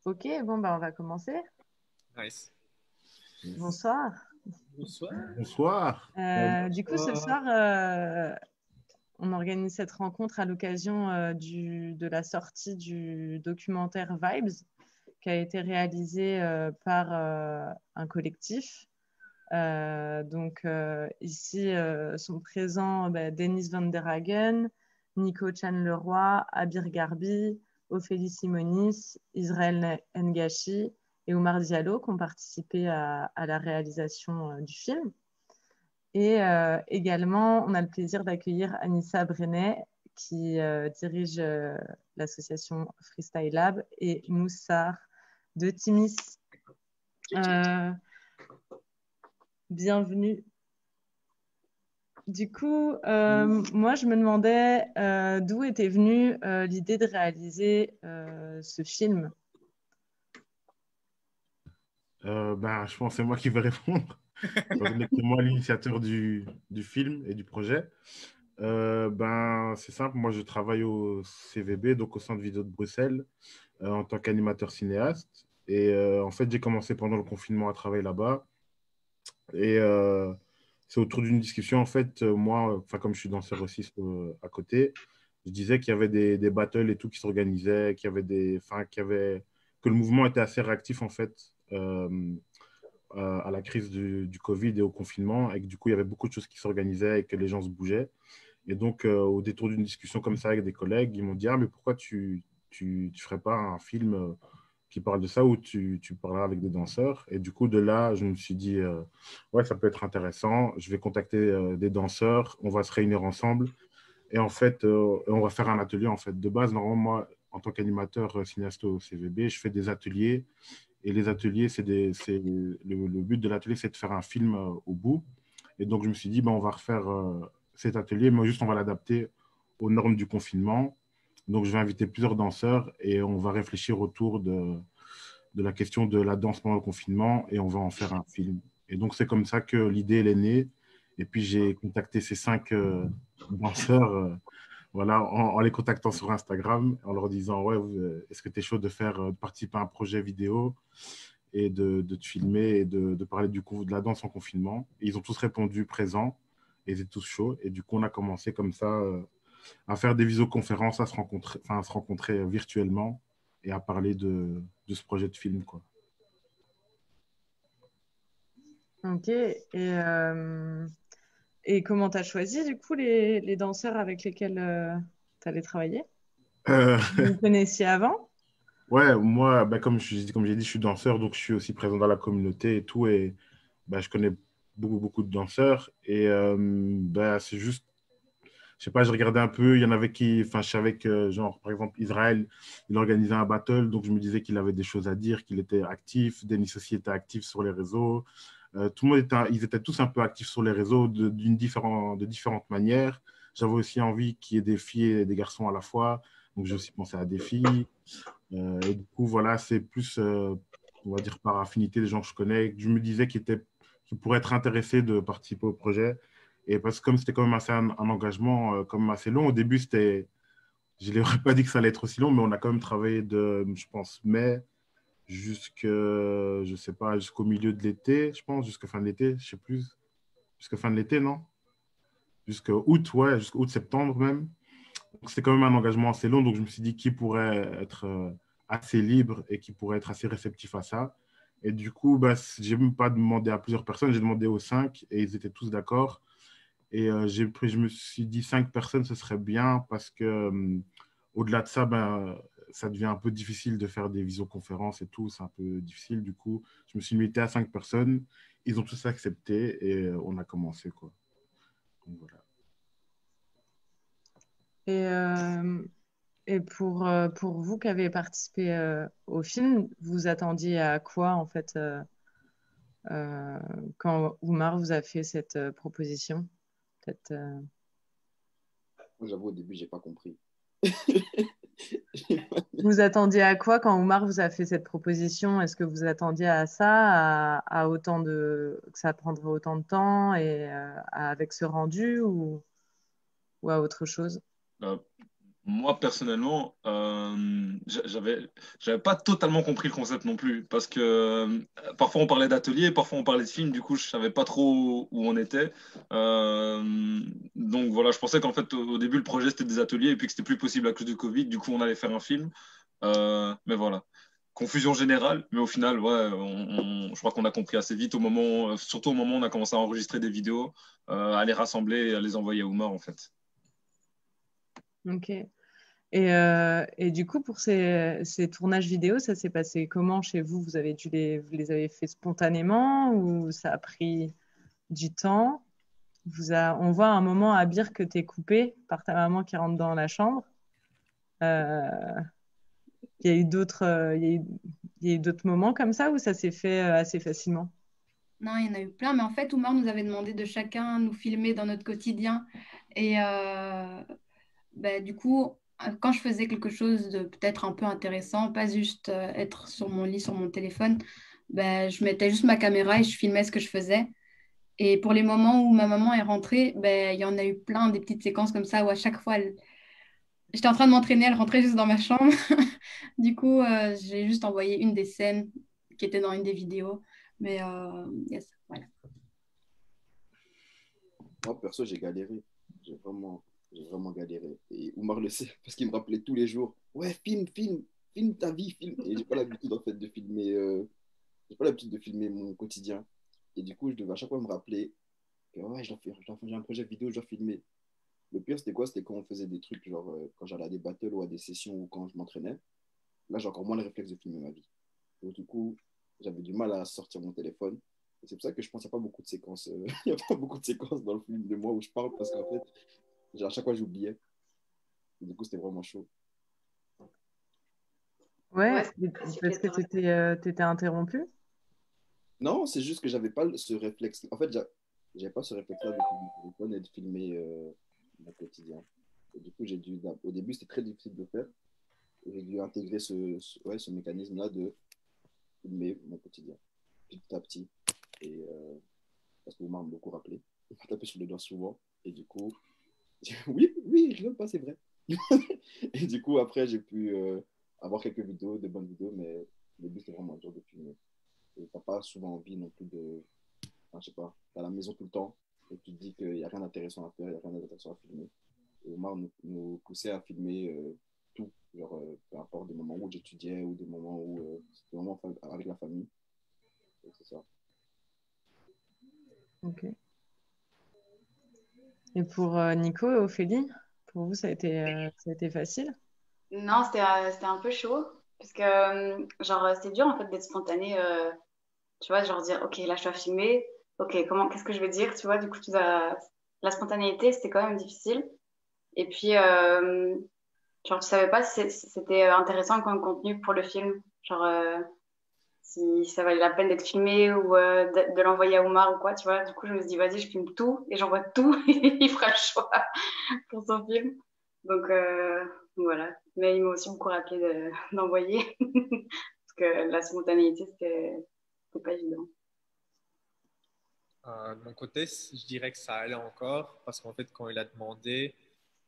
Ok, bon, bah, on va commencer. Nice. Bonsoir. Bonsoir. Bonsoir. Du coup, ce Bonsoir. soir, on organise cette rencontre à l'occasion de la sortie du documentaire Vibes, qui a été réalisé par un collectif. Ici sont présents Dennis Van der Hagen, Nico Chan-Leroy, Abir Garbi, Ophélie Simonis, Israël Ngashi et Oumar Diallo qui ont participé à la réalisation du film. Et également, on a le plaisir d'accueillir Anissa Brenet qui dirige l'association Freestyle Lab et Moussar de Timis. Bienvenue. Du coup, moi, je me demandais d'où était venue l'idée de réaliser ce film. Je pense que c'est moi qui vais répondre. C'est moi l'initiateur du film et du projet. C'est simple, moi je travaille au CVB, donc au Centre Vidéo de Bruxelles, en tant qu'animateur cinéaste. Et en fait, j'ai commencé pendant le confinement à travailler là-bas. Et c'est autour d'une discussion, en fait, moi, comme je suis danseur aussi à côté, je disais qu'il y avait des battles et tout qui s'organisaient, que le mouvement était assez réactif, en fait, à la crise du Covid et au confinement, et que du coup, il y avait beaucoup de choses qui s'organisaient et que les gens se bougeaient. Et donc, au détour d'une discussion comme ça avec des collègues, ils m'ont dit, ah, mais pourquoi tu ferais pas un film qui parle de ça où tu parleras avec des danseurs. Et du coup, de là, je me suis dit, ouais, ça peut être intéressant. Je vais contacter des danseurs, on va se réunir ensemble. Et en fait, on va faire un atelier. En fait, de base, normalement, moi, en tant qu'animateur cinéaste au CVB, je fais des ateliers. Et les ateliers, le but de l'atelier, c'est de faire un film au bout. Et donc, je me suis dit, on va refaire cet atelier, mais juste on va l'adapter aux normes du confinement. Donc, je vais inviter plusieurs danseurs et on va réfléchir autour de la question de la danse pendant le confinement et on va en faire un film. Et donc, c'est comme ça que l'idée, elle est née. Et puis, j'ai contacté ces 5 danseurs, voilà, en les contactant sur Instagram, en leur disant, ouais, est-ce que tu es chaud de participer à un projet vidéo et de te filmer et de parler du coup de la danse en confinement. Et ils ont tous répondu présent et ils étaient tous chauds. Et du coup, on a commencé comme ça à faire des visioconférences, à se rencontrer virtuellement et à parler de ce projet de film, quoi. Ok. Et comment tu as choisi du coup les danseurs avec lesquels tu allais travailler? Euh, Vous vous connaissiez avant? ouais, moi, comme j'ai dit, je suis danseur, donc je suis aussi présent dans la communauté et tout. Et je connais beaucoup de danseurs. Et c'est juste, je sais pas, je regardais un peu, il y en avait je savais que, genre, par exemple, Israël, il organisait un battle, donc je me disais qu'il avait des choses à dire, qu'il était actif. Denis aussi était actif sur les réseaux. Tout le monde ils étaient tous un peu actifs sur les réseaux de différentes manières. J'avais aussi envie qu'il y ait des filles et des garçons à la fois, donc j'ai aussi pensé à des filles. Et du coup, voilà, c'est plus, on va dire, par affinité des gens que je connais. Je me disais qu'ils pourraient être intéressés de participer au projet. Et parce que comme c'était quand même un engagement quand même assez long, au début, je ne leur ai pas dit que ça allait être aussi long, mais on a quand même travaillé je pense, mai je sais pas, jusqu'au milieu de l'été, je pense, jusqu'à fin de l'été, je sais plus. Jusqu'à fin de l'été, non? Jusqu'à août, ouais, jusqu'à août-septembre même. Donc, c'était quand même un engagement assez long, donc je me suis dit qui pourrait être assez libre et qui pourrait être assez réceptif à ça. Et du coup, j'ai même pas demandé à plusieurs personnes, j'ai demandé aux 5 et ils étaient tous d'accord. Et je me suis dit 5 personnes, ce serait bien parce que au-delà de ça, ça devient un peu difficile de faire des visioconférences et tout, c'est un peu difficile. Du coup, je me suis limité à 5 personnes, ils ont tous accepté et on a commencé, quoi. Donc, voilà. Et, euh, et pour vous qui avez participé au film, vous attendiez à quoi en fait euh, quand Oumar vous a fait cette proposition? Peut-être, Moi, j'avoue, au début, j'ai pas compris. vous attendiez à quoi quand Oumar vous a fait cette proposition? Est-ce que vous attendiez à ça, à autant que ça prendrait autant de temps et avec ce rendu ou à autre chose? Euh, Moi, personnellement, j'avais pas totalement compris le concept non plus. Parce que parfois on parlait d'atelier, parfois on parlait de film. Du coup, je savais pas trop où on était. Donc voilà, je pensais qu'en fait, au début, le projet c'était des ateliers et puis que c'était plus possible à cause du Covid. Du coup, on allait faire un film. Mais voilà. Confusion générale, mais au final, ouais, je crois qu'on a compris assez vite, surtout au moment où on a commencé à enregistrer des vidéos, à les rassembler et à les envoyer à Oumar, en fait. Ok. Et du coup, pour ces tournages vidéo, ça s'est passé comment chez vous? Vous les avez fait spontanément ou ça a pris du temps? On voit un moment à Abir que tu es coupé par ta maman qui rentre dans la chambre. Euh, il y a eu il y a eu d'autres moments comme ça où ça s'est fait assez facilement? Non, il y en a eu plein, mais en fait, Oumar nous avait demandé de chacun nous filmer dans notre quotidien. Et ben, du coup, quand je faisais quelque chose de peut-être un peu intéressant, pas juste être sur mon lit, sur mon téléphone, ben, je mettais juste ma caméra et je filmais ce que je faisais. Et pour les moments où ma maman est rentrée, ben, il y en a eu plein, des petites séquences comme ça où à chaque fois, j'étais en train de m'entraîner, elle rentrait juste dans ma chambre. Du coup, j'ai juste envoyé une des scènes qui était dans une des vidéos. Mais yes, voilà. Moi, perso, j'ai galéré. J'ai vraiment galéré. Et Oumar le sait, parce qu'il me rappelait tous les jours. Ouais, filme ta vie, filme. Et j'ai pas l'habitude, en fait, de filmer. J'ai pas l'habitude de filmer mon quotidien. Et du coup, je devais à chaque fois me rappeler que ouais, j'ai un projet vidéo, je dois filmer. Le pire, c'était quoi? C'était quand on faisait des trucs, genre quand j'allais à des battles ou à des sessions ou quand je m'entraînais. Là, j'ai encore moins le réflexe de filmer ma vie. Donc, du coup, j'avais du mal à sortir mon téléphone. Et c'est pour ça que je pense qu'il n'y a pas beaucoup de séquences. Il y a pas beaucoup de séquences dans le film de moi où je parle parce qu'en fait, à chaque fois, j'oubliais. Et du coup, c'était vraiment chaud. Ouais, parce que tu étais interrompu. Non, c'est juste que j'avais pas ce réflexe. En fait, j'avais pas ce réflexe-là de filmer mon téléphone et de filmer mon quotidien. Et du coup, au début, c'était très difficile de le faire. Et j'ai dû intégrer ouais, ce mécanisme-là de filmer mon quotidien petit à petit. Et parce que Omar m'a beaucoup rappelé. Il m'a tapé sur les doigts souvent. Et du coup, oui, je rigole pas, c'est vrai. Et du coup, après, j'ai pu avoir quelques vidéos, de bonnes vidéos, mais au début, c'était vraiment dur de filmer. Et t'as pas souvent envie non plus de. Enfin, je sais pas, t'es à la maison tout le temps et tu te dis qu'il n'y a rien d'intéressant à faire, il n'y a rien d'intéressant à filmer. Et Omar nous poussait à filmer tout, genre peu importe des moments où j'étudiais ou des moments où c'était vraiment avec la famille. Et c'est ça. Ok. Et pour Nico et Ophélie, pour vous, ça a été facile? Non, c'était un peu chaud. Parce que, genre, c'est dur en fait d'être spontané. Tu vois, genre dire, ok, là je dois filmer. Ok, qu'est-ce que je vais dire? Tu vois, du coup, la spontanéité, c'était quand même difficile. Et puis, genre, tu savais pas si c'était intéressant comme contenu pour le film. Genre, si ça valait la peine d'être filmé ou de l'envoyer à Omar ou quoi, tu vois. Du coup, je me suis dit, vas-y, je filme tout et j'envoie tout et il fera le choix pour son film. Donc, voilà. Mais il m'a aussi beaucoup rappelé d'envoyer parce que la spontanéité, c'était pas évident. De mon côté, je dirais que ça allait encore parce qu'en fait, quand il a demandé,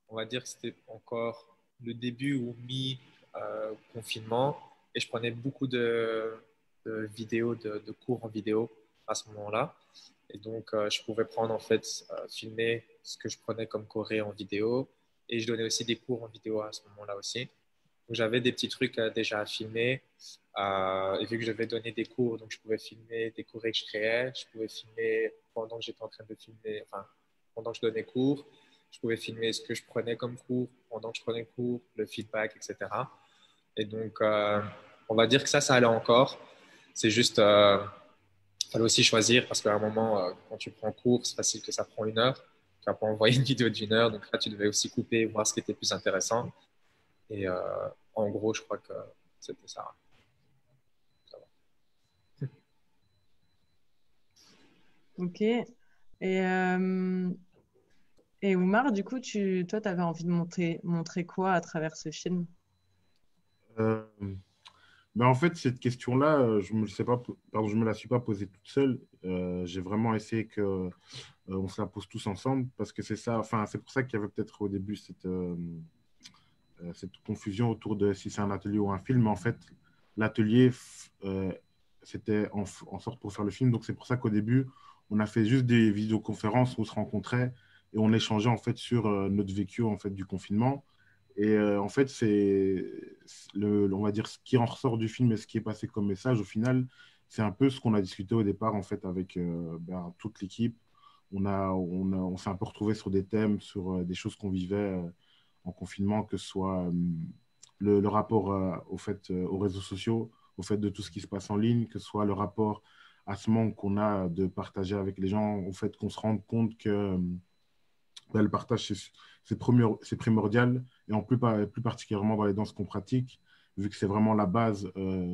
on va dire que c'était encore le début ou mi-confinement et je prenais beaucoup de vidéos, de cours en vidéo à ce moment-là. Et donc, je pouvais prendre, en fait, filmer ce que je prenais comme choré en vidéo et je donnais aussi des cours en vidéo à ce moment-là aussi. Donc, j'avais des petits trucs déjà à filmer. Et vu que je devais donner des cours, donc je pouvais filmer des cours que je créais. Je pouvais filmer pendant que j'étais en train de filmer, enfin, pendant que je donnais cours. Je pouvais filmer ce que je prenais comme cours, pendant que je prenais cours, le feedback, etc. Et donc, on va dire que ça allait encore. C'est juste, il fallait aussi choisir parce qu'à un moment, quand tu prends cours, c'est facile que ça prend 1 heure. Tu vas pas envoyer une vidéo d'1 heure. Donc là, tu devais aussi couper, voir ce qui était plus intéressant. Et en gros, je crois que c'était ça. Ça va. Ok. Et Oumar, du coup, toi, tu avais envie de montrer quoi à travers ce film? Euh, Mais en fait, cette question-là, je me le sais pas, pardon, je me la suis pas posée toute seule. J'ai vraiment essayé que on se la pose tous ensemble parce que c'est ça. Enfin, c'est pour ça qu'il y avait peut-être au début cette confusion autour de si c'est un atelier ou un film. Mais en fait, l'atelier, c'était en sorte pour faire le film. Donc, c'est pour ça qu'au début, on a fait juste des vidéoconférences où on se rencontrait et on échangeait en fait sur notre vécu en fait, du confinement. Et en fait, on va dire, ce qui en ressort du film et ce qui est passé comme message, au final, c'est un peu ce qu'on a discuté au départ en fait, avec toute l'équipe. On s'est un peu retrouvé sur des thèmes, sur des choses qu'on vivait en confinement, que ce soit le rapport aux réseaux sociaux, au fait de tout ce qui se passe en ligne, que ce soit le rapport à ce manque qu'on a de partager avec les gens, au fait qu'on se rende compte que le partage, c'est primordial, et plus particulièrement dans les danses qu'on pratique, vu que c'est vraiment la base,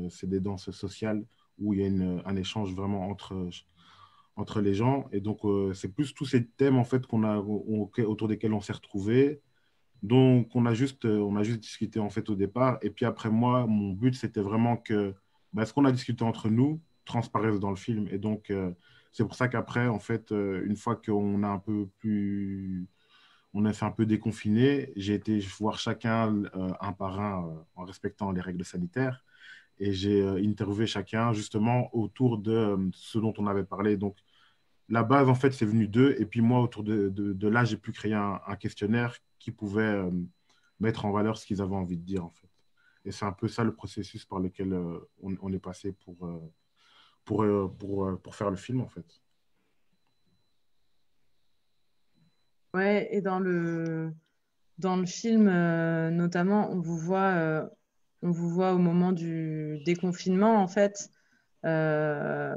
c'est des danses sociales où il y a un échange vraiment entre les gens. Et donc, c'est plus tous ces thèmes en fait, autour desquels on s'est retrouvés. Donc, on a juste discuté en fait au départ. Et puis après, moi, mon but, c'était vraiment que ce qu'on a discuté entre nous transparaisse dans le film. Et donc, c'est pour ça qu'après, en fait, une fois qu'on a un peu plus, on a fait un peu déconfiné, j'ai été voir chacun un par un en respectant les règles sanitaires. Et j'ai interviewé chacun justement autour de ce dont on avait parlé. Donc, la base, en fait, c'est venu d'eux. Et puis moi, autour de là, j'ai pu créer un questionnaire qui pouvait mettre en valeur ce qu'ils avaient envie de dire, en fait. Et c'est un peu ça le processus par lequel on est passé pour faire le film, en fait. Ouais, et dans le film, notamment, on vous voit au moment du déconfinement, en fait. Euh,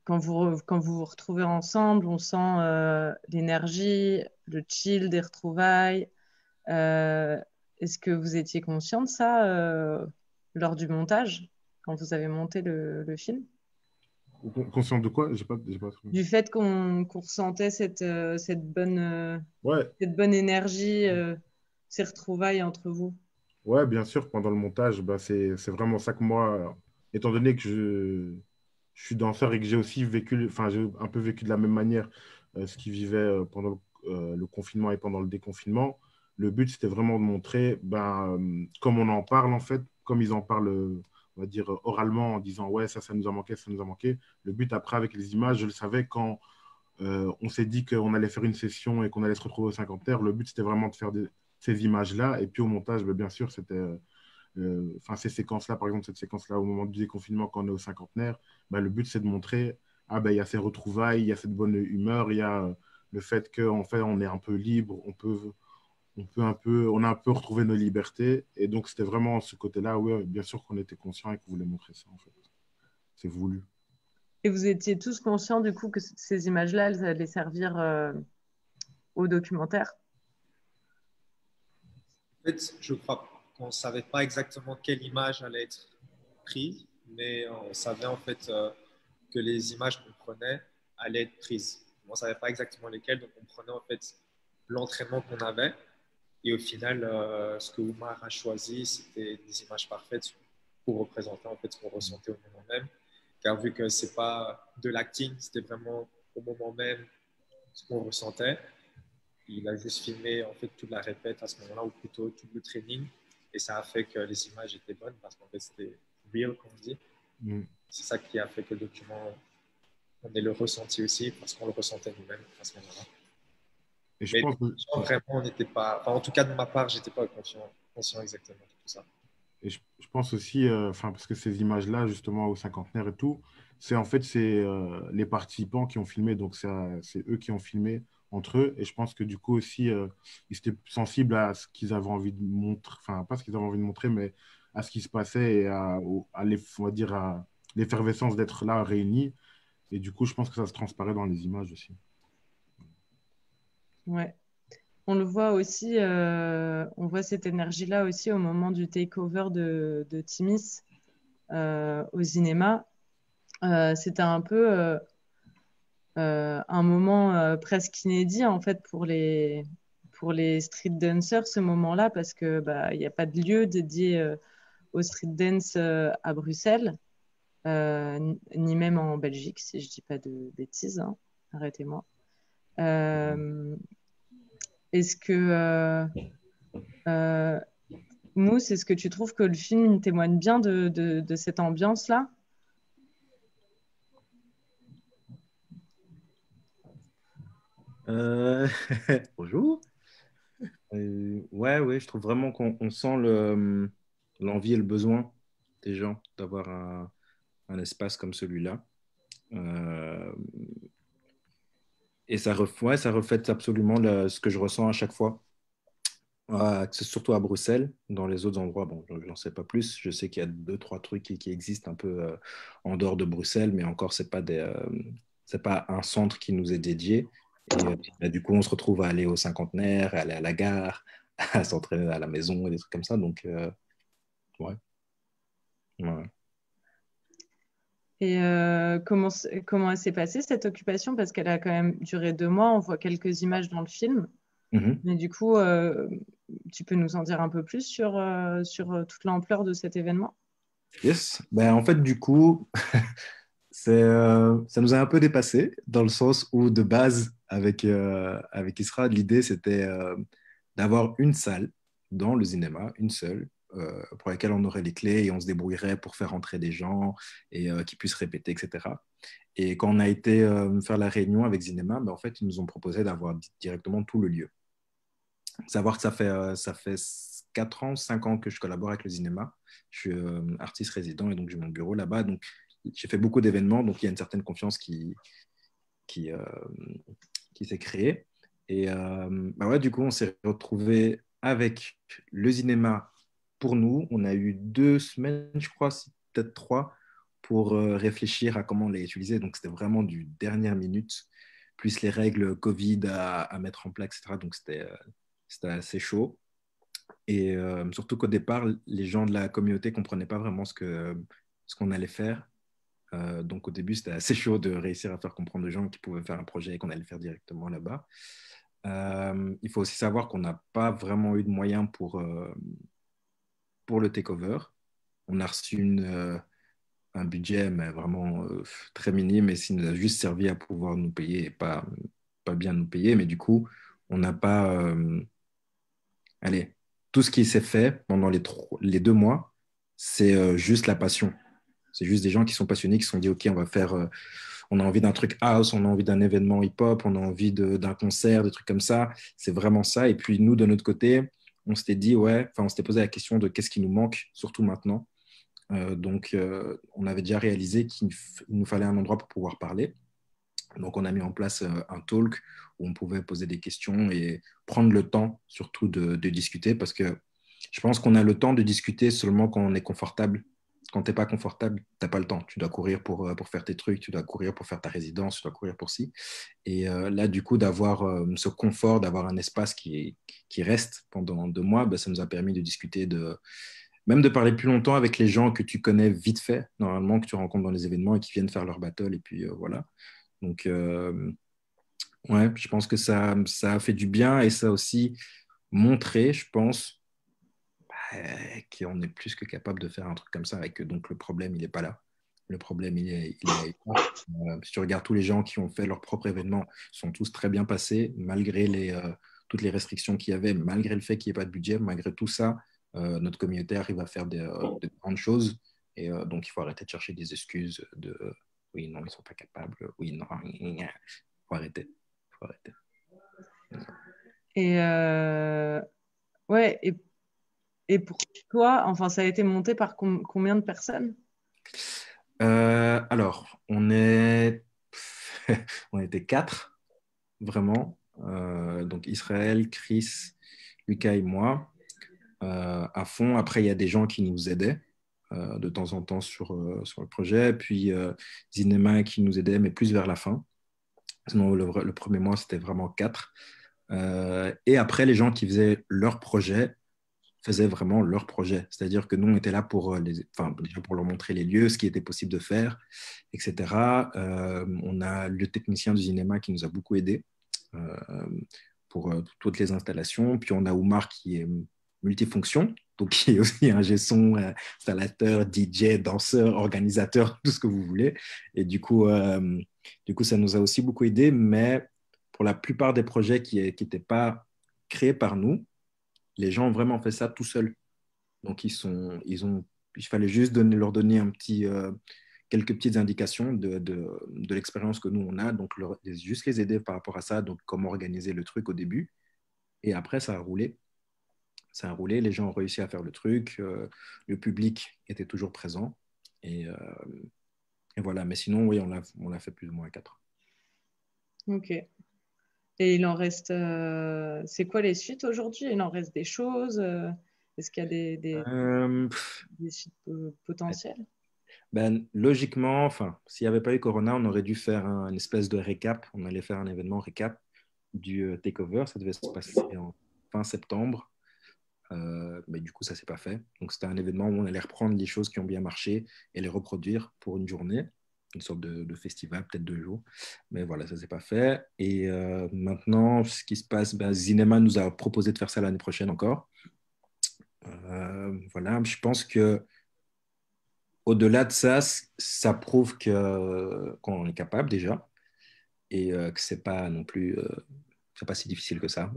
quand vous vous retrouvez ensemble, on sent l'énergie, le chill des retrouvailles. Euh, Est-ce que vous étiez conscient de ça lors du montage, quand vous avez monté le film? Conscient de quoi? J'ai pas trop... Du fait qu'on ressentait Ouais, cette bonne énergie, ces retrouvailles entre vous. ouais, bien sûr, pendant le montage, c'est vraiment ça que moi, étant donné que je suis danseur et que j'ai aussi vécu, enfin, j'ai un peu vécu de la même manière ce qu'ils vivaient pendant le confinement et pendant le déconfinement. Le but, c'était vraiment de montrer, comme on en parle en fait, comme ils en parlent, on va dire, oralement, en disant, ouais, ça nous a manqué, ça nous a manqué. Le but, après, avec les images, je le savais quand on s'est dit qu'on allait faire une session et qu'on allait se retrouver au cinquantenaire. Le but, c'était vraiment de faire ces images-là. Et puis au montage, bien sûr, c'était ces séquences-là, par exemple, cette séquence-là au moment du déconfinement, quand on est au cinquantenaire, le but, c'est de montrer, il y a ces retrouvailles, il y a cette bonne humeur, il y a le fait qu'en fait, on est un peu libre, on a un peu retrouvé nos libertés. Et donc, c'était vraiment ce côté-là, oui, bien sûr qu'on était conscient et qu'on voulait montrer ça, en fait. C'est voulu. Et vous étiez tous conscients du coup que ces images-là, elles allaient servir au documentaire? En fait, je crois qu'on ne savait pas exactement quelle image allait être prise, mais on savait en fait que les images qu'on prenait allaient être prises. On ne savait pas exactement lesquelles, donc on prenait en fait l'entraînement qu'on avait. Et au final, ce que Oumar a choisi, c'était des images parfaites pour représenter en fait ce qu'on ressentait au moment même. Car vu que c'est pas de l'acting, c'était vraiment au moment même ce qu'on ressentait. Il a juste filmé en fait toute la répète à ce moment-là, ou plutôt tout le training. Et ça a fait que les images étaient bonnes parce qu'en fait c'était real, comme on dit. Mm. C'est ça qui a fait que le document, on ait le ressenti aussi parce qu'on le ressentait nous-mêmes à ce moment-là. Et je Mais pense que... vraiment, on n'était pas, enfin, en tout cas de ma part, j'étais pas conscient exactement de tout ça. Et je pense aussi, parce que ces images-là, justement, au cinquantenaire et tout, c'est les participants qui ont filmé, donc c'est eux qui ont filmé entre eux. Et je pense que du coup aussi, ils étaient sensibles à ce qu'ils avaient envie de montrer, enfin, pas ce qu'ils avaient envie de montrer, mais à ce qui se passait et on va dire, à l'effervescence d'être là réunis. Et du coup, je pense que ça se transparaît dans les images aussi. Ouais. On le voit aussi, on voit cette énergie-là aussi au moment du takeover de Timis au cinéma. C'était un peu un moment presque inédit en fait pour les street dancers ce moment-là parce que il n'y a pas de lieu dédié au street dance à Bruxelles ni même en Belgique si je dis pas de bêtises, hein. Arrêtez-moi. Est-ce que Mousse, est-ce que tu trouves que le film il témoigne bien de cette ambiance-là? Euh, Bonjour. Ouais, je trouve vraiment qu'on sent l'envie et le besoin des gens d'avoir un espace comme celui-là. Euh, et ouais, ça reflète absolument ce que je ressens à chaque fois. C'est surtout à Bruxelles. Dans les autres endroits, bon, je n'en sais pas plus. Je sais qu'il y a deux, trois trucs qui existent un peu en dehors de Bruxelles, mais encore, c'est pas un centre qui nous est dédié. Et bah, du coup, on se retrouve à aller au cinquantenaire, à aller à la gare, à s'entraîner à la maison et des trucs comme ça. Donc, ouais. Ouais. Et comment elle s'est passée cette occupation? Parce qu'elle a quand même duré 2 mois. On voit quelques images dans le film. Mhm. Mais du coup, tu peux nous en dire un peu plus sur toute l'ampleur de cet événement? Yes. Ben, en fait, du coup, ça nous a un peu dépassé dans le sens où, de base, avec Isra, l'idée, c'était d'avoir une salle dans le cinéma, une seule, pour laquelle on aurait les clés et on se débrouillerait pour faire entrer des gens et qu'ils puissent répéter, etc. Et quand on a été faire la réunion avec Cinéma, ben, en fait, ils nous ont proposé d'avoir directement tout le lieu. Savoir que ça fait 4 ans, 5 ans que je collabore avec le cinéma. Je suis artiste résident et donc j'ai mon bureau là-bas. Donc j'ai fait beaucoup d'événements, donc il y a une certaine confiance qui, euh, qui s'est créée. Et bah ouais, du coup, on s'est retrouvé avec le cinéma pour nous. On a eu 2 semaines, je crois, peut-être 3, pour réfléchir à comment les utiliser. Donc c'était vraiment du dernière minute, plus les règles Covid à mettre en place, etc. Donc c'était assez chaud. Et surtout qu'au départ, les gens de la communauté ne comprenaient pas vraiment ce qu'on allait faire. Donc au début, c'était assez chaud de réussir à faire comprendre aux gens qu'ils pouvaient faire un projet et qu'on allait le faire directement là-bas. Il faut aussi savoir qu'on n'a pas vraiment eu de moyens pour le takeover. On a reçu un budget, mais vraiment très minime, et ça nous a juste servi à pouvoir nous payer et pas bien nous payer. Mais du coup, on n'a pas... allez, tout ce qui s'est fait pendant les 2 mois, c'est juste la passion. C'est juste des gens qui sont passionnés, qui se sont dit, OK, on a envie d'un truc house, on a envie d'un événement hip-hop, on a envie d'un concert, des trucs comme ça. C'est vraiment ça. Et puis nous, de notre côté, on s'était dit, ouais, enfin, on s'était posé la question de qu'est-ce qui nous manque, surtout maintenant. Donc, on avait déjà réalisé qu'il nous fallait un endroit pour pouvoir parler. Donc, on a mis en place un talk où on pouvait poser des questions et prendre le temps, surtout, de discuter, parce que je pense qu'on a le temps de discuter seulement quand on est confortable. Quand tu n'es pas confortable, tu n'as pas le temps. Tu dois courir pour faire tes trucs, tu dois courir pour faire ta résidence, tu dois courir pour ci. Et là, du coup, d'avoir ce confort, d'avoir un espace qui reste pendant 2 mois, ben, ça nous a permis de discuter, même de parler plus longtemps avec les gens que tu connais vite fait, normalement, que tu rencontres dans les événements et qui viennent faire leur battle. Et puis voilà. Donc, ouais, je pense que ça a fait du bien et ça a aussi montré, je pense, qu'on est plus que capable de faire un truc comme ça et que donc le problème, il n'est pas là. Le problème, il est si tu regardes tous les gens qui ont fait leur propre événement, sont tous très bien passés, malgré toutes les restrictions qu'il y avait, malgré le fait qu'il n'y ait pas de budget, malgré tout ça, notre communauté arrive à faire de grandes choses. Et donc, il faut arrêter de chercher des excuses de oui, non, ils ne sont pas capables, oui, non, il faut arrêter. Faut arrêter. Et ouais, et pour toi, enfin, ça a été monté par combien de personnes? Alors, on était 4, vraiment. Donc, Israël, Chris, Lucas et moi, à fond. Après, il y a des gens qui nous aidaient de temps en temps sur le projet. Puis, Zinema qui nous aidait, mais plus vers la fin. Sinon, le premier mois, c'était vraiment 4. Et après, les gens qui faisaient leur projet faisaient vraiment leur projet. C'est-à-dire que nous, on était là enfin, déjà pour leur montrer les lieux, ce qui était possible de faire, etc. On a le technicien du cinéma qui nous a beaucoup aidé euh, pour toutes les installations. Puis on a Oumar qui est multifonction, donc qui est aussi un son, installateur, DJ, danseur, organisateur, tout ce que vous voulez. Et du coup, ça nous a aussi beaucoup aidé, mais pour la plupart des projets qui n'étaient pas créés par nous, les gens ont vraiment fait ça tout seuls. Donc, il fallait juste leur donner quelques petites indications de l'expérience que nous, on a. Donc, juste les aider par rapport à ça. Donc, comment organiser le truc au début. Et après, ça a roulé. Ça a roulé. Les gens ont réussi à faire le truc. Le public était toujours présent. Et voilà. Mais sinon, oui, on l'a fait plus ou moins à 4. Ok. Et il en reste. C'est quoi les suites aujourd'hui? Il en reste des choses? Est-ce qu'il y a des suites potentielles? Ben, logiquement, enfin, s'il n'y avait pas eu Corona, on aurait dû faire une espèce de récap. On allait faire un événement récap du takeover. Ça devait se passer en fin septembre. Mais du coup, ça ne s'est pas fait. Donc, c'était un événement où on allait reprendre les choses qui ont bien marché et les reproduire pour une journée, une sorte de festival, peut-être 2 jours. Mais voilà, ça ne s'est pas fait. Et maintenant, ce qui se passe, ben, Zinema nous a proposé de faire ça l'année prochaine encore. Voilà, je pense que au-delà de ça, ça prouve qu'on est capable déjà et que c'est pas non plus c'est pas si difficile que ça.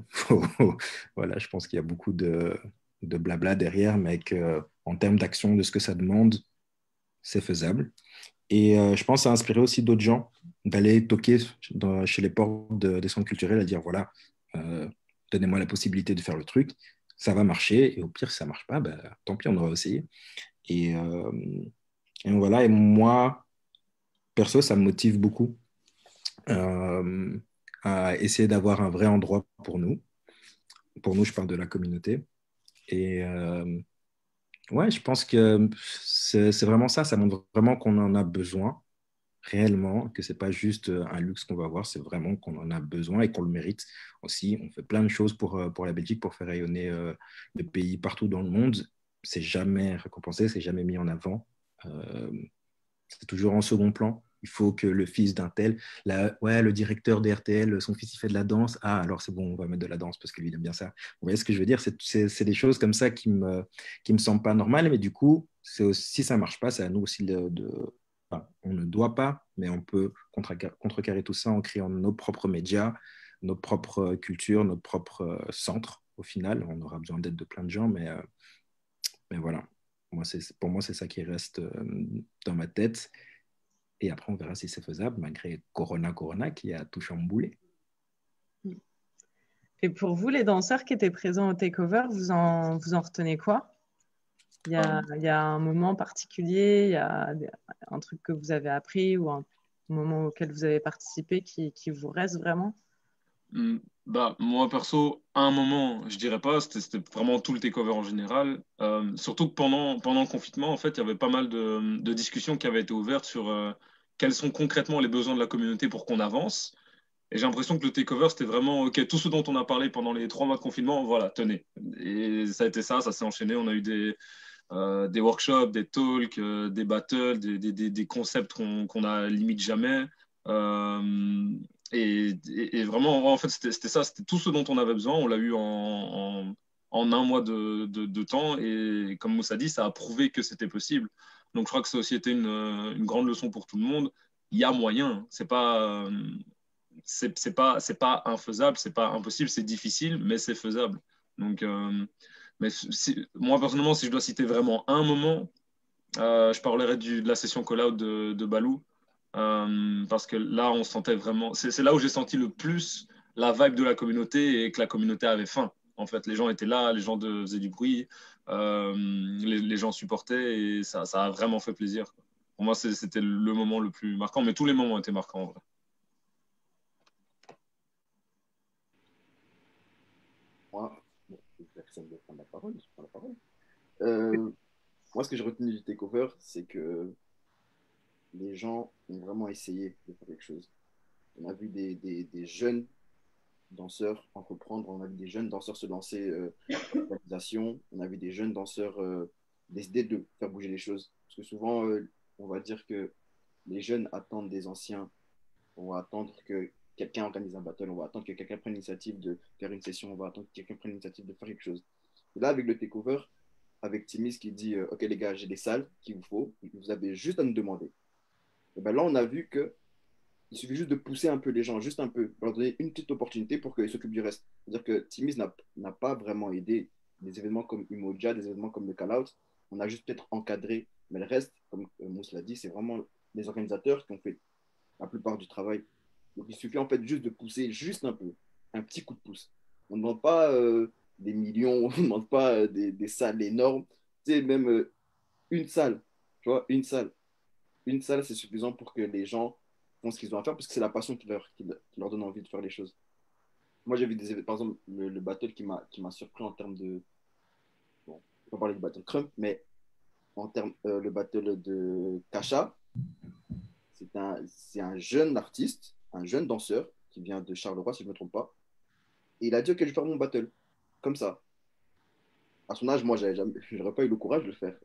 Voilà, je pense qu'il y a beaucoup de blabla derrière, mais en termes d'action, de ce que ça demande, c'est faisable. Et je pense que ça a inspiré aussi d'autres gens d'aller toquer chez les portes des centres culturels à dire voilà, donnez-moi la possibilité de faire le truc, ça va marcher, et au pire, si ça marche pas, ben, tant pis, on aura essayé. Et, et voilà, et moi, perso, ça me motive beaucoup euh, à essayer d'avoir un vrai endroit pour nous. Pour nous, je parle de la communauté. Et ouais, je pense que c'est vraiment ça. Ça montre vraiment qu'on en a besoin réellement, que c'est pas juste un luxe qu'on va avoir, c'est vraiment qu'on en a besoin et qu'on le mérite aussi. On fait plein de choses pour la Belgique, pour faire rayonner le pays partout dans le monde. C'est jamais récompensé, c'est jamais mis en avant. Euh, c'est toujours en second plan. Il faut que le fils d'un tel, ouais, le directeur des RTL, son fils il fait de la danse. Ah, alors c'est bon, on va mettre de la danse parce que lui il aime bien ça. Vous voyez ce que je veux dire? C'est des choses comme ça qui me semblent pas normales, mais du coup, si ça marche pas, c'est à nous aussi enfin, on ne doit pas, mais on peut contrecarrer tout ça en créant nos propres médias, nos propres cultures, nos propres centres. Au final, on aura besoin d'aide de plein de gens, mais voilà. Pour moi, c'est ça qui reste dans ma tête. Et après, on verra si c'est faisable, malgré Corona qui a tout chamboulé. Et pour vous, les danseurs qui étaient présents au takeover, vous en retenez quoi? Il y a un moment particulier, il y a un truc que vous avez appris ou un moment auquel vous avez participé qui vous reste vraiment? Bah, moi, perso, à un moment, je dirais pas, c'était vraiment tout le takeover en général. Surtout que pendant le confinement, en fait, il y avait pas mal de discussions qui avaient été ouvertes sur quels sont concrètement les besoins de la communauté pour qu'on avance. Et j'ai l'impression que le takeover, c'était vraiment, OK, tout ce dont on a parlé pendant les 3 mois de confinement, voilà, tenez. Et ça a été ça s'est enchaîné. On a eu des workshops, des talks, des battles, des concepts qu'on a limite jamais. Euh, et vraiment, en fait, c'était ça, c'était tout ce dont on avait besoin. On l'a eu en 1 mois de temps. Et comme Moussa dit, ça a prouvé que c'était possible. Donc, je crois que ça a aussi été une grande leçon pour tout le monde. Il y a moyen. C'est pas infaisable, c'est pas impossible, c'est difficile, mais c'est faisable. Donc, mais moi, personnellement, si je dois citer vraiment un moment, je parlerai de la session call-out de Balou. Parce que là, on sentait vraiment. C'est là où j'ai senti le plus la vibe de la communauté et que la communauté avait faim. En fait, les gens étaient là, les gens faisaient du bruit, les gens supportaient et ça a vraiment fait plaisir. Pour moi, c'était le moment le plus marquant, mais tous les moments étaient marquants en vrai. Moi, bon, personne ne veut prendre la parole, je prends la parole. Euh, Moi, ce que j'ai retenu du takeover, c'est que les gens ont vraiment essayé de faire quelque chose. On a vu des jeunes danseurs entreprendre, on a vu des jeunes danseurs se lancer dans l'organisation, on a vu des jeunes danseurs décider de faire bouger les choses. Parce que souvent, on va dire que les jeunes attendent des anciens, on va attendre que quelqu'un organise un battle, on va attendre que quelqu'un prenne l'initiative de faire une session, on va attendre que quelqu'un prenne l'initiative de faire quelque chose. Et là, avec le takeover, avec Timis qui dit ok les gars, j'ai des salles qu'il vous faut, vous avez juste à nous demander. Et ben là, on a vu que il suffit juste de pousser un peu les gens, juste un peu, leur donner une petite opportunité pour qu'ils s'occupent du reste. C'est-à-dire que Timis n'a pas vraiment aidé des événements comme Umoja, des événements comme le Call Out, on a juste peut-être encadré. Mais le reste, comme Mouss l'a dit, c'est vraiment les organisateurs qui ont fait la plupart du travail. Donc il suffit en fait juste de pousser juste un peu, un petit coup de pouce. On ne demande pas des millions, on ne demande pas des salles énormes. Tu sais, même une salle, tu vois, une salle. Une salle, c'est suffisant pour que les gens font ce qu'ils ont à faire parce que c'est la passion qui leur donne envie de faire les choses. Moi, j'ai vu par exemple, le battle qui m'a surpris en termes de. Bon, on va parler du battle Crump, mais en termes, le battle de Kasha, c'est un jeune artiste, un jeune danseur qui vient de Charleroi, si je ne me trompe pas. Et il a dit ok, je vais faire mon battle. Comme ça. À son âge, moi, j'aurais pas eu le courage de le faire.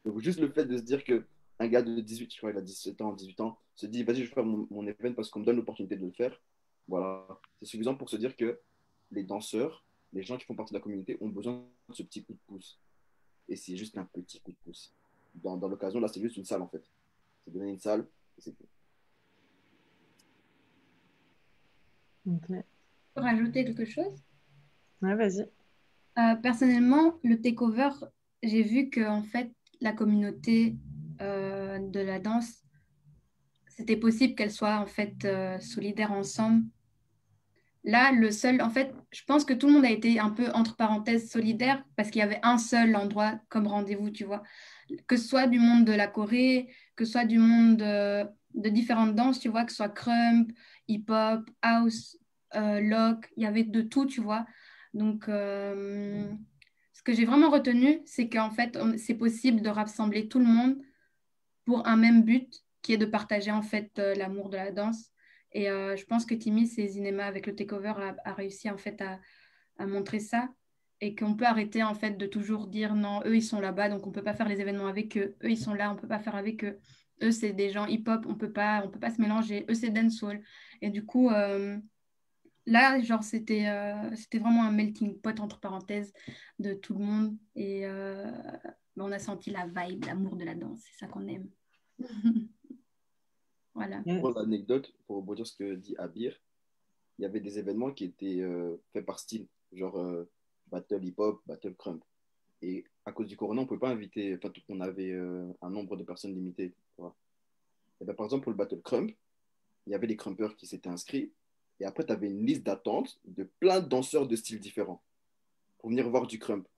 Donc, juste le fait de se dire que un gars de 18, je crois, il a 17 ans, 18 ans, se dit vas-y, je vais faire mon event parce qu'on me donne l'opportunité de le faire. Voilà. C'est suffisant pour se dire que les danseurs, les gens qui font partie de la communauté ont besoin de ce petit coup de pouce. Et c'est juste un petit coup de pouce. Dans l'occasion, là, c'est juste une salle en fait. C'est donner une salle et c'est tout. Ok. Pour rajouter quelque chose? Ouais, vas-y. Personnellement, le takeover, j'ai vu que en fait, la communauté de la danse, c'était possible qu'elle soit en fait solidaire ensemble. Là, en fait, je pense que tout le monde a été un peu entre parenthèses solidaire parce qu'il y avait un seul endroit comme rendez-vous, tu vois. Que ce soit du monde de la Corée, que ce soit du monde de différentes danses, tu vois, que ce soit crump, hip-hop, house, lock, il y avait de tout, tu vois. Donc, ce que j'ai vraiment retenu, c'est qu'en fait, c'est possible de rassembler tout le monde pour un même but, qui est de partager en fait l'amour de la danse. Et je pense que Timis et Zinema avec le takeover a réussi en fait à montrer ça et qu'on peut arrêter en fait de toujours dire non, eux ils sont là-bas donc on peut pas faire les événements avec eux, eux ils sont là, on peut pas faire avec eux, eux c'est des gens hip-hop, on peut pas se mélanger, eux c'est dancehall. Et du coup là genre c'était vraiment un melting pot entre parenthèses de tout le monde et on a senti la vibe, l'amour de la danse, c'est ça qu'on aime. Voilà. Yes. Pour l'anecdote, pour rebondir sur ce que dit Abir, il y avait des événements qui étaient faits par style, genre battle hip-hop, battle crump. Et à cause du corona, on ne pouvait pas inviter, enfin, on avait un nombre de personnes limité. Tu vois. Et ben, par exemple, pour le battle crump, il y avait les crumpers qui s'étaient inscrits. Et après, tu avais une liste d'attente de plein de danseurs de styles différents pour venir voir du crump.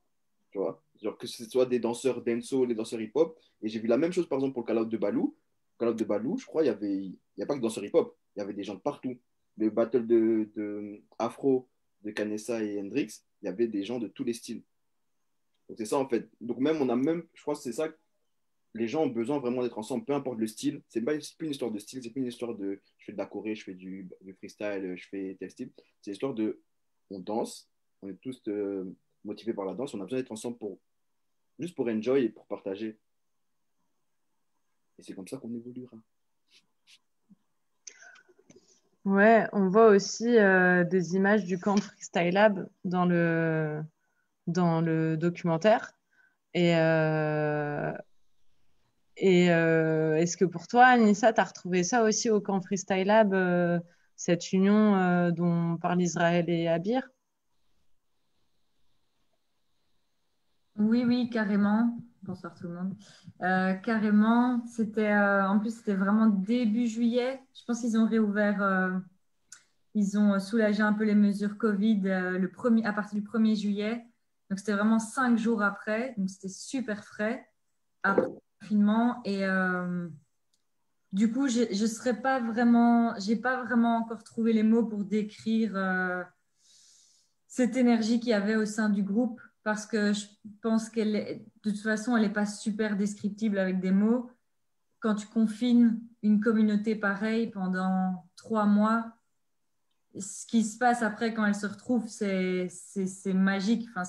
Tu vois, genre que ce soit des danseurs dancehall, des danseurs hip-hop. Et j'ai vu la même chose, par exemple, pour le call-out de Balou. Le call-out de Balou, je crois, il y a pas que danseurs hip-hop. Il y avait des gens de partout. Le battle de Afro, de Kanessa et Hendrix, il y avait des gens de tous les styles. Donc c'est ça, en fait. Donc même, je crois que c'est ça, les gens ont besoin vraiment d'être ensemble, peu importe le style. C'est plus une histoire de style, c'est plus une histoire de je fais de la choré, je fais du freestyle, je fais tel style. C'est l'histoire de on danse, on est tous motivés par la danse, on a besoin d'être ensemble juste pour enjoy et pour partager. Et c'est comme ça qu'on évoluera. Ouais, on voit aussi des images du camp Freestyle Lab dans le documentaire. Et est-ce que pour toi, Anissa, tu as retrouvé ça aussi au camp Freestyle Lab, cette union dont parlent Israël et Abir? Oui, oui, carrément. Bonsoir tout le monde. Carrément, en plus c'était vraiment début juillet. Je pense qu'ils ont réouvert, ils ont soulagé un peu les mesures Covid à partir du 1er juillet. Donc c'était vraiment 5 jours après. Donc c'était super frais après le confinement. Et du coup, je serais pas vraiment, j'ai pas vraiment encore trouvé les mots pour décrire cette énergie qu'il y avait au sein du groupe parce que je pense de toute façon, elle n'est pas super descriptible avec des mots. Quand tu confines une communauté pareille pendant 3 mois, ce qui se passe après quand elle se retrouve, c'est magique. Enfin,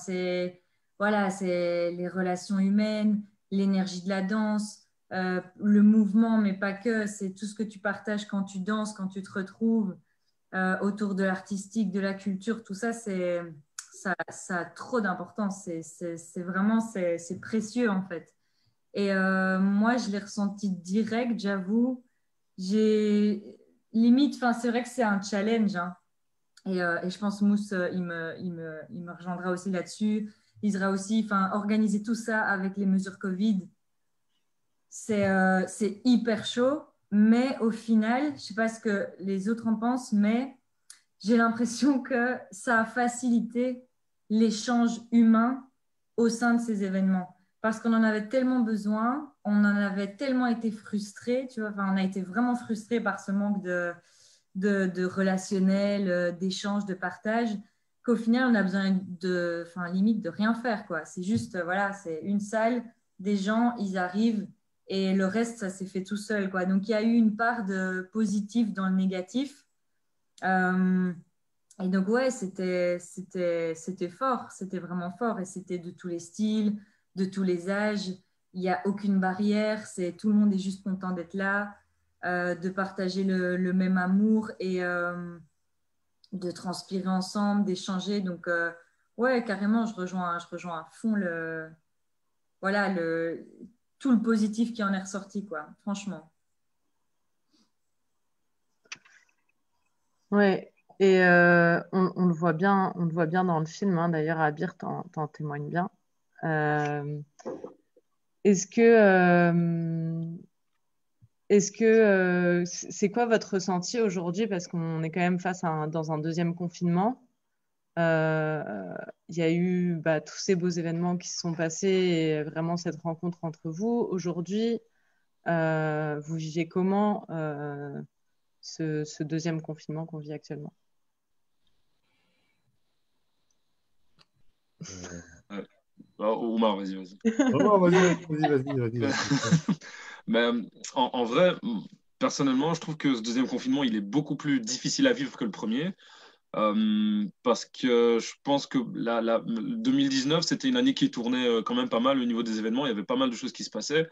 voilà, c'est les relations humaines, l'énergie de la danse, le mouvement, mais pas que. C'est tout ce que tu partages quand tu danses, quand tu te retrouves autour de l'artistique, de la culture. Tout ça, ça a trop d'importance. C'est précieux en fait. Et moi, je l'ai ressenti direct, j'avoue. Limite, enfin, c'est vrai que c'est un challenge, hein. Et je pense Mousse, il me rejoindra aussi là-dessus. Il sera aussi, enfin, organiser tout ça avec les mesures Covid, c'est hyper chaud. Mais au final, je ne sais pas ce que les autres en pensent, mais j'ai l'impression que ça a facilité l'échange humain au sein de ces événements. Parce qu'on en avait tellement besoin, on en avait tellement été frustrés, tu vois, enfin, on a été vraiment frustrés par ce manque de relationnel, d'échange, de partage, qu'au final, on a besoin enfin, limite de rien faire, quoi. C'est juste, voilà, c'est une salle, des gens, ils arrivent et le reste, ça s'est fait tout seul, quoi. Donc, il y a eu une part de positif dans le négatif. Et donc, ouais, c'était fort, c'était vraiment fort. Et c'était de tous les styles, de tous les âges. Il n'y a aucune barrière, tout le monde est juste content d'être là, de partager le même amour et de transpirer ensemble, d'échanger. Donc, ouais, carrément, je rejoins à fond voilà, tout le positif qui en est ressorti, quoi, franchement. Ouais, et on le voit bien dans le film, hein, d'ailleurs, Abir t'en témoigne bien. Est-ce que c'est quoi votre ressenti aujourd'hui? Parce qu'on est quand même dans un deuxième confinement. Il y a eu tous ces beaux événements qui se sont passés et vraiment cette rencontre entre vous. Aujourd'hui, vous vivez comment ce deuxième confinement qu'on vit actuellement? Omar, vas-y. Oh, vas-y. Mais en vrai, personnellement, je trouve que ce deuxième confinement, il est beaucoup plus difficile à vivre que le premier. Parce que je pense que 2019, c'était une année qui tournait quand même pas mal au niveau des événements. Il y avait pas mal de choses qui se passaient.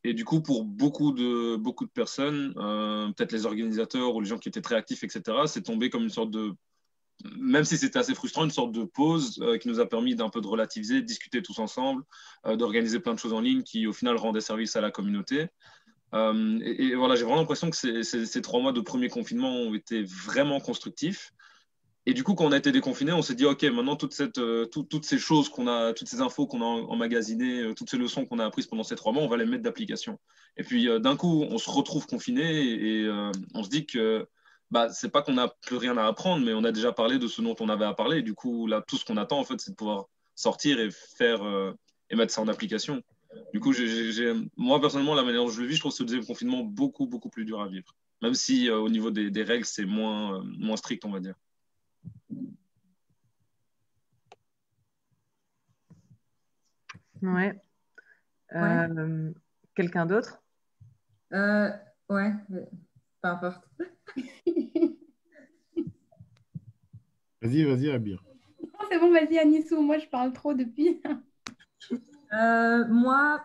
Et du coup, pour beaucoup de personnes, peut-être les organisateurs ou les gens qui étaient très actifs, etc., c'est tombé comme une sorte de, même si c'était assez frustrant, une sorte de pause qui nous a permis d'un peu de relativiser, de discuter tous ensemble, d'organiser plein de choses en ligne qui, au final, rendaient service à la communauté. Et voilà, j'ai vraiment l'impression que ces 3 mois de premier confinement ont été vraiment constructifs. Et du coup, quand on a été déconfiné, on s'est dit, OK, maintenant, toutes ces choses toutes ces infos qu'on a emmagasinées, toutes ces leçons qu'on a apprises pendant ces 3 mois, on va les mettre d'application. Et puis, d'un coup, on se retrouve confiné et on se dit que c'est pas qu'on n'a plus rien à apprendre, mais on a déjà parlé de ce dont on avait à parler. Et du coup, là, tout ce qu'on attend, en fait, c'est de pouvoir sortir et faire et mettre ça en application. Du coup, moi, personnellement, la manière dont je le vis, je trouve ce deuxième confinement beaucoup, beaucoup plus dur à vivre. Même si au niveau des règles, c'est moins strict, on va dire. Ouais. Quelqu'un d'autre? Ouais, peu importe. Vas-y, Abir. Non, c'est bon, vas-y, Anissou, moi je parle trop depuis. Moi,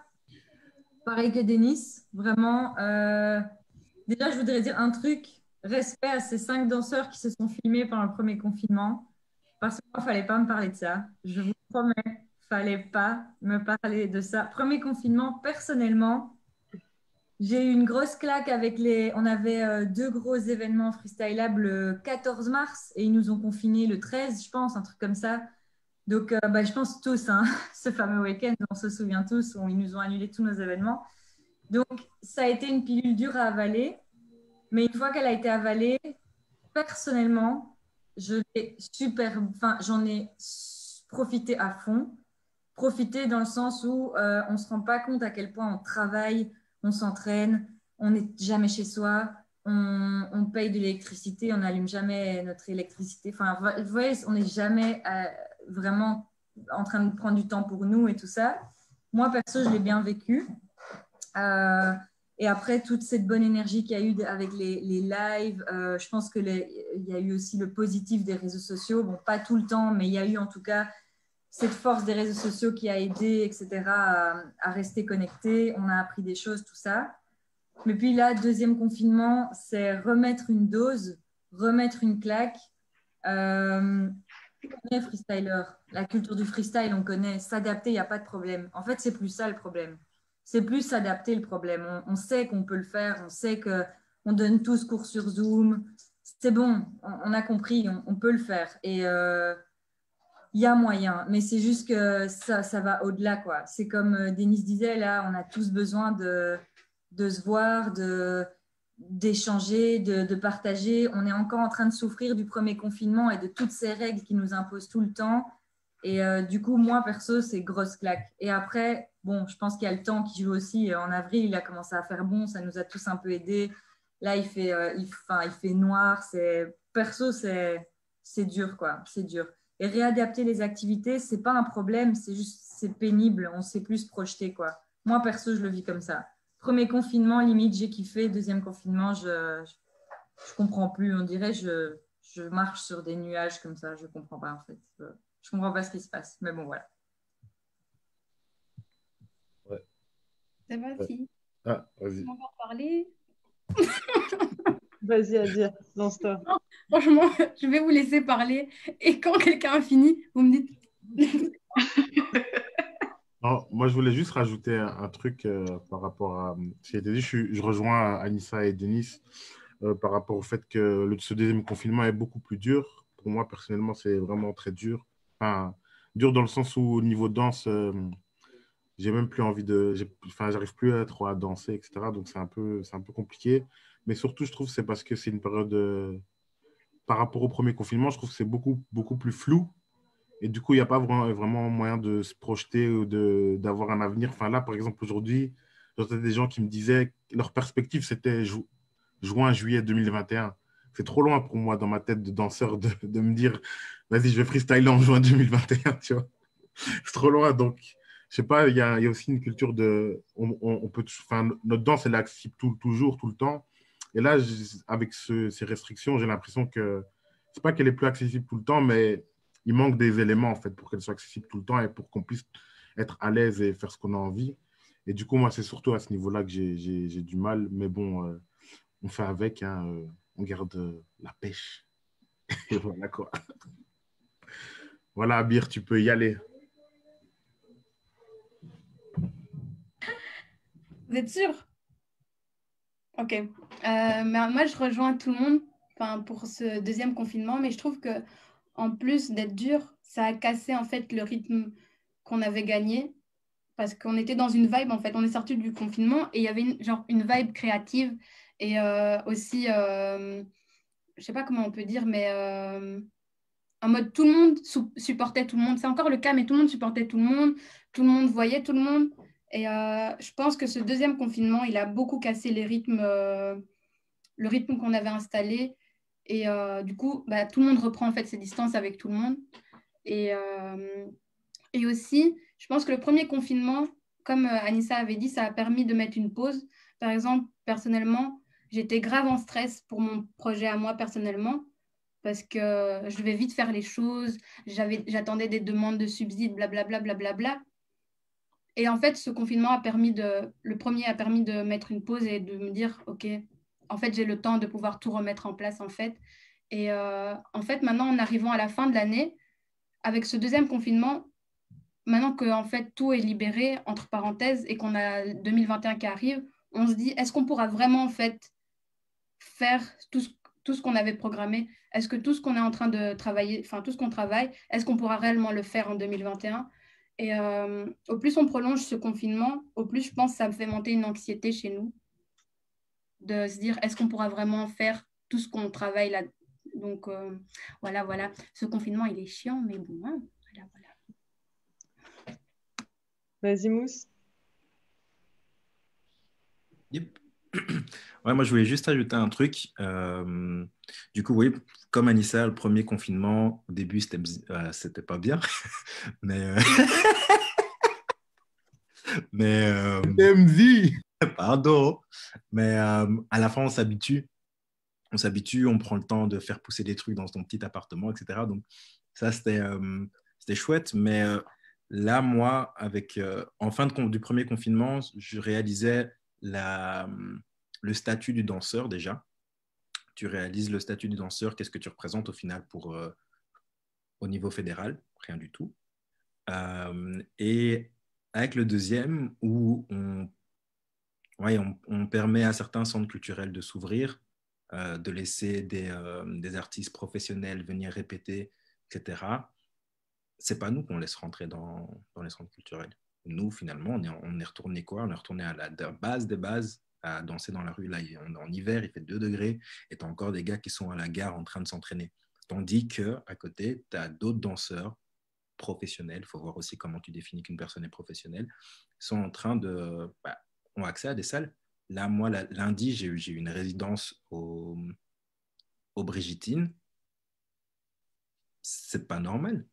pareil que Denis, vraiment. Déjà, je voudrais dire un truc. Respect à ces 5 danseurs qui se sont filmés pendant le premier confinement. Parce qu'il ne fallait pas me parler de ça. Je vous promets, il ne fallait pas me parler de ça. Premier confinement, personnellement, j'ai eu une grosse claque avec On avait 2 gros événements freestylables le 14 mars et ils nous ont confinés le 13, je pense, un truc comme ça. Donc, je pense tous, hein, ce fameux week-end, on se souvient tous, où ils nous ont annulé tous nos événements. Donc, ça a été une pilule dure à avaler. Mais une fois qu'elle a été avalée, personnellement, j'en ai profité à fond. Profité dans le sens où on ne se rend pas compte à quel point on travaille, on s'entraîne, on n'est jamais chez soi, on paye de l'électricité, on n'allume jamais notre électricité. Enfin, vous voyez, on n'est jamais vraiment en train de prendre du temps pour nous et tout ça. Moi, perso, je l'ai bien vécu. Et après, toute cette bonne énergie qu'il y a eu avec les lives, je pense qu'il y a eu aussi le positif des réseaux sociaux. Bon, pas tout le temps, mais il y a eu en tout cas cette force des réseaux sociaux qui a aidé, etc., à rester connecté. On a appris des choses, tout ça. Mais puis là, deuxième confinement, c'est remettre une dose, remettre une claque. On connaît freestyler. La culture du freestyle, on connaît. S'adapter, il n'y a pas de problème. En fait, c'est plus ça le problème. C'est plus s'adapter le problème. On sait qu'on peut le faire. On sait qu'on donne tous cours sur Zoom. c'est bon, on a compris, on peut le faire. Et il y a moyen, mais c'est juste que ça va au-delà, quoi. C'est comme Denis disait, là, on a tous besoin de se voir, d'échanger, de partager. On est encore en train de souffrir du premier confinement et de toutes ces règles qui nous imposent tout le temps. Et du coup, moi, perso, c'est grosse claque. Et après, bon, je pense qu'il y a le temps qui joue aussi. En avril, il a commencé à faire bon, ça nous a tous un peu aidés. Là, il fait noir. Perso, c'est dur, quoi. C'est dur. Et réadapter les activités, c'est pas un problème, c'est juste, c'est pénible. On sait plus se projeter, quoi. Moi, perso, je le vis comme ça. Premier confinement, limite, j'ai kiffé. Deuxième confinement, je comprends plus. On dirait je marche sur des nuages comme ça. Je comprends pas, en fait. Je comprends pas ce qui se passe. Mais bon, voilà. Ouais. Ça va, Ouais. si. Ah, vas-y. On va en parler. Vas-y, Adir, lance-toi. Non, franchement, je vais vous laisser parler. Et quand quelqu'un a fini, vous me dites. Non, moi, je voulais juste rajouter un truc par rapport à ce qui a été dit. Je rejoins Anissa et Denis par rapport au fait que ce deuxième confinement est beaucoup plus dur. Pour moi, personnellement, c'est vraiment très dur. Enfin, dur dans le sens où, au niveau danse, j'ai même plus envie enfin, j'arrive plus trop à danser, etc. Donc, c'est un peu compliqué. Mais surtout, je trouve que c'est parce que c'est une période, par rapport au premier confinement, je trouve que c'est beaucoup plus flou. Et du coup, il n'y a pas vraiment moyen de se projeter ou d'avoir un avenir. Enfin, là, par exemple, aujourd'hui, j'entendais des gens qui me disaient que leur perspective, c'était juin, juillet 2021. C'est trop loin pour moi dans ma tête de danseur de me dire, vas-y, je vais freestyler en juin 2021, tu vois. C'est trop loin. Donc, je sais pas, il y a aussi une culture de. On peut, enfin, notre danse, elle est accessible toujours, tout le temps. Et là, avec ces restrictions, j'ai l'impression que c'est pas qu'elle est plus accessible tout le temps, mais il manque des éléments en fait pour qu'elle soit accessible tout le temps et pour qu'on puisse être à l'aise et faire ce qu'on a envie. Et du coup, moi, c'est surtout à ce niveau-là que j'ai du mal. Mais bon, on fait avec, hein, on garde la pêche. Et voilà quoi. Voilà, Abir, tu peux y aller. Vous êtes sûr? Ok. Mais moi, je rejoins tout le monde pour ce deuxième confinement, mais je trouve que en plus d'être dur, ça a cassé en fait le rythme qu'on avait gagné parce qu'on était dans une vibe en fait. On est sorti du confinement et il y avait une vibe créative et aussi, je sais pas comment on peut dire, mais en mode tout le monde supportait tout le monde. C'est encore le cas, mais tout le monde supportait tout le monde voyait tout le monde. Et je pense que ce deuxième confinement, il a beaucoup cassé le rythme qu'on avait installé. Et du coup, bah, tout le monde reprend en fait ses distances avec tout le monde. Et aussi, je pense que le premier confinement, comme Anissa avait dit, ça a permis de mettre une pause. Par exemple, personnellement, j'étais grave en stress pour mon projet à moi personnellement parce que je devais vite faire les choses, j'attendais des demandes de subsides, blablabla, blablabla. Et en fait, ce confinement le premier a permis de mettre une pause et de me dire, OK, en fait, j'ai le temps de pouvoir tout remettre en place, en fait. Et en fait, maintenant, en arrivant à la fin de l'année, avec ce deuxième confinement, maintenant que en fait, tout est libéré, entre parenthèses, et qu'on a 2021 qui arrive, on se dit, est-ce qu'on pourra vraiment, en fait, faire tout ce qu'on avait programmé? Est-ce que tout ce qu'on est en train de travailler, enfin, tout ce qu'on travaille, est-ce qu'on pourra réellement le faire en 2021? Et au plus on prolonge ce confinement, au plus je pense que ça me fait monter une anxiété chez nous, de se dire est-ce qu'on pourra vraiment faire tout ce qu'on travaille là. Donc voilà. Ce confinement, il est chiant, mais bon, hein, voilà. Vas-y, Mousse. Yep. Ouais, moi, je voulais juste ajouter un truc. Du coup, oui, comme Anissa, le premier confinement, au début, c'était pas bien. Mais, MZ. pardon. Mais à la fin, on s'habitue. On prend le temps de faire pousser des trucs dans son petit appartement, etc. Donc, ça, c'était chouette. Mais là, moi, en fin du premier confinement, je réalisais le statut du danseur déjà. Tu réalises le statut du danseur, qu'est-ce que tu représentes au final au niveau fédéral? Rien du tout. Et avec le deuxième, où on permet à certains centres culturels de s'ouvrir, de laisser des artistes professionnels venir répéter, etc., c'est pas nous qu'on laisse rentrer dans les centres culturels. Nous, finalement, on est retourné quoi? On est retourné à la base des bases, à danser dans la rue. Là, en hiver, il fait 2 degrés et tu as encore des gars qui sont à la gare en train de s'entraîner. Tandis qu'à côté, tu as d'autres danseurs professionnels, il faut voir aussi comment tu définis qu'une personne est professionnelle, sont en train ont accès à des salles. Là, moi, lundi, j'ai eu une résidence au Brigittine. C'est pas normal.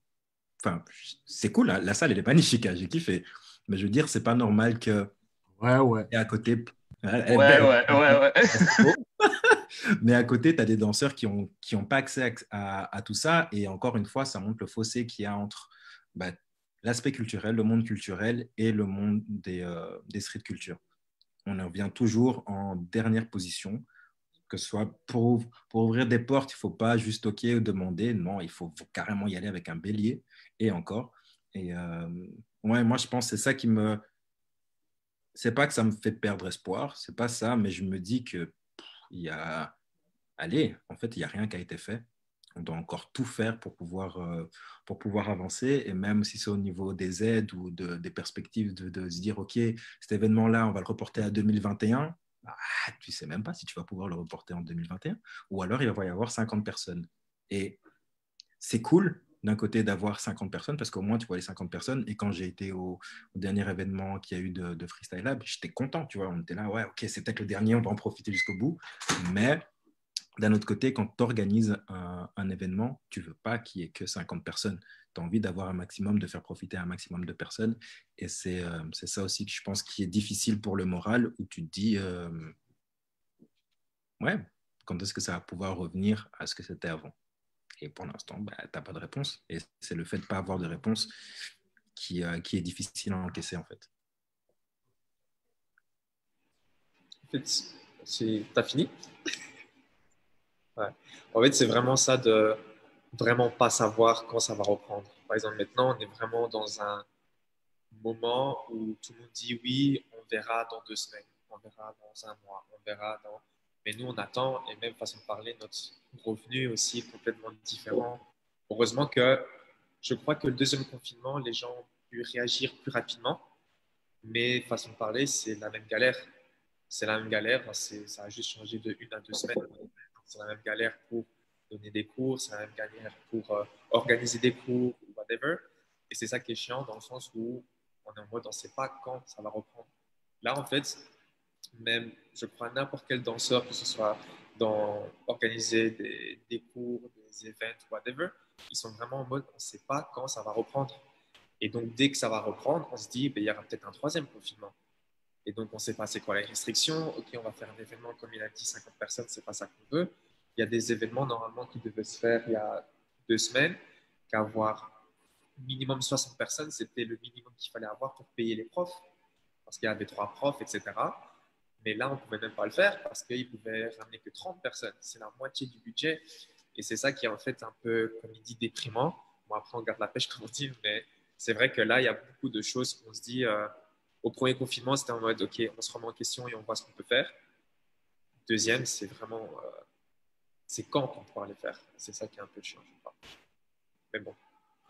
Enfin, c'est cool, la salle, elle est magnifique, hein, j'ai kiffé. Mais je veux dire, c'est pas normal que. Ouais. Et à côté. Elle est Ouais, belle. ouais. Mais à côté, tu as des danseurs qui ont pas accès à tout ça. Et encore une fois, ça montre le fossé qu'il y a entre l'aspect culturel, le monde culturel et le monde des street culture. On en revient toujours en dernière position, que ce soit pour ouvrir des portes, il ne faut pas juste toquer ou demander. Non, il faut carrément y aller avec un bélier et encore. Et ouais, moi, je pense que c'est ça qui me. C'est pas que ça me fait perdre espoir, c'est pas ça, mais je me dis que il y a. Allez, en fait, il n'y a rien qui a été fait. On doit encore tout faire pour pouvoir avancer. Et même si c'est au niveau des aides ou des perspectives de se dire, OK, cet événement-là, on va le reporter à 2021. Tu ne sais même pas si tu vas pouvoir le reporter en 2021. Ou alors, il va y avoir 50 personnes. Et c'est cool, d'un côté, d'avoir 50 personnes, parce qu'au moins, tu vois les 50 personnes. Et quand j'ai été au dernier événement qu'il y a eu de Freestyle Lab, j'étais content, tu vois. On était là, ouais, OK, c'est peut-être le dernier, on va en profiter jusqu'au bout. Mais d'un autre côté, quand tu organises un événement, tu ne veux pas qu'il n'y ait que 50 personnes. Tu as envie d'avoir un maximum, de faire profiter un maximum de personnes. Et c'est ça aussi que je pense qui est difficile pour le moral, où tu te dis, ouais, quand est-ce que ça va pouvoir revenir à ce que c'était avant? Et pour l'instant, tu n'as pas de réponse. Et c'est le fait de ne pas avoir de réponse qui est difficile à encaisser, en fait. En fait, t'as fini? Ouais. En fait, c'est vraiment ça de vraiment pas savoir quand ça va reprendre. Par exemple, maintenant, on est vraiment dans un moment où tout le monde dit oui, on verra dans 2 semaines, on verra dans un mois, on verra dans. Mais nous, on attend et même façon de parler, notre revenu aussi est complètement différent. Heureusement que je crois que le deuxième confinement, les gens ont pu réagir plus rapidement, mais façon de parler, c'est la même galère. C'est la même galère, ça a juste changé de 1 à 2 semaines. C'est la même galère pour donner des cours, c'est la même galère pour organiser des cours ou whatever. Et c'est ça qui est chiant dans le sens où on est en mode on ne sait pas quand ça va reprendre. Là, en fait, même, je crois, n'importe quel danseur, que ce soit dans organiser des cours, des events, whatever, ils sont vraiment en mode on ne sait pas quand ça va reprendre. Et donc, dès que ça va reprendre, on se dit il y aura peut-être un 3e confinement. Et donc, on ne sait pas c'est quoi les restrictions. OK, on va faire un événement, comme il a dit, 50 personnes, ce n'est pas ça qu'on veut. Il y a des événements, normalement, qui devaient se faire il y a 2 semaines, qu'avoir minimum 60 personnes, c'était le minimum qu'il fallait avoir pour payer les profs, parce qu'il y avait 3 profs, etc. Mais là, on ne pouvait même pas le faire parce qu'ils pouvaient ramener que 30 personnes. C'est la moitié du budget. Et c'est ça qui est en fait un peu, comme il dit, déprimant. Bon, après, on garde la pêche, comme on dit, mais c'est vrai que là, il y a beaucoup de choses qu'on se dit. Au premier confinement, c'était en mode, OK, on se remet en question et on voit ce qu'on peut faire. Deuxième, c'est vraiment, c'est quand on pourra les faire. C'est ça qui est un peu chiant, je crois. Mais bon,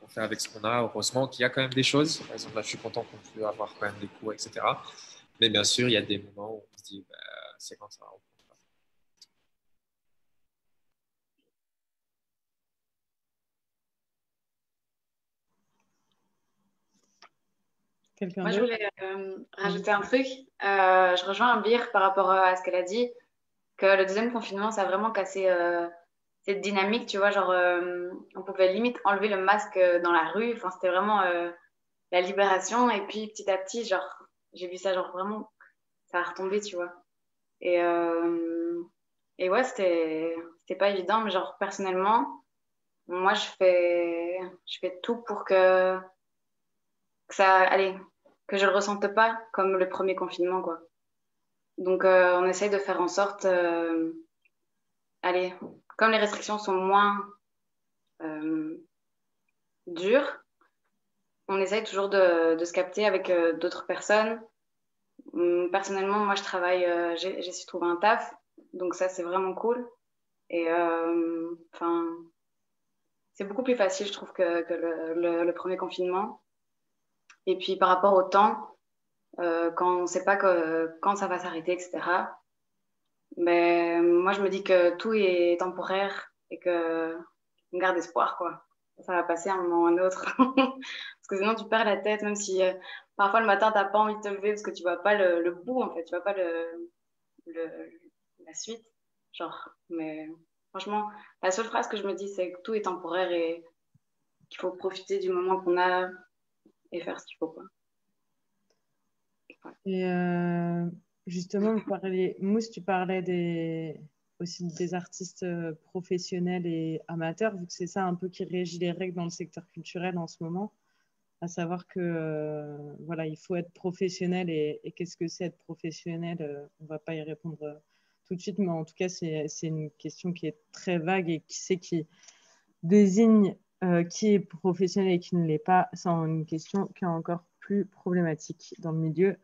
on fait avec ce qu'on a. Heureusement qu'il y a quand même des choses. Par exemple, là, je suis content qu'on puisse avoir quand même des cours, etc. Mais bien sûr, il y a des moments où on se dit, c'est quand ça va reprendre. Quelqu'un Moi, je d'autre? voulais rajouter un truc. Je rejoins Ambir par rapport à ce qu'elle a dit, que le deuxième confinement, ça a vraiment cassé cette dynamique, tu vois, genre, on pouvait limite enlever le masque dans la rue. Enfin, c'était vraiment la libération. Et puis, petit à petit, genre, j'ai vu ça, genre, vraiment, ça a retombé, tu vois. Et, euh, et ouais, c'était pas évident, mais genre, personnellement, moi, je fais tout pour que ça, allez, que je le ressente pas comme le premier confinement, quoi. Donc, on essaye de faire en sorte, allez, comme les restrictions sont moins euh, dures, on essaye toujours de se capter avec d'autres personnes. Personnellement, moi, je travaille, j'ai su trouver un taf, donc ça, c'est vraiment cool. Et enfin, c'est beaucoup plus facile, je trouve, que le premier confinement. Et puis par rapport au temps, quand on ne sait pas quand ça va s'arrêter, etc. Mais moi, je me dis que tout est temporaire et que on garde espoir, quoi. Ça va passer à un moment ou à un autre. Parce que sinon, tu perds la tête, même si parfois le matin, tu n'as pas envie de te lever parce que tu vois pas le bout, en fait. Tu vois pas le, la suite. Genre, mais franchement, la seule phrase que je me dis, c'est que tout est temporaire et qu'il faut profiter du moment qu'on a et faire ce qu'il faut, quoi. Et justement, Mousse, tu parlais aussi des artistes professionnels et amateurs, vu que c'est ça un peu qui régit les règles dans le secteur culturel en ce moment, à savoir que voilà, il faut être professionnel et qu'est-ce que c'est être professionnel, on ne va pas y répondre tout de suite, mais en tout cas, c'est une question qui est très vague et qui désigne qui est professionnel et qui ne l'est pas. C'est une question qui est encore plus problématique dans le milieu.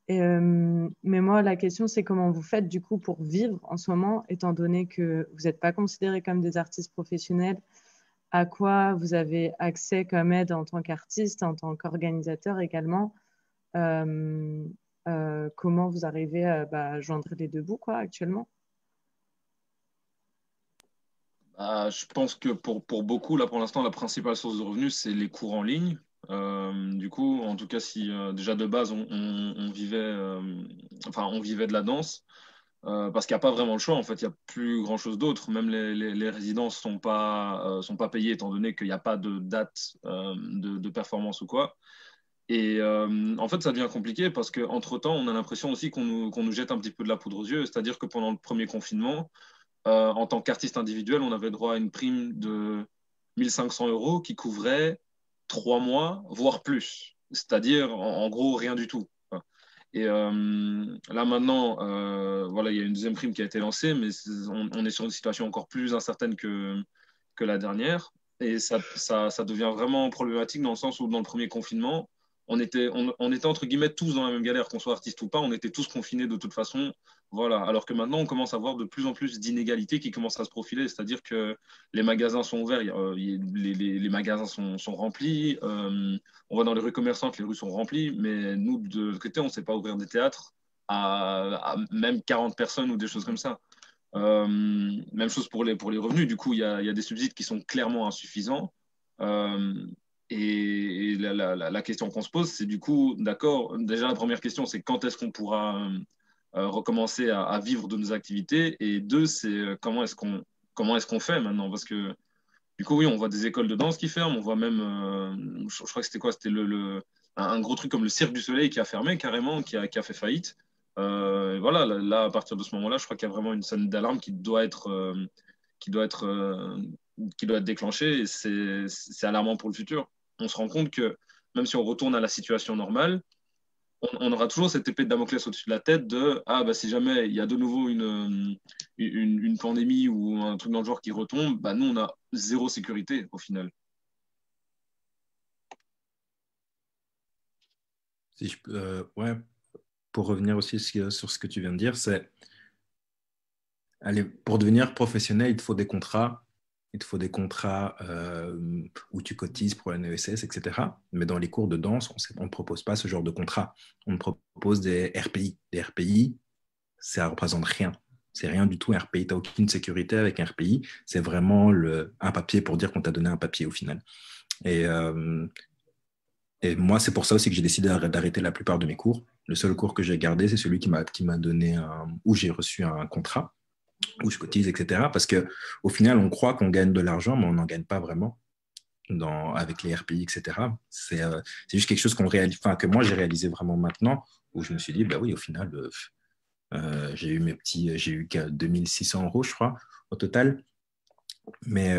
Mais moi, la question, c'est comment vous faites du coup pour vivre en ce moment, étant donné que vous n'êtes pas considérés comme des artistes professionnels, à quoi vous avez accès comme aide en tant qu'artiste, en tant qu'organisateur également, comment vous arrivez à joindre les deux bouts quoi, actuellement? Je pense que pour beaucoup, là, pour l'instant, la principale source de revenus, c'est les cours en ligne. Du coup, en tout cas, si déjà de base, on vivait, on vivait de la danse, parce qu'il n'y a pas vraiment le choix, en fait, il n'y a plus grand-chose d'autre. Même les résidences sont pas payées, étant donné qu'il n'y a pas de date de performance ou quoi. Et en fait, ça devient compliqué parce qu'entre-temps, on a l'impression aussi qu'on nous jette un petit peu de la poudre aux yeux. C'est-à-dire que pendant le premier confinement, en tant qu'artiste individuel, on avait droit à une prime de 1500 euros qui couvrait 3 mois, voire plus. C'est-à-dire, en gros, rien du tout. Et là maintenant, voilà, il y a une deuxième prime qui a été lancée, mais on est sur une situation encore plus incertaine que la dernière. Et ça devient vraiment problématique dans le sens où dans le premier confinement, on était entre guillemets tous dans la même galère, qu'on soit artiste ou pas, on était tous confinés de toute façon. Voilà. Alors que maintenant, on commence à voir de plus en plus d'inégalités qui commencent à se profiler, c'est-à-dire que les magasins sont ouverts, les magasins sont remplis, on va dans les rues commerçantes, les rues sont remplies, mais nous, de l'autre côté, on ne sait pas ouvrir des théâtres à même 40 personnes ou des choses comme ça. Même chose pour les revenus. Du coup, il y a des subsides qui sont clairement insuffisants. Et la question qu'on se pose, c'est du coup, d'accord, déjà la première question, c'est quand est-ce qu'on pourra recommencer à vivre de nos activités? Et deux, c'est comment est-ce qu'on fait maintenant? Parce que du coup, oui, on voit des écoles de danse qui ferment, on voit même, je crois que c'était quoi? C'était un gros truc comme le Cirque du Soleil qui a fermé carrément, qui a fait faillite. Voilà, là, à partir de ce moment-là, je crois qu'il y a vraiment une sonne d'alarme qui doit être, qui doit être déclenchée et c'est alarmant pour le futur. On se rend compte que même si on retourne à la situation normale, on aura toujours cette épée de Damoclès au-dessus de la tête de bah, si jamais il y a de nouveau une pandémie ou un truc dans le genre qui retombe, bah, nous, on a zéro sécurité au final. Si je peux, ouais, pour revenir aussi sur ce que tu viens de dire, c'est pour devenir professionnel, il te faut des contrats. Il te faut des contrats où tu cotises pour la NESS, etc. Mais dans les cours de danse, on ne propose pas ce genre de contrat. On propose des RPI. Des RPI, ça ne représente rien. C'est rien du tout un RPI. Tu n'as aucune sécurité avec un RPI. C'est vraiment un papier pour dire qu'on t'a donné un papier au final. Et moi, c'est pour ça aussi que j'ai décidé d'arrêter la plupart de mes cours. Le seul cours que j'ai gardé, c'est celui qui m'a donné où j'ai reçu un contrat, où je cotise, etc. Parce qu'au final, on croit qu'on gagne de l'argent, mais on n'en gagne pas vraiment avec les RPI, etc. C'est juste quelque chose que moi, j'ai réalisé vraiment maintenant, où je me suis dit, bah oui, au final, j'ai eu 2600 euros, je crois, au total. Mais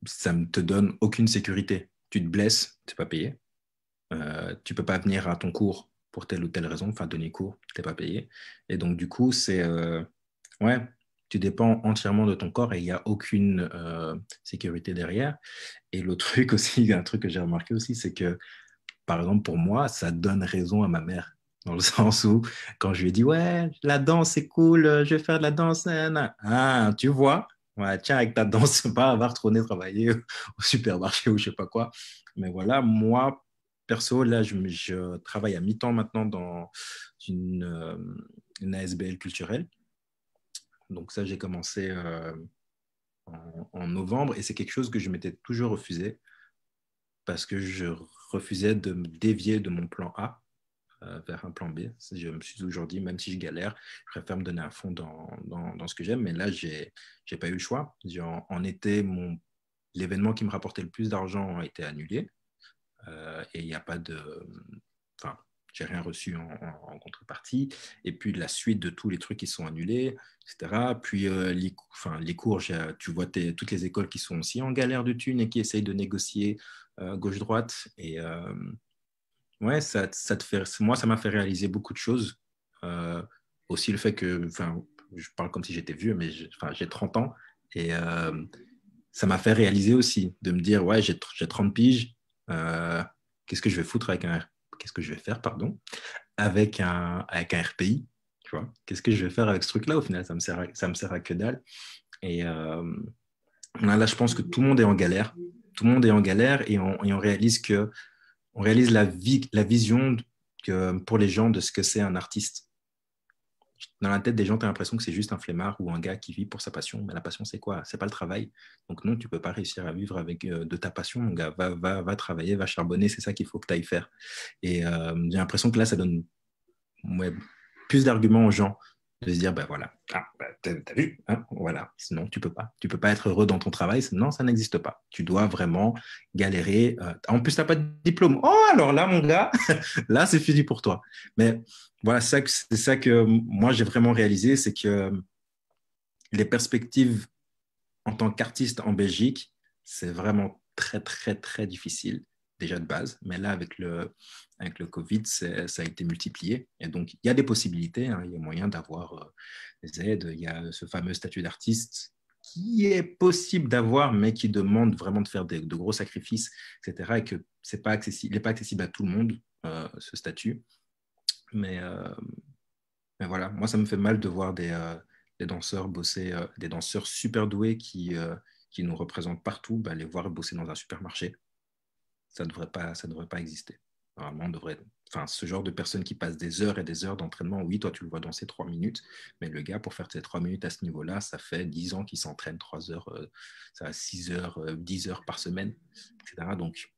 ça ne te donne aucune sécurité. Tu te blesses, tu n'es pas payé. Tu ne peux pas venir à ton cours pour telle ou telle raison, enfin donner cours, tu n'es pas payé. Et donc, du coup, ouais, tu dépends entièrement de ton corps et il n'y a aucune sécurité derrière. Et l'autre truc aussi, un truc que j'ai remarqué aussi, c'est que, par exemple, pour moi, ça donne raison à ma mère. Dans le sens où, quand je lui ai dit, ouais, la danse, c'est cool, je vais faire de la danse, ah, tu vois, Ouais, tiens, avec ta danse, pas va retourner travailler au supermarché ou je sais pas quoi. Mais voilà, moi, perso, là, je travaille à mi-temps maintenant dans une, euh, une ASBL culturelle. Donc ça, j'ai commencé en novembre et c'est quelque chose que je m'étais toujours refusé parce que je refusais de me dévier de mon plan A vers un plan B. Je me suis toujours dit, même si je galère, je préfère me donner à fond dans ce que j'aime. Mais là, j'ai pas eu le choix. En été, l'événement qui me rapportait le plus d'argent a été annulé. Et il n'y a pas de... Enfin, j'ai rien reçu en contrepartie. Et puis, la suite de tous les trucs qui sont annulés, etc. Puis, les cours, tu vois toutes les écoles qui sont aussi en galère de thunes et qui essayent de négocier gauche-droite. Et ouais, moi, ça m'a fait réaliser beaucoup de choses. Aussi le fait que, enfin, je parle comme si j'étais vieux, mais j'ai 30 ans. Et ça m'a fait réaliser aussi de me dire, ouais, j'ai 30 piges. euh, qu'est-ce que je vais foutre qu'est-ce que je vais faire, pardon, avec un RPI, tu vois? Qu'est-ce que je vais faire avec ce truc-là au final? Ça me sert à que dalle. Et là, je pense que tout le monde est en galère. Tout le monde est en galère et on réalise on réalise la vision pour les gens de ce que c'est un artiste. Dans la tête des gens, tu as l'impression que c'est juste un flemmard ou un gars qui vit pour sa passion. Mais la passion, c'est quoi? C'est pas le travail. Donc non, tu peux pas réussir à vivre avec de ta passion, mon gars. Va travailler, va charbonner, c'est ça qu'il faut que tu ailles faire. Et j'ai l'impression que là, ça donne ouais, plus d'arguments aux gens de se dire, ben voilà, t'as vu, hein, voilà, sinon tu peux pas. Tu peux pas être heureux dans ton travail, non, ça n'existe pas. Tu dois vraiment galérer. En plus, t'as pas de diplôme. Oh, alors là, mon gars, là, c'est fini pour toi. Mais voilà, c'est ça que moi, j'ai vraiment réalisé, c'est que les perspectives en tant qu'artiste en Belgique, c'est vraiment très, très, très difficile, déjà de base. Mais là, avec le Covid, ça a été multiplié. Et donc, il y a des possibilités. Hein. Il y a moyen d'avoir des aides. Il y a ce fameux statut d'artiste qui est possible d'avoir, mais qui demande vraiment de faire de gros sacrifices, etc. Et que c'est pas accessible, il n'est pas accessible à tout le monde, ce statut. Mais voilà, moi, ça me fait mal de voir des danseurs bosser, des danseurs super doués qui nous représentent partout, bah, les voir bosser dans un supermarché. Ça devrait pas exister. Normalement, on devrait, enfin, ce genre de personnes qui passent des heures et des heures d'entraînement, oui, toi, tu le vois danser 3 minutes, mais le gars, pour faire ces 3 minutes à ce niveau-là, ça fait 10 ans qu'il s'entraîne 3 heures, ça a 6 heures, 10 heures par semaine, etc. Donc,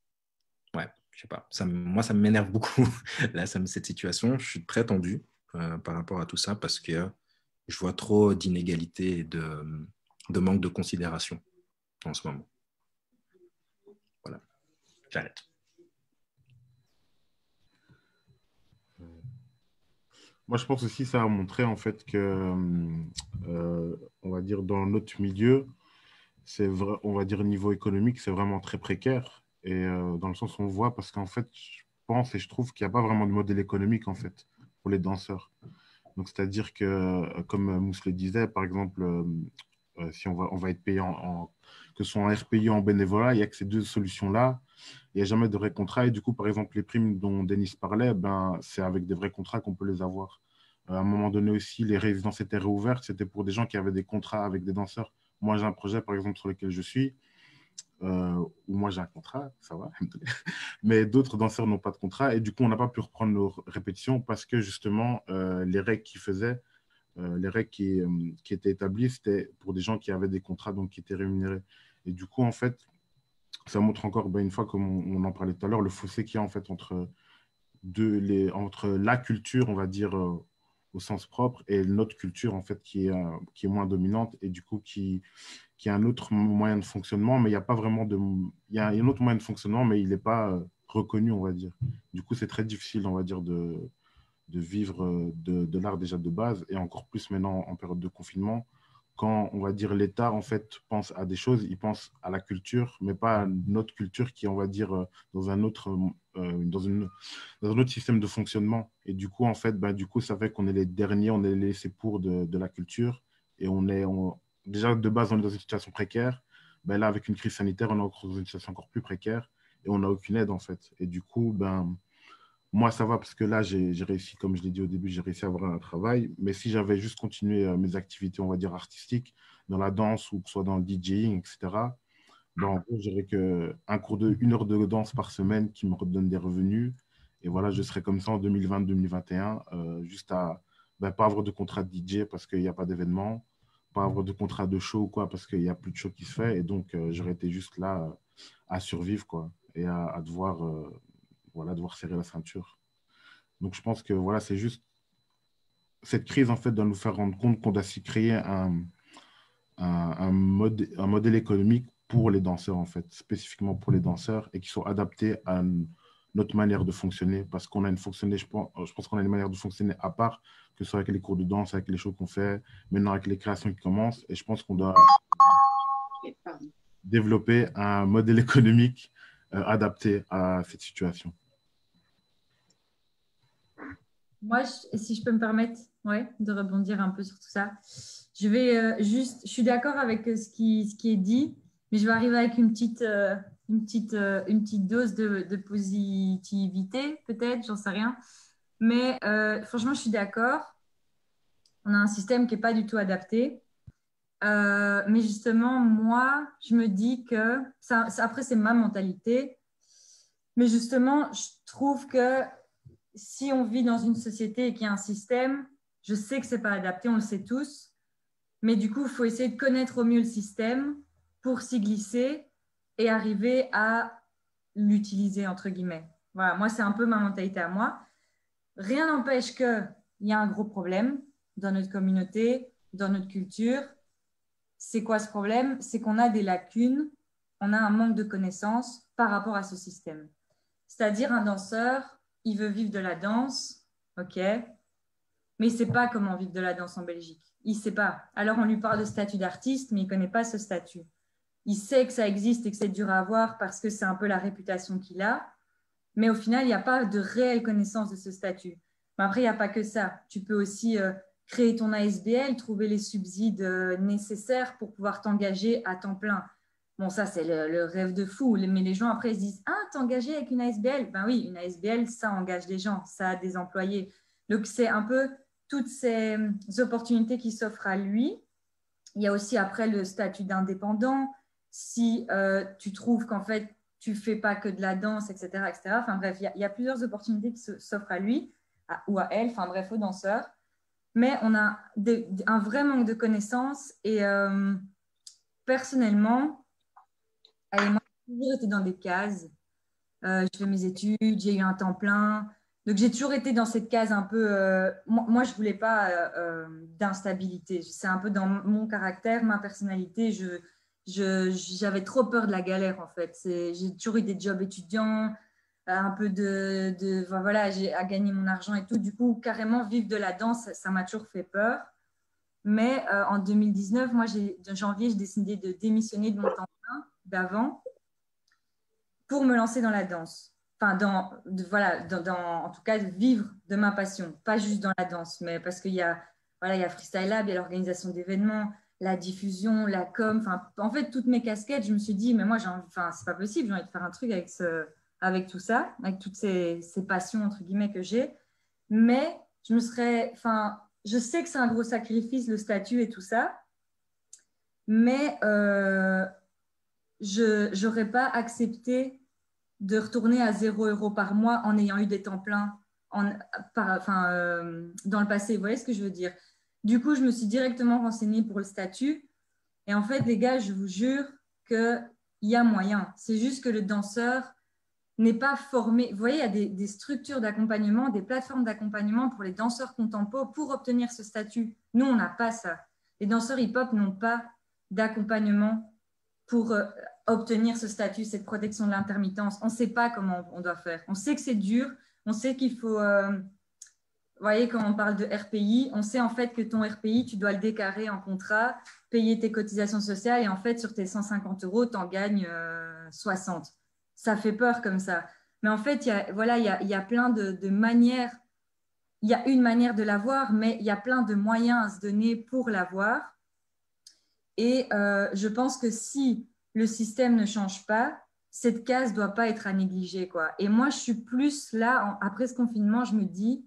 ouais, je sais pas. Moi, ça m'énerve beaucoup, là, cette situation. Je suis très tendu par rapport à tout ça parce que je vois trop d'inégalités et de manque de considération en ce moment. Voilà, j'arrête. Moi, je pense aussi que ça a montré en fait que, on va dire, dans notre milieu, c'est vrai, on va dire, au niveau économique, c'est vraiment très précaire. Et dans le sens où on voit, parce qu'en fait, je pense et je trouve qu'il n'y a pas vraiment de modèle économique en fait pour les danseurs. Donc, c'est-à-dire que, comme Mousse le disait, par exemple, si on va être payé que ce soit en RPI ou en bénévolat, il n'y a que ces deux solutions-là. Il n'y a jamais de vrai contrat. Et du coup, par exemple, les primes dont Denis parlait, ben, c'est avec des vrais contrats qu'on peut les avoir. À un moment donné aussi, les résidences étaient réouvertes. C'était pour des gens qui avaient des contrats avec des danseurs. Moi, j'ai un projet, par exemple, sur lequel je suis, où moi, j'ai un contrat, ça va. Mais d'autres danseurs n'ont pas de contrat. Et du coup, on n'a pas pu reprendre nos répétitions parce que, justement, les règles qu'ils faisaient, les règles qui étaient établies, c'était pour des gens qui avaient des contrats, donc qui étaient rémunérés. Et du coup, en fait, ça montre encore, ben, une fois, comme on en parlait tout à l'heure, le fossé qu'il y a en fait entre la culture, on va dire, au sens propre, et notre culture, en fait, qui est moins dominante et du coup, qui a un autre moyen de fonctionnement, mais il n'y a pas vraiment de... Il y a un autre moyen de fonctionnement, mais il n'est pas reconnu, on va dire. Du coup, c'est très difficile, on va dire, de vivre de l'art déjà de base, et encore plus maintenant en période de confinement, quand on va dire l'État en fait pense à des choses, il pense à la culture, mais pas à notre culture qui est, on va dire, dans un autre système de fonctionnement. Et du coup, en fait, bah, du coup, ça fait qu'on est les derniers, on est les laissés pour de la culture, et déjà de base, on est dans une situation précaire. Ben là, avec une crise sanitaire, on est dans une situation encore plus précaire, et on n'a aucune aide en fait. Et du coup, ben moi, ça va parce que là, j'ai réussi, comme je l'ai dit au début, j'ai réussi à avoir un travail. Mais si j'avais juste continué mes activités, on va dire, artistiques, dans la danse ou que ce soit dans le DJing, etc., ben, en gros, je dirais qu'un cours de 1 heure de danse par semaine qui me redonne des revenus. Et voilà, je serais comme ça en 2020-2021, juste à ben, pas avoir de contrat de DJ parce qu'il n'y a pas d'événement, pas avoir de contrat de show ou quoi parce qu'il n'y a plus de show qui se fait. Et donc, j'aurais été juste là à survivre quoi, et à devoir, voilà, devoir serrer la ceinture. Donc, je pense que voilà, c'est juste cette crise en fait doit nous faire rendre compte qu'on doit s'y créer un modèle économique pour les danseurs, en fait, spécifiquement pour les danseurs, et qui sont adaptés à notre manière de fonctionner, parce qu'on a je pense qu'on a une manière de fonctionner à part, que ce soit avec les cours de danse, avec les shows qu'on fait, maintenant avec les créations qui commencent, et je pense qu'on doit développer un modèle économique adapté à cette situation. Moi, si je peux me permettre de rebondir un peu sur tout ça, je vais je suis d'accord avec ce qui est dit, mais je vais arriver avec une petite dose de positivité, peut-être, j'en sais rien. Mais franchement, je suis d'accord. On a un système qui n'est pas du tout adapté. Mais justement, moi, je me dis que, après, c'est ma mentalité, mais justement, je trouve que si on vit dans une société et qu'il y a un système, je sais que ce n'est pas adapté, on le sait tous, mais du coup, il faut essayer de connaître au mieux le système pour s'y glisser et arriver à l'utiliser, entre guillemets. Voilà, moi, c'est un peu ma mentalité à moi. Rien n'empêche qu'il y a un gros problème dans notre communauté, dans notre culture. C'est quoi ce problème? C'est qu'on a des lacunes, on a un manque de connaissances par rapport à ce système. C'est-à-dire un danseur, il veut vivre de la danse, ok, mais il ne sait pas comment vivre de la danse en Belgique. Il ne sait pas. Alors on lui parle de statut d'artiste, mais il ne connaît pas ce statut. Il sait que ça existe et que c'est dur à avoir parce que c'est un peu la réputation qu'il a, mais au final, il n'y a pas de réelle connaissance de ce statut. Mais après, il n'y a pas que ça. Tu peux aussi créer ton ASBL, trouver les subsides nécessaires pour pouvoir t'engager à temps plein. Bon, ça, c'est le rêve de fou. Mais les gens, après, ils se disent « Ah, t'engager avec une ASBL ?» Ben oui, une ASBL, ça engage des gens, ça a des employés. Donc, c'est un peu toutes ces opportunités qui s'offrent à lui. Il y a aussi après le statut d'indépendant. Si tu trouves qu'en fait, tu ne fais pas que de la danse, etc. etc. Enfin bref, il y a plusieurs opportunités qui s'offrent à lui ou à elle, enfin bref, aux danseurs. Mais on a un vrai manque de connaissances et personnellement, allez, moi, j'ai toujours été dans des cases. Je fais mes études, j'ai eu un temps plein. Donc, j'ai toujours été dans cette case un peu… moi, je ne voulais pas d'instabilité. C'est un peu dans mon caractère, ma personnalité. J'avais trop peur de la galère, en fait. J'ai toujours eu des jobs étudiants, un peu enfin, voilà, j'ai à gagner mon argent et tout. Du coup, carrément, vivre de la danse, ça m'a toujours fait peur. Mais en 2019, moi, de janvier, j'ai décidé de démissionner de mon temps plein d'avant pour me lancer dans la danse. Enfin, en tout cas, vivre de ma passion. Pas juste dans la danse, mais parce qu'il y a Freestyle Lab, il y a l'organisation d'événements, la diffusion, la com. Enfin, en fait, toutes mes casquettes, je me suis dit, mais moi, c'est pas possible, j'ai envie de faire un truc avec tout ça, avec toutes ces passions, entre guillemets, que j'ai. Mais je sais que c'est un gros sacrifice, le statut et tout ça, mais je n'aurais pas accepté de retourner à 0 € par mois en ayant eu des temps pleins dans le passé. Vous voyez ce que je veux dire? Du coup, je me suis directement renseignée pour le statut. Et en fait, les gars, je vous jure qu'il y a moyen. C'est juste que le danseur n'est pas formé. Vous voyez, il y a des structures d'accompagnement, des plateformes d'accompagnement pour les danseurs contemporains pour obtenir ce statut. Nous, on n'a pas ça. Les danseurs hip-hop n'ont pas d'accompagnement pour obtenir ce statut, cette protection de l'intermittence. On ne sait pas comment on doit faire. On sait que c'est dur. On sait qu'il faut… vous voyez, quand on parle de RPI, on sait en fait que ton RPI, tu dois le déclarer en contrat, payer tes cotisations sociales et en fait, sur tes 150 €, tu en gagnes 60. Ça fait peur comme ça. Mais en fait, il y a plein de manières. Il y a une manière de l'avoir, mais il y a plein de moyens à se donner pour l'avoir. Et je pense que si le système ne change pas, cette case ne doit pas être à négliger, quoi. Et moi, je suis plus là, après ce confinement, je me dis,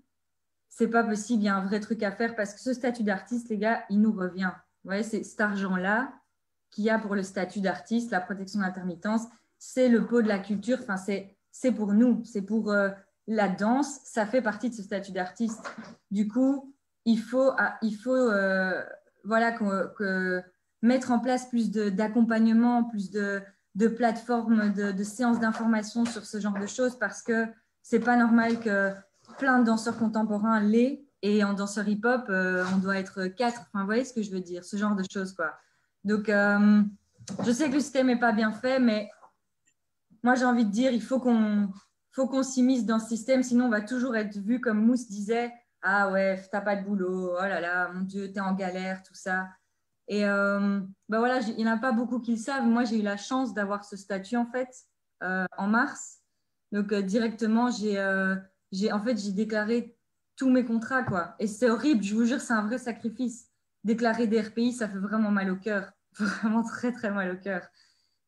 c'est pas possible, il y a un vrai truc à faire parce que ce statut d'artiste, les gars, il nous revient. Vous voyez, c'est cet argent-là qu'il y a pour le statut d'artiste, la protection d'intermittence, c'est le pot de la culture, enfin, c'est pour nous, c'est pour la danse, ça fait partie de ce statut d'artiste. Du coup, il faut voilà, mettre en place plus d'accompagnement, plus de plateformes, de séances d'information sur ce genre de choses parce que c'est pas normal que plein de danseurs contemporains l'aient et en danseur hip-hop, on doit être 4. Enfin, vous voyez ce que je veux dire, ce genre de choses, quoi. Donc, je sais que le système n'est pas bien fait, mais moi, j'ai envie de dire, il faut qu'on s'immisce dans ce système, sinon on va toujours être vu comme Mousse disait, ah ouais, t'as pas de boulot, oh là là, mon Dieu, t'es en galère, tout ça. Et ben voilà, il n'y en a pas beaucoup qui le savent. Moi, j'ai eu la chance d'avoir ce statut en fait en mars. Donc directement, en fait, j'ai déclaré tous mes contrats, quoi. Et c'est horrible, je vous jure, c'est un vrai sacrifice. Déclarer des RPI, ça fait vraiment mal au cœur. Vraiment très, très mal au cœur.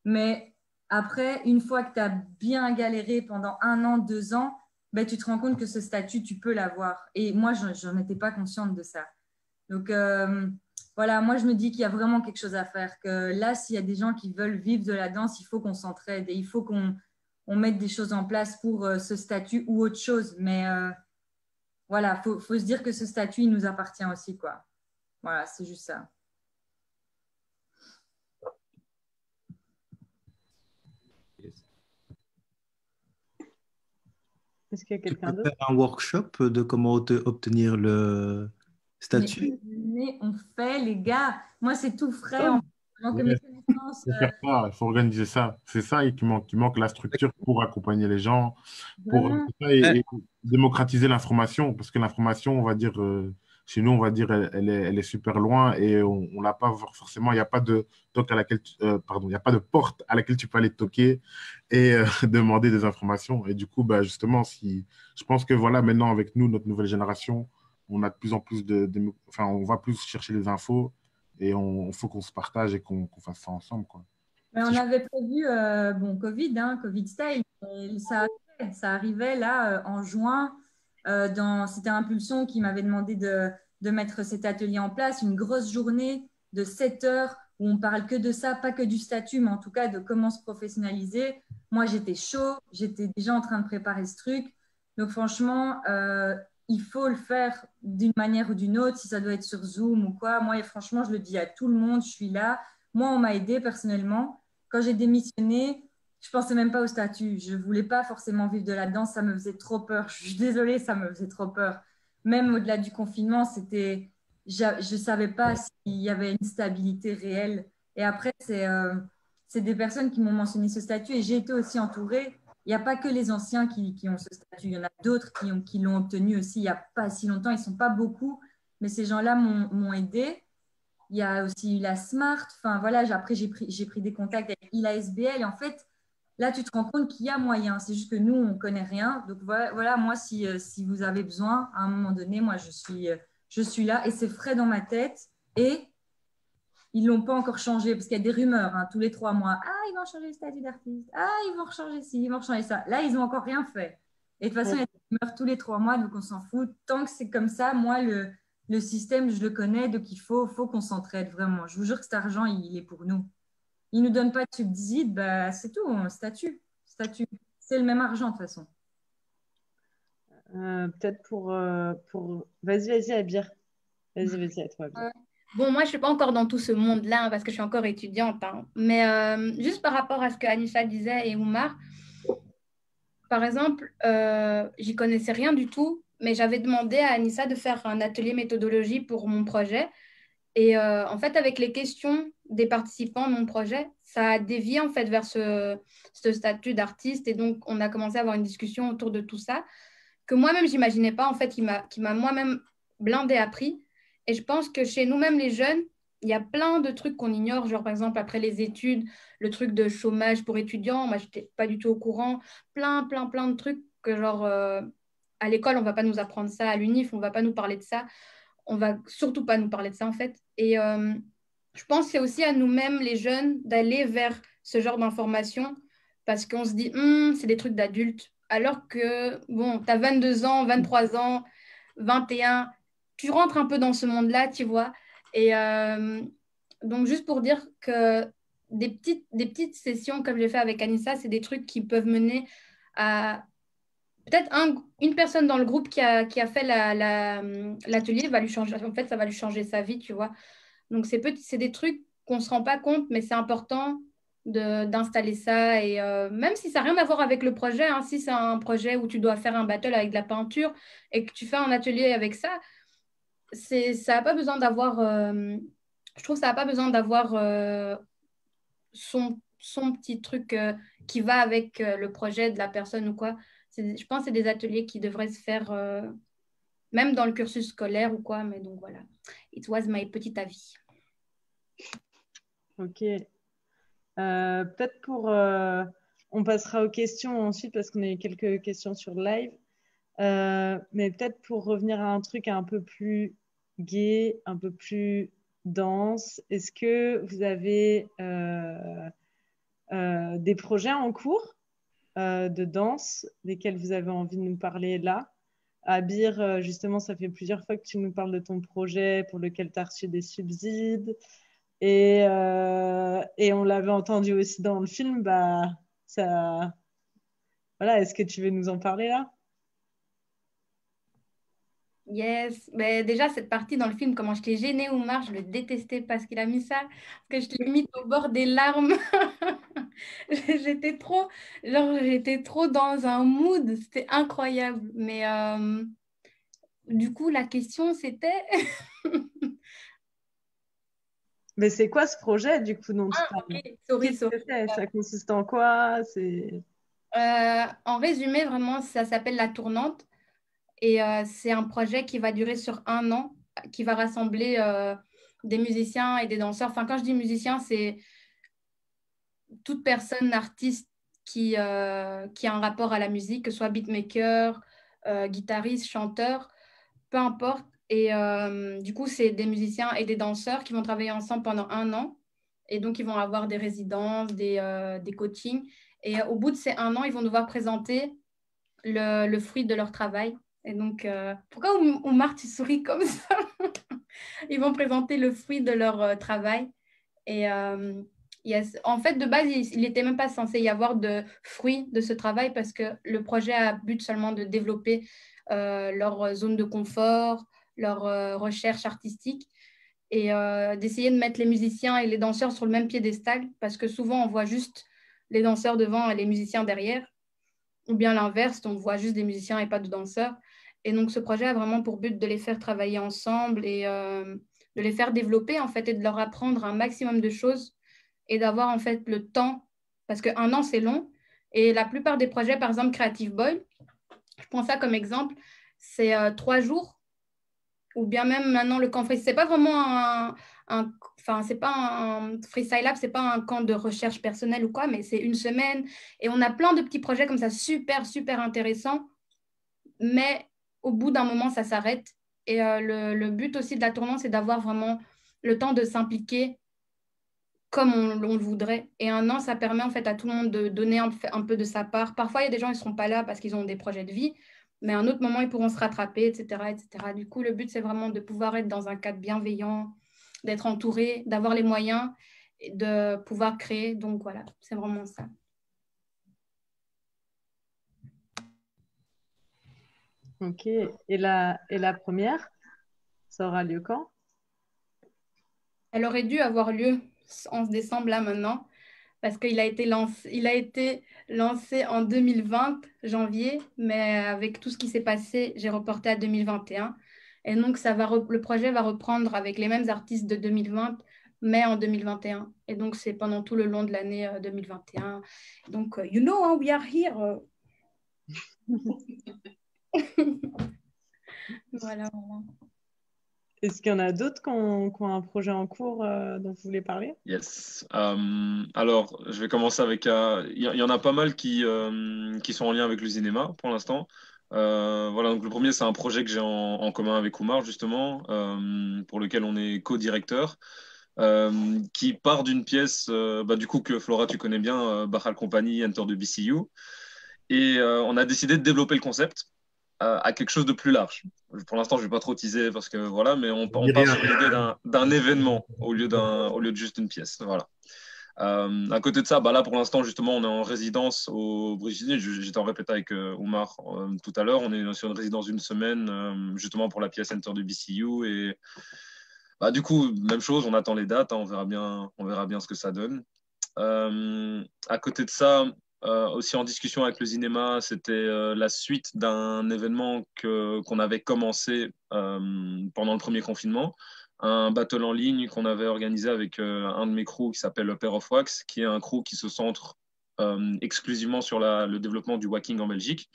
Mais après, une fois que tu as bien galéré pendant 1 an, 2 ans, ben, tu te rends compte que ce statut, tu peux l'avoir. Et moi, je n'en étais pas consciente de ça. Donc, voilà, moi, je me dis qu'il y a vraiment quelque chose à faire. Que là, s'il y a des gens qui veulent vivre de la danse, il faut qu'on s'entraide et il faut qu'on mette des choses en place pour ce statut ou autre chose. Mais voilà, faut se dire que ce statut, il nous appartient aussi, quoi. Voilà, c'est juste ça. Est-ce qu'il y a Tu quelqu'un peux d'autre? faire un workshop de comment obtenir le statut? Mais on fait, les gars. Moi, c'est tout frais. Ouais. Donc, Ouais. mes connaissances, Il faut faire ça, il faut organiser ça. C'est ça qui manque la structure pour accompagner les gens, pour vraiment. c'est ça, et démocratiser l'information, parce que l'information, on va dire, chez nous, on va dire, elle est super loin et on n'a pas forcément, il n'y a pas de toc à laquelle, pardon, il n'y a pas de porte à laquelle tu peux aller toquer et demander des informations. Et du coup, bah, justement, je pense que voilà, maintenant, avec nous, notre nouvelle génération, on a de plus en plus enfin, on va plus chercher les infos et il faut qu'on se partage et qu'on fasse ça ensemble, quoi. Mais on Si je- avait prévu, bon, Covid, hein, Covid style. Et ça arrivait là en juin. C'était Impulsion qui m'avait demandé de mettre cet atelier en place, une grosse journée de 7 heures où on parle que de ça, pas que du statut, mais en tout cas de comment se professionnaliser. Moi, j'étais chaud, j'étais déjà en train de préparer ce truc. Donc, franchement, il faut le faire d'une manière ou d'une autre, si ça doit être sur Zoom ou quoi. Moi, franchement, je le dis à tout le monde, je suis là. Moi, on m'a aidé personnellement. Quand j'ai démissionné, je pensais même pas au statut. Je voulais pas forcément vivre de la danse, ça me faisait trop peur. Je suis désolée, ça me faisait trop peur. Même au-delà du confinement, je savais pas s'il y avait une stabilité réelle. Et après, c'est des personnes qui m'ont mentionné ce statut et j'ai été aussi entourée. Il n'y a pas que les anciens qui ont ce statut. Il y en a d'autres qui l'ont obtenu aussi il n'y a pas si longtemps. Ils ne sont pas beaucoup, mais ces gens-là m'ont aidé. Il y a aussi la Smart. Enfin, voilà, après, j'ai pris des contacts avec ILA-SBL. Et en fait, là, tu te rends compte qu'il y a moyen. C'est juste que nous, on ne connaît rien. Donc, voilà moi, si vous avez besoin, à un moment donné, moi, je suis là. Et c'est frais dans ma tête. Et ils ne l'ont pas encore changé parce qu'il y a des rumeurs hein, tous les 3 mois. Ah, ils vont changer le statut d'artiste. Ah, ils vont changer ci, ils vont changer ça. Là, ils n'ont encore rien fait. Et de toute façon, il y a des rumeurs tous les 3 mois, donc on s'en fout. Tant que c'est comme ça, moi, le système, je le connais, donc il faut qu'on s'entraide vraiment. Je vous jure que cet argent, il est pour nous. Ils ne nous donnent pas de subsides, bah, c'est tout, statut. C'est le même argent de toute façon. Peut-être pour... Vas-y, Abir. Vas-y, à toi, Abir. Bon, moi, je ne suis pas encore dans tout ce monde-là hein, parce que je suis encore étudiante. Hein. Mais juste par rapport à ce que Anisha disait et Oumar, par exemple, j'y connaissais rien du tout, mais j'avais demandé à Anissa de faire un atelier méthodologie pour mon projet. Et en fait, avec les questions des participants de mon projet, ça a dévié en fait vers ce statut d'artiste. Et donc, on a commencé à avoir une discussion autour de tout ça que moi-même, je n'imaginais pas, en fait, qui m'a moi-même blindé appris. Et je pense que chez nous-mêmes, les jeunes, il y a plein de trucs qu'on ignore, genre par exemple après les études, le truc de chômage pour étudiants, moi je n'étais pas du tout au courant, plein de trucs que genre à l'école on ne va pas nous apprendre ça, à l'UNIF on ne va pas nous parler de ça, on ne va surtout pas nous parler de ça en fait. Et je pense que c'est aussi à nous-mêmes les jeunes d'aller vers ce genre d'informations parce qu'on se dit, c'est des trucs d'adultes. Alors que, bon, tu as 22 ans, 23 ans, 21, tu rentres un peu dans ce monde-là, tu vois. Et donc, juste pour dire que des petites sessions comme j'ai fait avec Anissa, c'est des trucs qui peuvent mener à peut-être une personne dans le groupe qui a fait l'atelier va lui changer, en fait, ça va lui changer sa vie, tu vois. Donc, c'est des trucs qu'on ne se rend pas compte, mais c'est important d'installer ça. Et même si ça n'a rien à voir avec le projet, hein, si c'est un projet où tu dois faire un battle avec de la peinture et que tu fais un atelier avec ça, ça n'a pas besoin d'avoir, je trouve que ça n'a pas besoin d'avoir son petit truc qui va avec le projet de la personne ou quoi. Je pense que c'est des ateliers qui devraient se faire même dans le cursus scolaire ou quoi. Mais donc voilà, it was my petit avis. Ok. Peut-être on passera aux questions ensuite parce qu'on a eu quelques questions sur live. Mais peut-être pour revenir à un truc un peu plus gai, un peu plus dense, est-ce que vous avez des projets en cours de danse desquels vous avez envie de nous parler là? Abir, justement, ça fait plusieurs fois que tu nous parles de ton projet pour lequel tu as reçu des subsides. Et on l'avait entendu aussi dans le film. Voilà, est-ce que tu veux nous en parler là? Yes, mais déjà cette partie dans le film, comment je t'ai gêné Oumar, je le détestais parce qu'il a mis ça, parce que je l'ai mis au bord des larmes. J'étais trop dans un mood, c'était incroyable. Mais du coup, la question c'était. Mais c'est quoi ce projet du coup dont tu parles? Okay. Sorry. Ça consiste en quoi? En résumé, vraiment, ça s'appelle La Tournante. Et c'est un projet qui va durer sur 1 an, qui va rassembler des musiciens et des danseurs. Enfin, quand je dis musiciens, c'est toute personne artiste qui a un rapport à la musique, que ce soit beatmaker, guitariste, chanteur, peu importe. Et du coup, c'est des musiciens et des danseurs qui vont travailler ensemble pendant 1 an. Et donc, ils vont avoir des résidences, des coachings. Et au bout de ces 1 an, ils vont devoir présenter le fruit de leur travail. Et donc, pourquoi Oumar, tu souris comme ça? Ils vont présenter le fruit de leur travail. Et yes. En fait, de base, il n'était même pas censé y avoir de fruits de ce travail parce que le projet a but seulement de développer leur zone de confort, leur recherche artistique et d'essayer de mettre les musiciens et les danseurs sur le même piédestal parce que souvent, on voit juste les danseurs devant et les musiciens derrière. Ou bien l'inverse, on voit juste des musiciens et pas de danseurs. Et donc, ce projet a vraiment pour but de les faire travailler ensemble et de les faire développer, en fait, et de leur apprendre un maximum de choses et d'avoir, en fait, le temps. Parce qu'un an, c'est long. Et la plupart des projets, par exemple, Creative Boy, je prends ça comme exemple, c'est 3 jours. Ou bien même maintenant, le camp freestyle. C'est pas vraiment enfin, c'est pas un freestyle lab, c'est pas un camp de recherche personnelle ou quoi, mais c'est 1 semaine. Et on a plein de petits projets comme ça, super, super intéressants. Mais au bout d'un moment, ça s'arrête. Et le but aussi de la tournante, c'est d'avoir vraiment le temps de s'impliquer comme on le voudrait. Et 1 an, ça permet en fait à tout le monde de donner un peu de sa part. Parfois, il y a des gens qui ne seront pas là parce qu'ils ont des projets de vie, mais à un autre moment, ils pourront se rattraper, etc., etc. Du coup, le but, c'est vraiment de pouvoir être dans un cadre bienveillant, d'être entouré, d'avoir les moyens, et de pouvoir créer. Donc voilà, c'est vraiment ça. Ok. Et la première, ça aura lieu quand? Elle aurait dû avoir lieu 11 décembre, là, maintenant, parce qu'il a été lancé en 2020, janvier, mais avec tout ce qui s'est passé, j'ai reporté à 2021. Et donc, le projet va reprendre avec les mêmes artistes de 2020, mais en 2021. Et donc, c'est pendant tout le long de l'année 2021. Donc, you know, hein, we are here. Voilà. Est-ce qu'il y en a d'autres qui ont un projet en cours dont vous voulez parler? Yes. Alors, je vais commencer avec... Il y en a pas mal qui sont en lien avec le cinéma pour l'instant. Voilà, donc le premier, c'est un projet que j'ai en commun avec Oumar, justement, pour lequel on est co-directeur. qui part d'une pièce du coup que Flora, tu connais bien, Bahal Company, Enter the BCU. Et on a décidé de développer le concept à quelque chose de plus large. Pour l'instant, je ne vais pas trop teaser parce que voilà, mais on part sur l'idée d'un événement au lieu de juste une pièce. Voilà. À côté de ça, là pour l'instant, justement, on est en résidence au Brigitte. J'étais en répété avec Oumar tout à l'heure. On est sur une résidence d'une semaine, justement pour la pièce Enter the BCU. Et du coup, même chose, on attend les dates, hein, on verra bien ce que ça donne. À côté de ça, aussi en discussion avec le cinéma, c'était la suite d'un événement qu'on avait commencé pendant le premier confinement, un battle en ligne qu'on avait organisé avec un de mes crews qui s'appelle Pair of Wax, qui est un crew qui se centre exclusivement sur le développement du whacking en Belgique.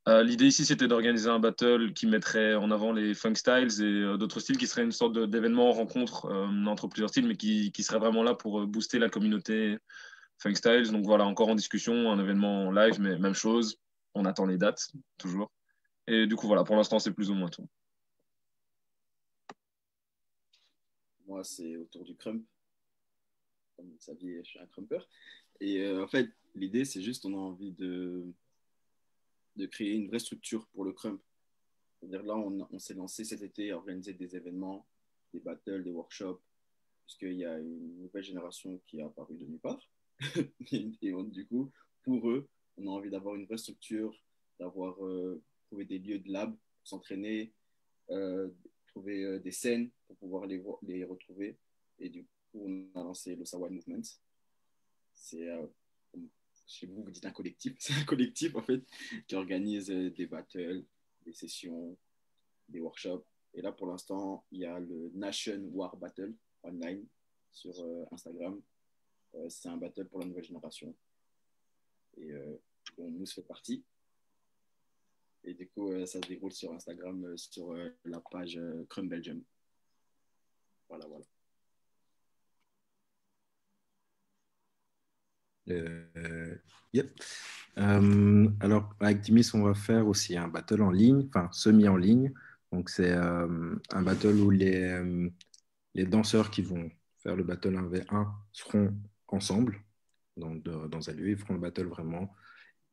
L'idée ici, c'était d'organiser un battle qui mettrait en avant les funk styles et d'autres styles, qui serait une sorte d'événement rencontre entre plusieurs styles, mais qui serait vraiment là pour booster la communauté funk styles. Donc voilà, encore en discussion, un événement live, mais même chose. On attend les dates, toujours. Et du coup, voilà, pour l'instant, c'est plus ou moins tout. Moi, c'est autour du crump. Comme vous saviez, je suis un crumper. Et en fait, l'idée, c'est juste, on a envie de créer une vraie structure pour le crump. C'est-à-dire là, on s'est lancé cet été à organiser des événements, des battles, des workshops, puisqu'il y a une nouvelle génération qui est apparue de nulle part. Et du coup, pour eux, on a envie d'avoir une vraie structure, d'avoir trouvé des lieux de lab pour s'entraîner, trouver des scènes pour pouvoir les retrouver. Et du coup, on a lancé le Sawai Movement. C'est chez vous, vous dites un collectif. C'est un collectif, en fait, qui organise des battles, des sessions, des workshops. Et là, pour l'instant, il y a le Nation War Battle online sur Instagram. C'est un battle pour la nouvelle génération. Et dont Mousse fait partie. Et du coup, ça se déroule sur Instagram, sur la page Crum Belgium. Voilà. Yep. Alors, avec Timis, on va faire aussi un battle en ligne, enfin semi en ligne. Donc, c'est un battle où les danseurs qui vont faire le battle 1v1 seront ensemble dans un lieu. Ils feront le battle vraiment.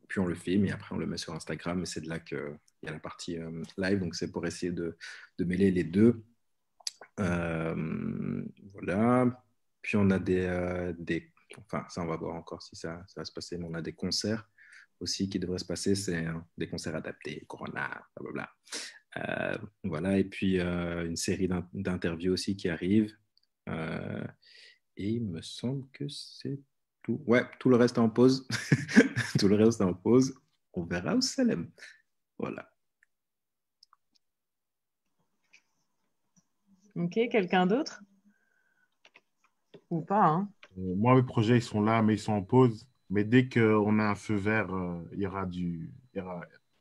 Puis on le filme et après on le met sur Instagram. Et c'est de là qu'il y a la partie live. Donc, c'est pour essayer de mêler les deux. Voilà. Puis on a enfin, ça, on va voir encore si ça va se passer. Mais on a des concerts aussi qui devraient se passer. C'est des concerts adaptés, Corona, blablabla. Voilà. Et puis, une série d'interviews aussi qui arrive. Et il me semble que c'est tout. Ouais, tout le reste est en pause. Tout le reste est en pause. On verra où ça l'aime. Voilà. Ok, quelqu'un d'autre? Ou pas, hein? Moi, mes projets, ils sont là, mais ils sont en pause. Mais dès qu'on a un feu vert, on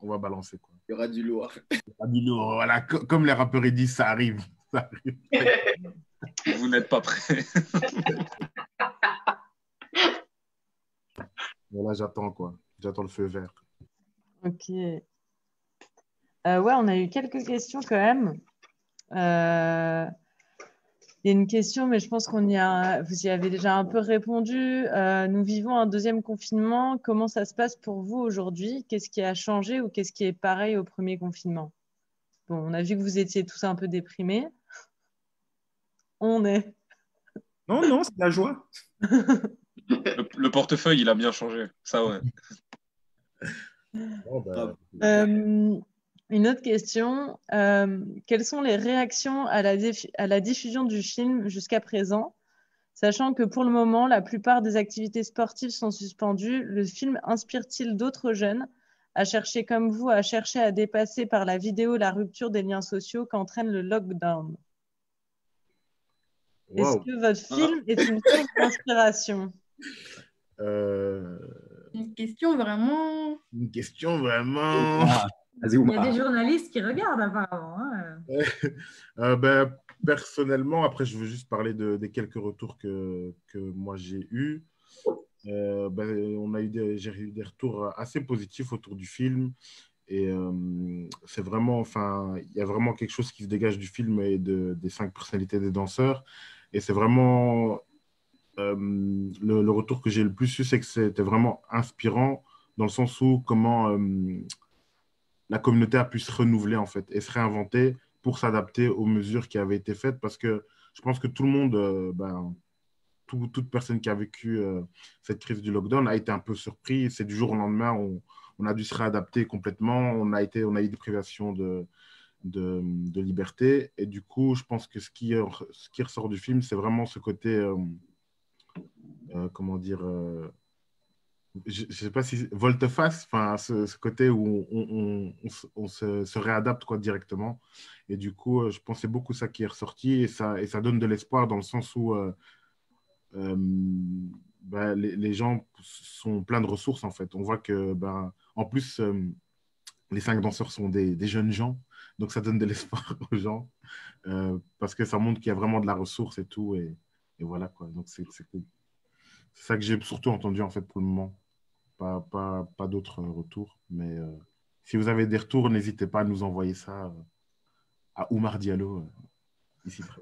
va balancer, quoi. Il y aura du lourd. Il y aura du lourd. Voilà, comme les rappeurs ils disent, ça arrive. Ça arrive. Vous n'êtes pas prêts. Voilà, j'attends, quoi. J'attends le feu vert. Ok. Ouais, on a eu quelques questions quand même. Il y a une question, mais je pense vous y avez déjà un peu répondu. Nous vivons un deuxième confinement. Comment ça se passe pour vous aujourd'hui? Qu'est-ce qui a changé ou qu'est-ce qui est pareil au premier confinement? Bon, on a vu que vous étiez tous un peu déprimés. On est. Non, c'est la joie. Le portefeuille, il a bien changé. Ça, ouais. Oh, bah, Une autre question. Quelles sont les réactions à la diffusion du film jusqu'à présent? Sachant que pour le moment, la plupart des activités sportives sont suspendues, le film inspire-t-il d'autres jeunes à chercher comme vous, à chercher à dépasser par la vidéo la rupture des liens sociaux qu'entraîne le lockdown? wow. Est-ce que votre film est une source d'inspiration? Une question vraiment... Une question vraiment... Vas-y, Il y a des journalistes qui regardent apparemment. Ben, personnellement, après, je veux juste parler des quelques retours que moi j'ai eus. J'ai eu des retours assez positifs autour du film. Et c'est vraiment, enfin, il y a vraiment quelque chose qui se dégage du film et des 5 personnalités des danseurs. Et c'est vraiment le retour que j'ai le plus eu, c'est que c'était vraiment inspirant dans le sens où comment la communauté a pu se renouveler en fait et se réinventer pour s'adapter aux mesures qui avaient été faites parce que je pense que tout le monde, toute personne qui a vécu cette crise du lockdown a été un peu surpris. C'est du jour au lendemain, on a dû se réadapter complètement. On a eu des privations de liberté. Et du coup, je pense que ce qui ressort du film, c'est vraiment ce côté, comment dire, je ne sais pas si volte-face, enfin, ce côté où on se réadapte quoi, directement. Et du coup, je pense que c'est beaucoup ça qui est ressorti et ça donne de l'espoir dans le sens où les gens sont pleins de ressources en fait. On voit que, en plus, les 5 danseurs sont des jeunes gens, donc ça donne de l'espoir aux gens parce que ça montre qu'il y a vraiment de la ressource et tout. Et voilà quoi. Donc c'est cool. C'est ça que j'ai surtout entendu en fait pour le moment. Pas d'autres retours. Mais si vous avez des retours, n'hésitez pas à nous envoyer ça à Oumar Diallo, ici près.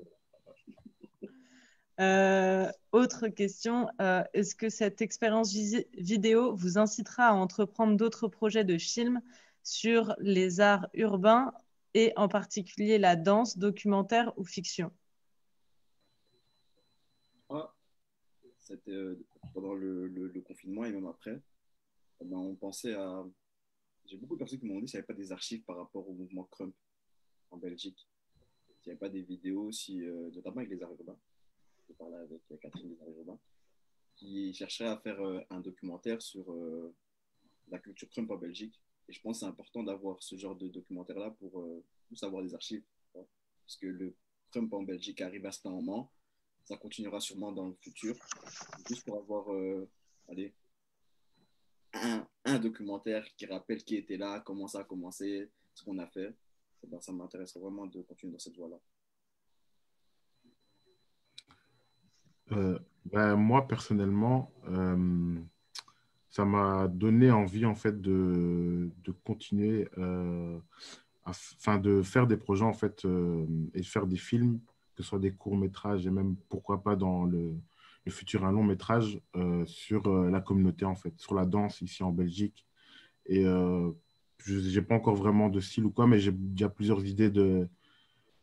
Autre question, est-ce que cette expérience vidéo vous incitera à entreprendre d'autres projets de film sur les arts urbains et en particulier la danse, documentaire ou fiction? C'était pendant le confinement et même après. On pensait à... J'ai beaucoup de personnes qui m'ont dit s'il n'y avait pas des archives par rapport au mouvement Crump en Belgique. S'il n'y avait pas des vidéos, notamment avec les arts urbains. Je parlais avec Catherine des arts urbains, qui chercherait à faire un documentaire sur la culture Crump en Belgique. Et je pense que c'est important d'avoir ce genre de documentaire-là pour savoir des archives. Parce que le Crump en Belgique arrive à ce moment, ça continuera sûrement dans le futur. Juste pour avoir un documentaire qui rappelle qui était là, comment ça a commencé, ce qu'on a fait. Ça m'intéresse vraiment de continuer dans cette voie-là. Moi, personnellement, ça m'a donné envie en fait de continuer, de faire des projets en fait et de faire des films, que ce soit des courts-métrages et même pourquoi pas dans le futur un long-métrage sur la communauté en fait, sur la danse ici en Belgique. Et je n'ai pas encore vraiment de style ou quoi, mais j'ai déjà plusieurs idées de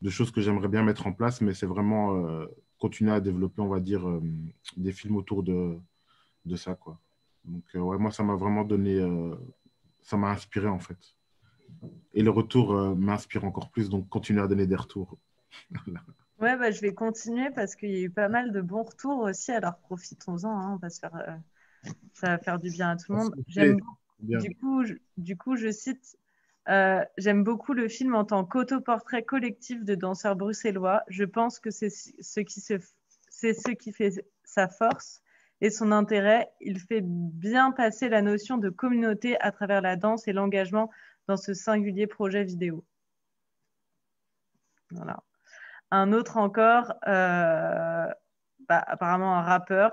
choses que j'aimerais bien mettre en place, mais c'est vraiment continuer à développer, on va dire, des films autour de ça, quoi. Donc, ouais, moi, ça m'a vraiment donné, ça m'a inspiré, en fait. Et le retour m'inspire encore plus, donc continuer à donner des retours. Ouais, je vais continuer parce qu'il y a eu pas mal de bons retours aussi, alors profitons-en, hein, ça va faire du bien à tout le monde. Du coup, je cite, j'aime beaucoup le film en tant qu'autoportrait collectif de danseurs bruxellois. Je pense que c'est ce qui fait sa force et son intérêt. Il fait bien passer la notion de communauté à travers la danse et l'engagement dans ce singulier projet vidéo. Voilà. Un autre encore, apparemment un rappeur.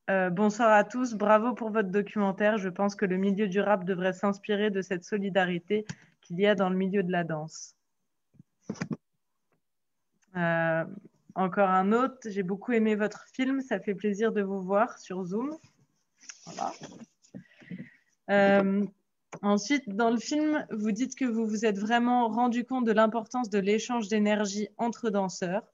Bonsoir à tous, bravo pour votre documentaire. Je pense que le milieu du rap devrait s'inspirer de cette solidarité qu'il y a dans le milieu de la danse. Encore un autre, j'ai beaucoup aimé votre film, ça fait plaisir de vous voir sur Zoom. Voilà. Ensuite, dans le film, vous dites que vous vous êtes vraiment rendu compte de l'importance de l'échange d'énergie entre danseurs.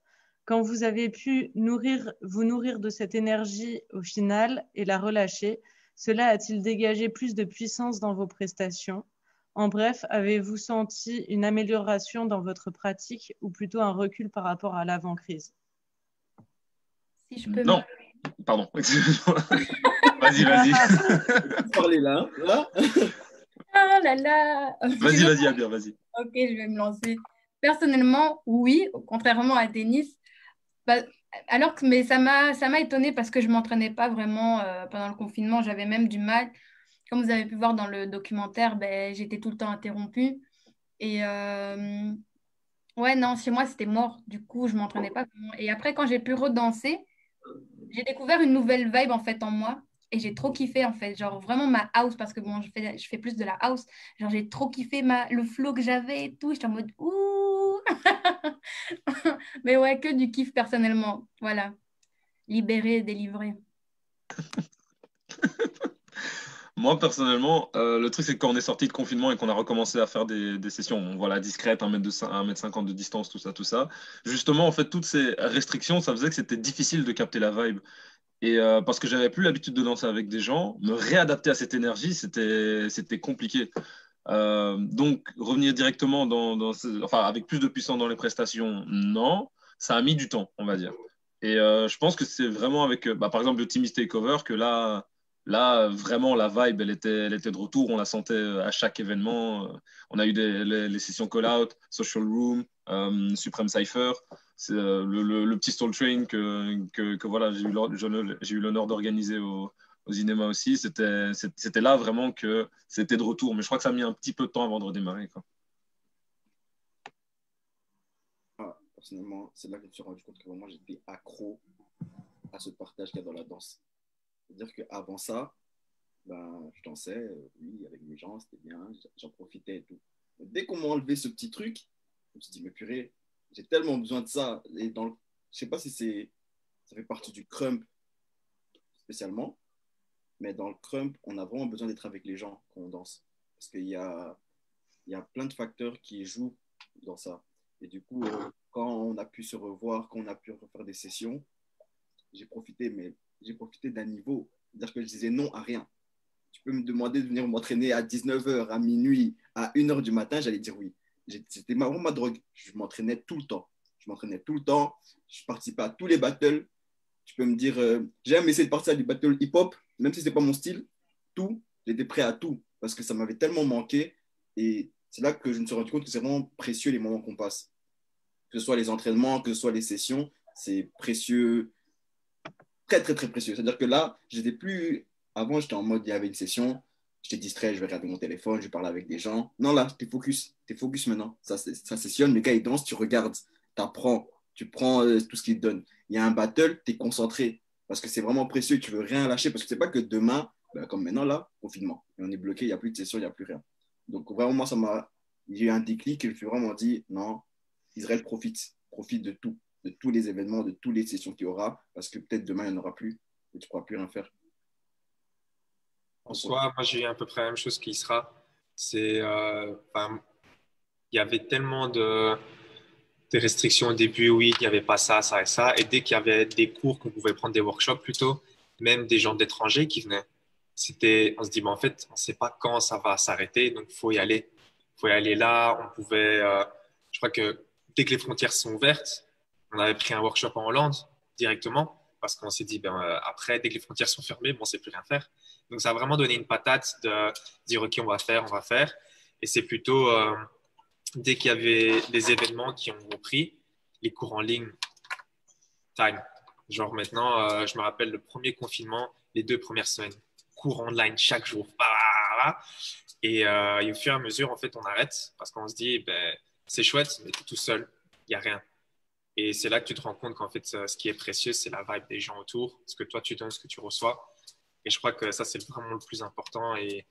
Quand vous avez pu vous nourrir de cette énergie au final et la relâcher, cela a-t-il dégagé plus de puissance dans vos prestations? En bref, avez-vous senti une amélioration dans votre pratique ou plutôt un recul par rapport à l'avant-crise? Si je peux Non, pardon, excuse-moi. Vas-y. Parlez là. Ah là là. Vas-y, Abir, vas-y. Ok, je vais me lancer. Personnellement, oui, contrairement à Denis. Mais ça m'a étonnée parce que je ne m'entraînais pas vraiment pendant le confinement. J'avais même du mal. Comme vous avez pu voir dans le documentaire, j'étais tout le temps interrompue. Et ouais, non, chez moi, c'était mort. Du coup, je ne m'entraînais pas vraiment. Et après, quand j'ai pu redanser, j'ai découvert une nouvelle vibe en fait en moi. Et j'ai trop kiffé en fait. Genre vraiment ma house, parce que bon, je fais plus de la house. Genre j'ai trop kiffé le flow que j'avais et tout. J'étais en mode ouh. Mais ouais, que du kiff personnellement. Voilà. Libéré, délivré. Moi, personnellement, le truc, c'est que quand on est sorti de confinement et qu'on a recommencé à faire des sessions, bon, voilà, discrètes, 1 m 50 de distance, tout ça, justement, en fait, toutes ces restrictions, ça faisait que c'était difficile de capter la vibe. Et parce que j'avais plus l'habitude de danser avec des gens, me réadapter à cette énergie, c'était compliqué. Donc, revenir directement enfin, avec plus de puissance dans les prestations, non, ça a mis du temps, on va dire. Et je pense que c'est vraiment avec, par exemple, le Team Takeover que là, vraiment, la vibe, elle était de retour. On la sentait à chaque événement. On a eu les sessions call-out, Social Room, Supreme Cypher. C'est le petit Soul Train que voilà, j'ai eu l'honneur d'organiser au cinéma aussi. C'était là vraiment que c'était de retour. Mais je crois que ça a mis un petit peu de temps avant de redémarrer, quoi. Ah, personnellement, c'est là que je me suis rendu compte que vraiment j'étais accro à ce partage qu'il y a dans la danse. C'est-à-dire qu'avant ça, ben, je dansais, oui, avec mes gens, c'était bien, j'en profitais et tout. Mais dès qu'on m'a enlevé ce petit truc, je me suis dit, mais purée, j'ai tellement besoin de ça. Et je sais pas si ça fait partie du crump spécialement, mais dans le crump, on a vraiment besoin d'être avec les gens quand on danse. Parce qu'il y a plein de facteurs qui jouent dans ça. Et du coup, quand on a pu se revoir, quand on a pu refaire des sessions, j'ai profité d'un niveau. C'est-à-dire que je disais non à rien. Tu peux me demander de venir m'entraîner à 19h, à minuit, à 1h du matin, j'allais dire oui. C'était vraiment ma drogue. Je m'entraînais tout le temps. Je participais à tous les battles. Tu peux me dire, j'ai même essayé de partir à du battle hip-hop, même si ce n'est pas mon style. Tout, j'étais prêt à tout parce que ça m'avait tellement manqué. Et c'est là que je me suis rendu compte que c'est vraiment précieux les moments qu'on passe. Que ce soit les entraînements, que ce soit les sessions, c'est précieux, très, très, très précieux. C'est-à-dire que là, j'étais plus. Avant, j'étais en mode, il y avait une session, j'étais distrait, je vais regarder mon téléphone, je vais parler avec des gens. Non, là, t'es focus. T'es focus maintenant. Ça sessionne, le gars, il danse, tu regardes, t'apprends, tu prends tout ce qu'il te donne. Il y a un battle, t'es concentré. Parce que c'est vraiment précieux, tu veux rien lâcher. Parce que c'est pas que demain, ben, comme maintenant, là, confinement. Et on est bloqué, il n'y a plus de session, il n'y a plus rien. Donc, vraiment, moi, il y a eu un déclip et je me suis vraiment dit, non, Israël profite de tout, de tous les événements, de toutes les sessions qu'il y aura, parce que peut-être demain, il n'y en aura plus et tu ne pourras plus rien faire. En soi, moi, j'ai eu à peu près la même chose qui sera. Il y avait tellement de restrictions au début, oui, il n'y avait pas ça, ça et ça. Et dès qu'il y avait des cours qu'on pouvait prendre, des workshops plutôt, même des gens d'étrangers qui venaient, on se dit, en fait, on ne sait pas quand ça va s'arrêter, donc il faut y aller. Il faut y aller là. Je crois que dès que les frontières sont ouvertes, on avait pris un workshop en Hollande directement parce qu'on s'est dit, après, dès que les frontières sont fermées, on ne sait plus rien faire. Donc, ça a vraiment donné une patate de dire, OK, on va faire. Et c'est plutôt, dès qu'il y avait des événements qui ont repris, les cours en ligne, time. Genre maintenant, je me rappelle le premier confinement, les 2 premières semaines, cours online chaque jour. Et au fur et à mesure, en fait, on arrête parce qu'on se dit, c'est chouette, mais tu es tout seul, il n'y a rien. Et c'est là que tu te rends compte qu'en fait, ce qui est précieux, c'est la vibe des gens autour, ce que toi tu donnes, ce que tu reçois. Et je crois que ça, c'est vraiment le plus important et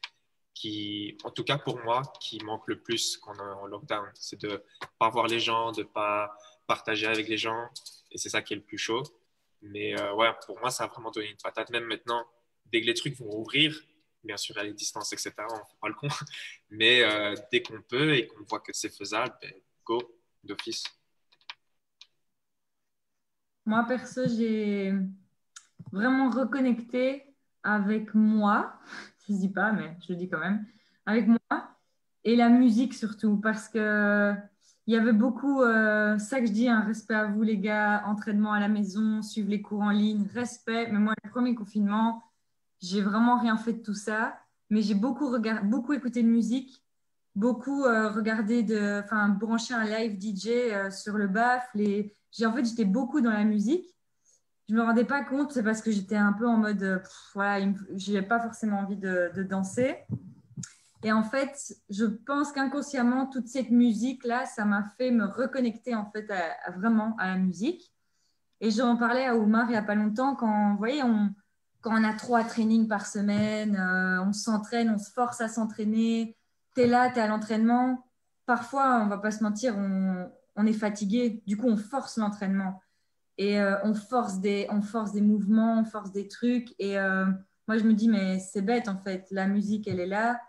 qui, en tout cas pour moi, qui manque le plus quand on est en lockdown. C'est de ne pas voir les gens, de ne pas partager avec les gens. Et c'est ça qui est le plus chaud. Mais ouais, pour moi, ça a vraiment donné une patate. Même maintenant, dès que les trucs vont ouvrir, bien sûr, à les distances, etc., on ne fait pas le con. Mais dès qu'on peut et qu'on voit que c'est faisable, go, d'office. Moi, perso, j'ai vraiment reconnecté avec moi. Ça ne se dit pas, mais je le dis quand même. Avec moi et la musique surtout. Parce que il y avait beaucoup, ça que je dis, un respect à vous les gars, entraînement à la maison, suivre les cours en ligne, respect. Mais moi, le premier confinement, j'ai vraiment rien fait de tout ça. Mais j'ai beaucoup écouté de musique, beaucoup regardé, branché un live DJ sur le baffle. En fait, j'étais beaucoup dans la musique. Je ne me rendais pas compte, c'est parce que j'étais un peu en mode, voilà, je n'avais pas forcément envie de danser. Et en fait, je pense qu'inconsciemment, toute cette musique-là, ça m'a fait me reconnecter en fait vraiment à la musique. Et j'en parlais à Oumar il n'y a pas longtemps, quand, vous voyez, quand on a 3 trainings par semaine, on s'entraîne, on se force à s'entraîner, tu es là, tu es à l'entraînement. Parfois, on ne va pas se mentir, on on est fatigué. Du coup, on force l'entraînement. Et on force des mouvements, on force des trucs. Et moi, je me dis, mais c'est bête, en fait. La musique, elle est là.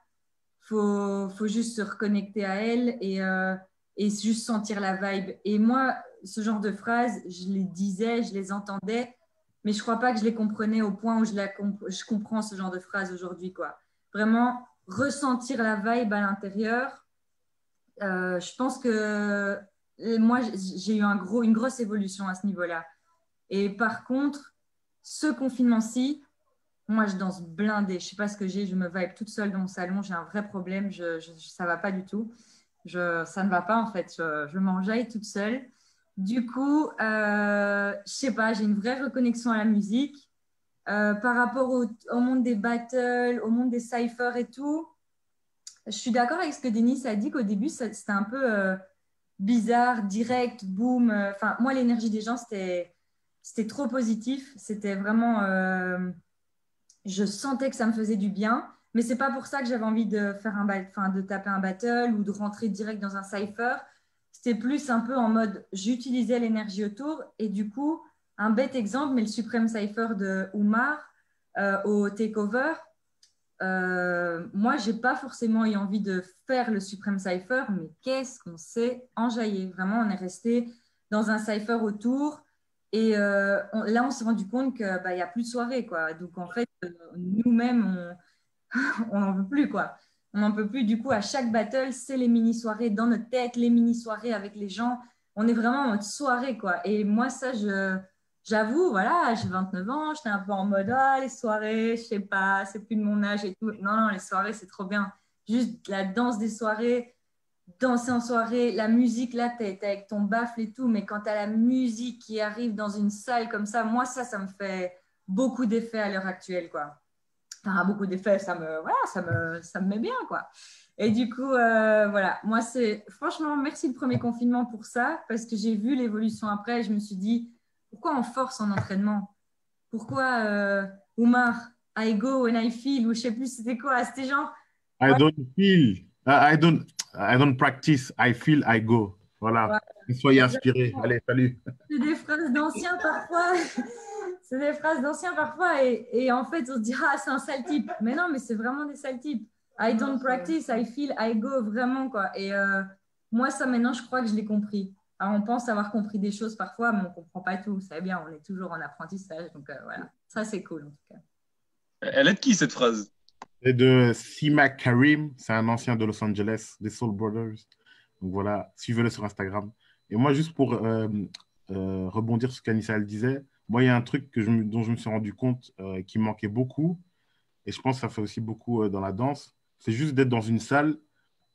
Faut juste se reconnecter à elle et juste sentir la vibe. Et moi, ce genre de phrases, je les disais, je les entendais, mais je ne crois pas que je les comprenais au point où je comprends ce genre de phrases aujourd'hui, quoi. Vraiment, ressentir la vibe à l'intérieur. Je pense que moi, j'ai eu une grosse évolution à ce niveau-là. Et par contre, ce confinement-ci, moi, je danse blindée. Je ne sais pas ce que j'ai. Je me vibe toute seule dans mon salon. J'ai un vrai problème. Ça ne va pas du tout. Ça ne va pas, en fait. Je m'enjaille toute seule. Du coup, je ne sais pas, j'ai une vraie reconnexion à la musique. Par rapport au monde des battles, au monde des cyphers et tout, je suis d'accord avec ce que Denis a dit qu'au début, c'était un peu bizarre, direct, boum. Enfin, moi, l'énergie des gens, c'était trop positif. C'était vraiment... je sentais que ça me faisait du bien, mais c'est pas pour ça que j'avais envie de de taper un battle ou de rentrer direct dans un cypher. C'était plus un peu en mode j'utilisais l'énergie autour et du coup, un bête exemple, mais le Supreme Cypher de Oumar au Takeover, moi, j'ai pas forcément eu envie de faire le Supreme Cypher, mais qu'est-ce qu'on s'est enjaillé. Vraiment, on est resté dans un cypher autour. Et là, on s'est rendu compte qu'il n'y a plus de soirée, quoi. Donc, en fait, nous-mêmes, on n'en veut plus, quoi. On n'en peut plus. Du coup, à chaque battle, c'est les mini-soirées dans notre tête, les mini-soirées avec les gens. On est vraiment en mode soirée, quoi. Et moi, ça, j'avoue, voilà, j'ai 29 ans, j'étais un peu en mode, ah, les soirées, je sais pas, c'est plus de mon âge et tout. Non, non, les soirées, c'est trop bien. Juste la danse des soirées, danser en soirée, la musique, là, t'es avec ton baffle et tout, mais quand t'as la musique qui arrive dans une salle comme ça, moi, ça me fait beaucoup d'effets à l'heure actuelle, quoi. Enfin, beaucoup d'effets, ça me met bien, quoi. Et du coup, voilà, moi, franchement, merci le premier confinement pour ça, parce que j'ai vu l'évolution après, et je me suis dit, pourquoi on force en entraînement? Pourquoi, Oumar, I go when I feel, ou je sais plus c'était quoi, c'était genre, I ouais, don't feel, I don't practice, I feel, I go. Voilà. Soyez inspirés. exactement. Allez, salut. C'est des phrases d'anciens parfois. C'est des phrases d'anciens parfois. Et en fait, on se dit, ah, c'est un sale type. Mais non, mais c'est vraiment des sales types. I don't practice, I feel, I go, vraiment, quoi. Et moi, ça, maintenant, je crois que je l'ai compris. Alors, on pense avoir compris des choses parfois, mais on ne comprend pas tout. C'est bien, on est toujours en apprentissage. Donc, voilà. Ça, c'est cool, en tout cas. Elle est de qui cette phrase? C'est de C-Mac Karim, c'est un ancien de Los Angeles, des Soul Brothers. Donc voilà, suivez-le sur Instagram. Et moi, juste pour rebondir sur ce qu'Anissa elle disait, moi, il y a un truc dont je me suis rendu compte qui me manquait beaucoup, et je pense que ça fait aussi beaucoup dans la danse, c'est juste d'être dans une salle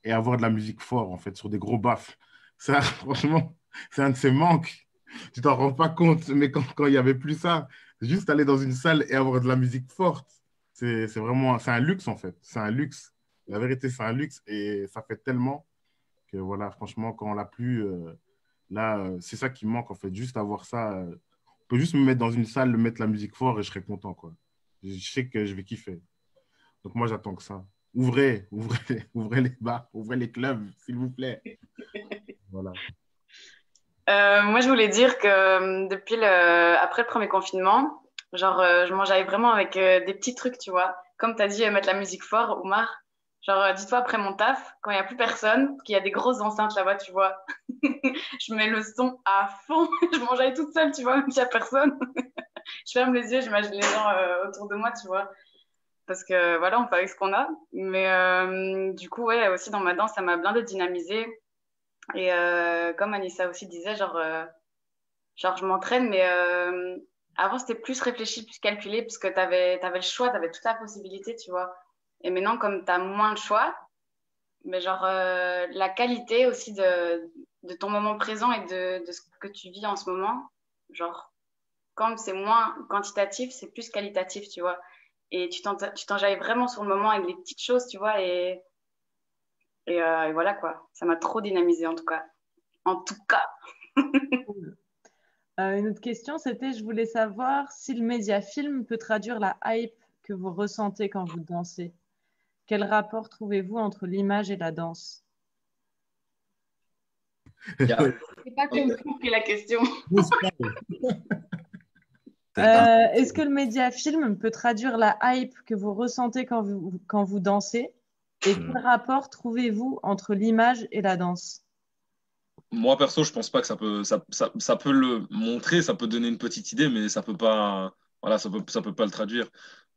et avoir de la musique fort, en fait, sur des gros baffles. Ça, franchement, c'est un de ces manques. Tu t'en rends pas compte, mais quand il n'y avait plus ça, juste aller dans une salle et avoir de la musique forte, c'est vraiment, c'est un luxe, en fait. C'est un luxe. La vérité, c'est un luxe et ça fait tellement que, voilà, franchement, quand on l'a plus, là, c'est ça qui manque, en fait. Juste avoir ça. On peut juste me mettre dans une salle, mettre la musique fort et je serai content, quoi. Je sais que je vais kiffer. Donc, moi, j'attends que ça. Ouvrez les bars, ouvrez les clubs, s'il vous plaît. Voilà. Moi, je voulais dire que après le premier confinement, genre, je mangeais vraiment avec des petits trucs, tu vois. Comme tu as dit, mettre la musique fort, Oumar. Genre, dis-toi, après mon taf, quand il n'y a plus personne, qu'il y a des grosses enceintes là-bas, tu vois, je mets le son à fond. Je mangeais toute seule, tu vois, même s'il n'y a personne. Je ferme les yeux, j'imagine les gens autour de moi, tu vois. Parce que voilà, on fait avec ce qu'on a. Mais du coup, ouais, aussi dans ma danse, ça m'a blindé dynamisé. Et comme Anissa aussi disait, genre je m'entraîne, mais avant, c'était plus réfléchi, plus calculé, parce que t'avais le choix, t'avais toute la possibilité, tu vois. Et maintenant, comme t'as moins le choix, mais genre la qualité aussi de ton moment présent et de ce que tu vis en ce moment, genre, quand c'est moins quantitatif, c'est plus qualitatif, tu vois. Et tu t'enjailles vraiment sur le moment avec les petites choses, tu vois, et voilà, quoi. Ça m'a trop dynamisé, en tout cas. En tout cas. Une autre question, c'était, je voulais savoir si le média film peut traduire la hype que vous ressentez quand vous dansez. Quel rapport trouvez-vous entre l'image et la danse? Yeah. J'ai pas compris la question. Est-ce que le médiafilm peut traduire la hype que vous ressentez quand vous dansez? Et quel rapport trouvez-vous entre l'image et la danse? Moi, perso, je pense pas que ça peut le montrer, ça peut donner une petite idée, mais ça peut pas, voilà, ça peut pas le traduire.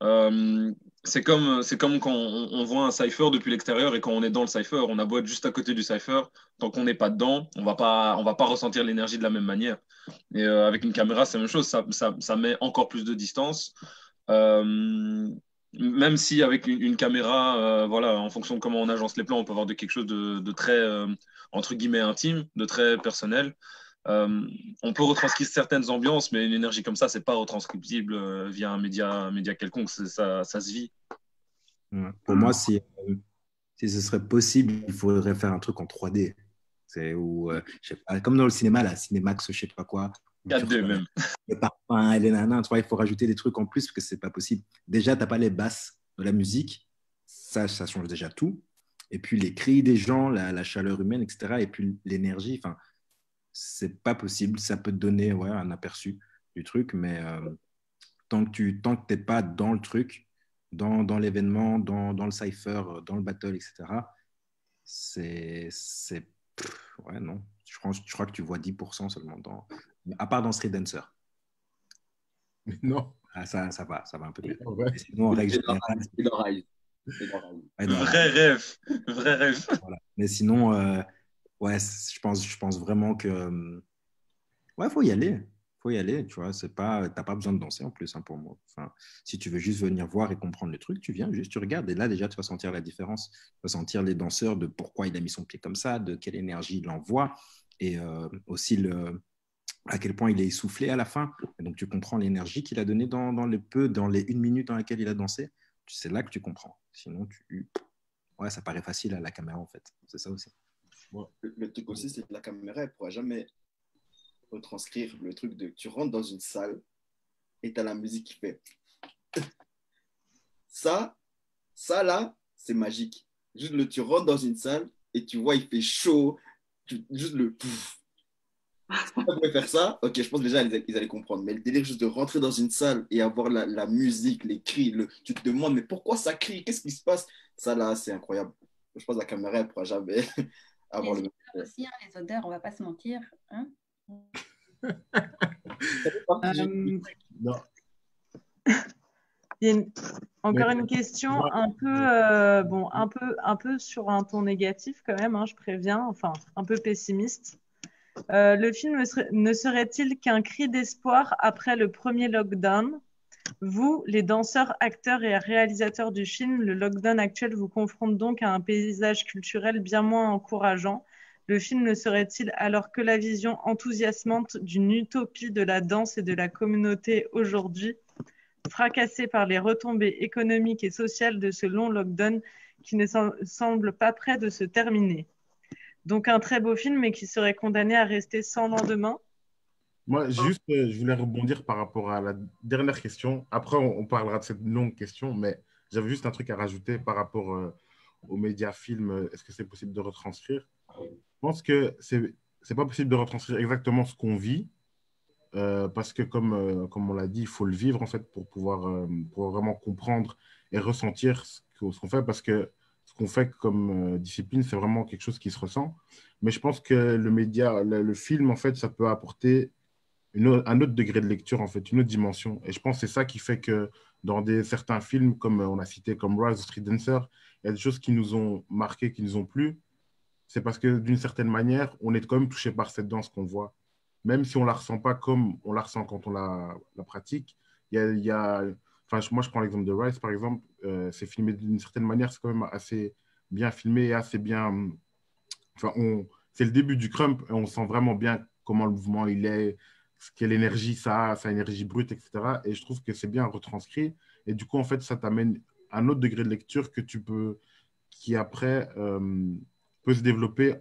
Euh, c'est comme quand on voit un cypher depuis l'extérieur et quand on est dans le cypher, on a beau être juste à côté du cypher, tant qu'on n'est pas dedans, on va pas ressentir l'énergie de la même manière. Et avec une caméra, c'est la même chose, ça met encore plus de distance. Euh, Même si avec une caméra, voilà, en fonction de comment on agence les plans, on peut avoir quelque chose de très, entre guillemets, intime, de très personnel. Euh, on peut retranscrire certaines ambiances, mais une énergie comme ça, c'est pas retranscriptible via un média quelconque. Ça se vit. Pour moi, si ce serait possible, il faudrait faire un truc en 3D. Je sais pas, comme dans le cinéma, là, Cinémax, je sais pas quoi. 4D même. Le parfum, les nanas, tu vois, il faut rajouter des trucs en plus parce que c'est pas possible. Déjà, tu n'as pas les basses de la musique. Ça change déjà tout. Et puis les cris des gens, la chaleur humaine, etc. Et puis l'énergie, enfin, c'est pas possible. Ça peut te donner un aperçu du truc, mais tant que t'es pas dans le truc, dans l'événement, dans le cypher, dans le battle, etc., ouais, non. Je crois que tu vois 10% seulement à part dans Street Dancer. Non. Ah, ça va un peu mieux. Ouais. Sinon, en règle générale, Vrai rêve. Voilà. Mais sinon, ouais, je pense vraiment que ouais, faut y aller. Faut y aller, tu vois. T'as pas besoin de danser en plus, hein, pour moi. Enfin, si tu veux juste venir voir et comprendre le truc, tu viens, juste tu regardes. Et là, déjà, tu vas sentir la différence. Tu vas sentir les danseurs, de pourquoi il a mis son pied comme ça, de quelle énergie il envoie, et aussi à quel point il est essoufflé à la fin. Et donc, tu comprends l'énergie qu'il a donnée dans les 1 minute dans laquelle il a dansé. C'est là que tu comprends. Sinon, ouais, ça paraît facile à la caméra, en fait. C'est ça aussi. Le truc aussi, c'est que la caméra, elle ne pourra jamais retranscrire le truc de tu rentres dans une salle et tu as la musique qui fait. Ça là, c'est magique. Juste tu rentres dans une salle et tu vois, il fait chaud. Juste le pouf. Si on pouvait faire ça, ok, je pense déjà ils allaient comprendre. Mais le délire juste de rentrer dans une salle et avoir la musique, les cris, tu te demandes, mais pourquoi ça crie? Qu'est-ce qui se passe? Ça là, c'est incroyable. Je pense que la caméra, elle ne pourra jamais avoir le même. Aussi, hein, les odeurs, on ne va pas se mentir. Hein. Non. Il y a encore une question un peu sur un ton négatif quand même, hein, je préviens, enfin un peu pessimiste. Le film ne serait-il qu'un cri d'espoir après le premier lockdown? Vous, les danseurs, acteurs et réalisateurs du film, le lockdown actuel vous confronte donc à un paysage culturel bien moins encourageant. Le film ne serait-il alors que la vision enthousiasmante d'une utopie de la danse et de la communauté aujourd'hui, fracassée par les retombées économiques et sociales de ce long lockdown qui ne semble pas près de se terminer? Donc un très beau film, mais qui serait condamné à rester sans lendemain. Moi, juste, je voulais rebondir par rapport à la dernière question. Après, on parlera de cette longue question, mais j'avais juste un truc à rajouter par rapport aux médias films. Est-ce que c'est possible de retranscrire? Je pense que c'est pas possible de retranscrire exactement ce qu'on vit, parce que comme on l'a dit, il faut le vivre en fait pour pouvoir vraiment comprendre et ressentir ce qu'on fait, parce que ce qu'on fait comme discipline, c'est vraiment quelque chose qui se ressent. Mais je pense que le film, en fait, ça peut apporter un autre degré de lecture, en fait, une autre dimension. Et je pense que c'est ça qui fait que dans certains films, comme on a cité comme Rise of Street Dancer, il y a des choses qui nous ont marqué, qui nous ont plu. C'est parce que d'une certaine manière, on est quand même touché par cette danse qu'on voit. Même si on ne la ressent pas comme on la ressent quand on la pratique. Enfin, moi, je prends l'exemple de Rise, par exemple. C'est filmé d'une certaine manière, c'est quand même assez bien filmé et assez bien. Enfin, c'est le début du crump et on sent vraiment bien comment le mouvement il est, quelle énergie ça a, sa énergie brute, etc. Et je trouve que c'est bien retranscrit. Et du coup, en fait, ça t'amène un autre degré de lecture qui après peut se développer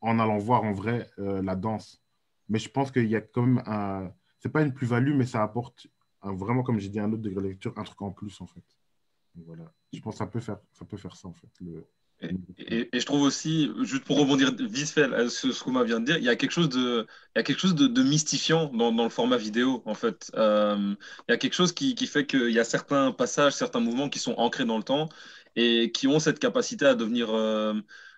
en allant voir en vrai la danse. Mais je pense qu'il y a quand même c'est pas une plus-value, mais ça apporte vraiment, comme j'ai dit, un autre degré de lecture, un truc en plus, en fait. Donc, voilà. Je pense que ça peut faire ça, en fait, Et je trouve aussi, juste pour rebondir vite fait à ce qu'on vient de dire, il y a quelque chose de mystifiant dans le format vidéo, en fait. Il y a quelque chose qui fait qu'il y a certains passages, certains mouvements qui sont ancrés dans le temps et qui ont cette capacité à devenir,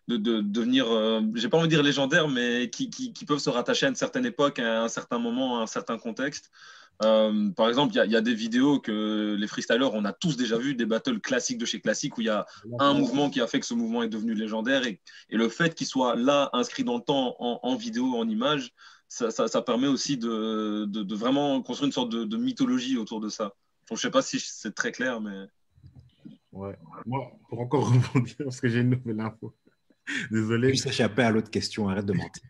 devenir, j'ai pas envie de dire légendaire, mais qui peuvent se rattacher à une certaine époque, à un certain moment, à un certain contexte. Par exemple, il y a des vidéos que les freestylers, on a tous déjà vu, des battles classiques de chez Classique où il y a un mouvement qui a fait que ce mouvement est devenu légendaire et le fait qu'il soit là, inscrit dans le temps, en vidéo, en image, ça permet aussi de vraiment construire une sorte de mythologie autour de ça. Donc, je sais pas si c'est très clair, mais... Ouais. Moi, pour encore rebondir, parce que j'ai une nouvelle info. Désolé. Juste échapper à l'autre question, arrête de mentir.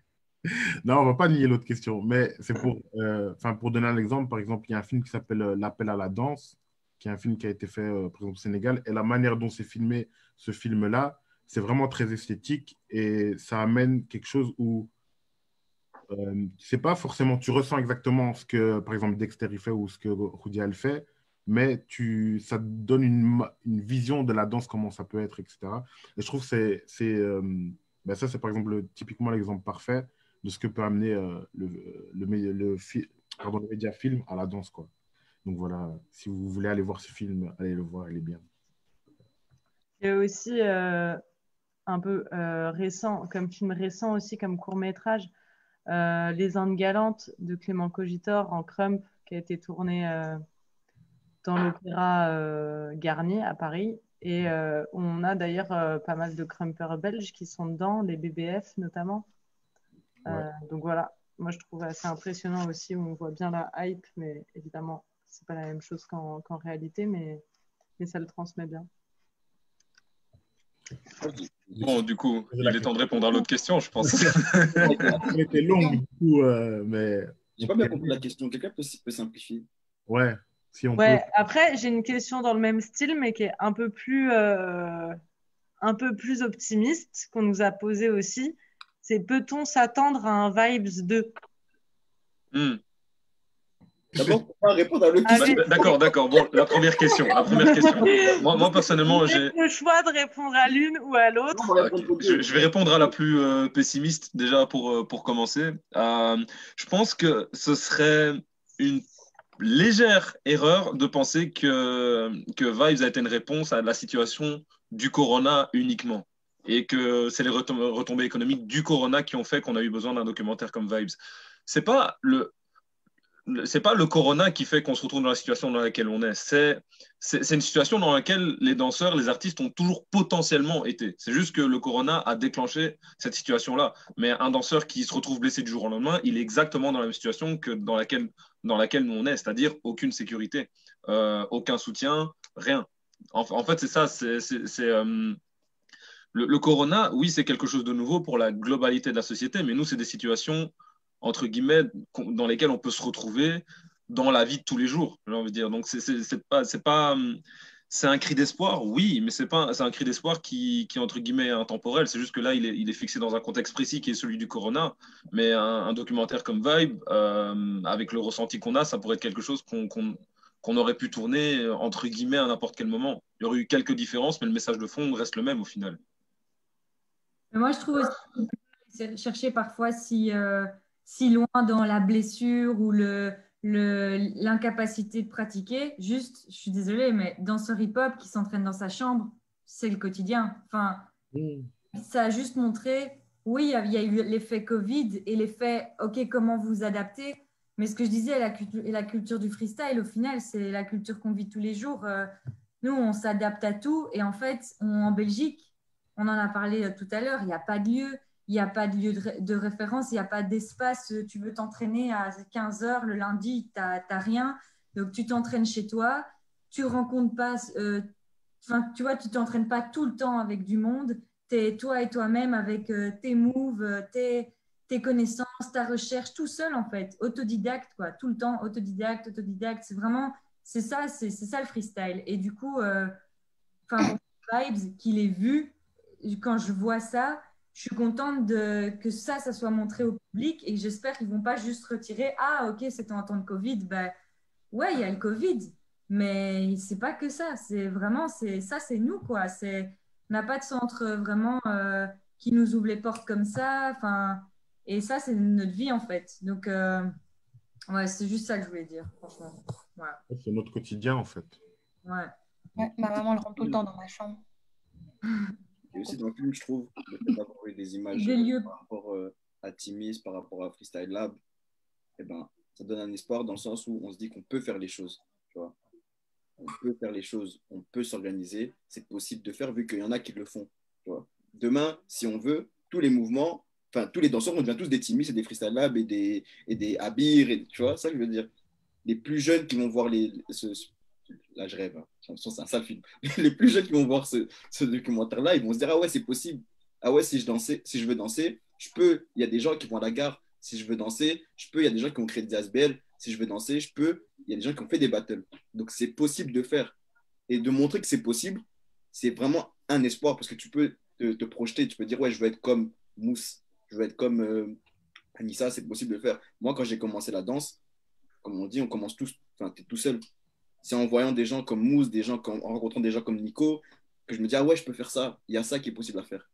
Non, on ne va pas nier l'autre question, mais c'est pour donner un exemple. Par exemple, il y a un film qui s'appelle L'Appel à la danse, qui est un film qui a été fait par exemple, au Sénégal. Et la manière dont c'est filmé, ce film-là, c'est vraiment très esthétique et ça amène quelque chose où c'est pas forcément, tu ressens exactement ce que, par exemple, Dexter il fait ou ce que Rudia elle fait, mais ça te donne une vision de la danse, comment ça peut être, etc. Et je trouve que ça, c'est par exemple typiquement l'exemple parfait de ce que peut amener le média film à la danse, quoi. Donc voilà, si vous voulez aller voir ce film, allez le voir, il est bien. Il y a aussi un peu récent, comme film récent aussi, comme court-métrage, Les Indes galantes de Clément Cogitor en Crump, qui a été tourné dans l'Opéra Garnier à Paris. Et on a d'ailleurs pas mal de crumpers belges qui sont dedans, les BBF notamment. Ouais. Donc voilà, moi je trouve assez impressionnant aussi, où on voit bien la hype, mais évidemment, c'est pas la même chose qu'en réalité, mais ça le transmet bien. Bon, du coup, il est temps de répondre à l'autre question, je pense. C'était long, du coup, mais... J'ai pas bien compris la question. Quelqu'un peut simplifier? Ouais, si on peut. Après, j'ai une question dans le même style, mais qui est un peu plus optimiste, qu'on nous a posée aussi. C'est peut-on s'attendre à un Vibes 2? D'abord, pour pas répondre à l'autre question. D'accord. Bon, la première question. Moi personnellement, j'ai le choix de répondre à l'une ou à l'autre. Je vais répondre à la plus pessimiste déjà pour commencer. Je pense que ce serait une légère erreur de penser que Vibes a été une réponse à la situation du Corona uniquement et que c'est les retombées économiques du Corona qui ont fait qu'on a eu besoin d'un documentaire comme Vibes. C'est pas le Corona qui fait qu'on se retrouve dans la situation dans laquelle on est. C'est une situation dans laquelle les danseurs, les artistes ont toujours potentiellement été. C'est juste que le Corona a déclenché cette situation-là. Mais un danseur qui se retrouve blessé du jour au lendemain, il est exactement dans la même situation que dans laquelle nous on est, c'est-à-dire aucune sécurité, aucun soutien, rien. En fait, c'est ça. Le Corona, oui, c'est quelque chose de nouveau pour la globalité de la société, mais nous, c'est des situations entre guillemets, dans lesquels on peut se retrouver dans la vie de tous les jours, j'ai envie de dire. Donc, c'est un cri d'espoir, oui, mais c'est un cri d'espoir qui entre guillemets, est intemporel. C'est juste que là, il est fixé dans un contexte précis qui est celui du Corona. Mais un documentaire comme Vibe, avec le ressenti qu'on a, ça pourrait être quelque chose qu'on aurait pu tourner, entre guillemets, à n'importe quel moment. Il y aurait eu quelques différences, mais le message de fond reste le même au final. Mais moi, je trouve aussi c'est chercher parfois si loin dans la blessure ou l'incapacité de pratiquer. Juste, je suis désolée, mais danseur hip-hop qui s'entraîne dans sa chambre, c'est le quotidien. Enfin, ça a juste montré, oui, il y a eu l'effet Covid et l'effet, OK, comment vous adapter. Mais ce que je disais, la culture du freestyle, au final, c'est la culture qu'on vit tous les jours. Nous, on s'adapte à tout. Et en fait, en Belgique, on en a parlé tout à l'heure, il n'y a pas de lieu. Il n'y a pas de lieu de référence, il n'y a pas d'espace. Tu veux t'entraîner à 15h le lundi, tu n'as rien. Donc, tu t'entraînes chez toi. Tu ne rencontres pas, tu vois, tu ne t'entraînes pas tout le temps avec du monde. Tu es toi et toi-même avec tes moves, tes connaissances, ta recherche, tout seul en fait. Autodidacte, quoi. Tout le temps, autodidacte. C'est vraiment, c'est ça le freestyle. Et du coup, Vibes, qu'il ait vu, quand je vois ça, je suis contente que ça soit montré au public et j'espère qu'ils ne vont pas juste retirer « Ah, ok, c'était en temps de Covid. » Ben, ouais, il y a le Covid, mais c'est pas que ça. C'est vraiment, ça, c'est nous, quoi. On n'a pas de centre vraiment qui nous ouvre les portes comme ça. Enfin, et ça, c'est notre vie en fait. Donc, ouais, c'est juste ça que je voulais dire, franchement. Voilà. C'est notre quotidien, en fait. Ouais. Ouais, ma maman, elle rentre tout le temps dans ma chambre. Et aussi dans le film, je trouve, le fait d'avoir eu des images Des lieux. par rapport à Timis, par rapport à Freestyle Lab, eh ben, ça donne un espoir dans le sens où on se dit qu'on peut faire les choses. Tu vois. On peut faire les choses, on peut s'organiser, c'est possible de faire vu qu'il y en a qui le font. Tu vois. Demain, si on veut, tous les mouvements, enfin tous les danseurs, on devient tous des Timis et des Freestyle Lab et des Abir, et, tu vois, ça que je veux dire. Les plus jeunes qui vont voir là je rêve, hein. J'ai l'impression que c'est un sale film. Les plus jeunes qui vont voir ce documentaire-là, ils vont se dire, ah ouais, c'est possible. Ah ouais, si je veux danser, je peux. Il y a des gens qui vont à la gare. Si je veux danser, je peux. Il y a des gens qui ont créé des ASBL. Si je veux danser, je peux. Il y a des gens qui ont fait des battles. Donc c'est possible de faire. Et de montrer que c'est possible, c'est vraiment un espoir parce que tu peux te projeter. Tu peux dire, ouais, je veux être comme Mousse. Je veux être comme Anissa. C'est possible de le faire. Moi, quand j'ai commencé la danse, comme on dit, on commence tous. Enfin, tu es tout seul. C'est en voyant des gens comme Mousse, en rencontrant des gens comme Nico, que je me dis, ah ouais, je peux faire ça. Il y a ça qui est possible à faire.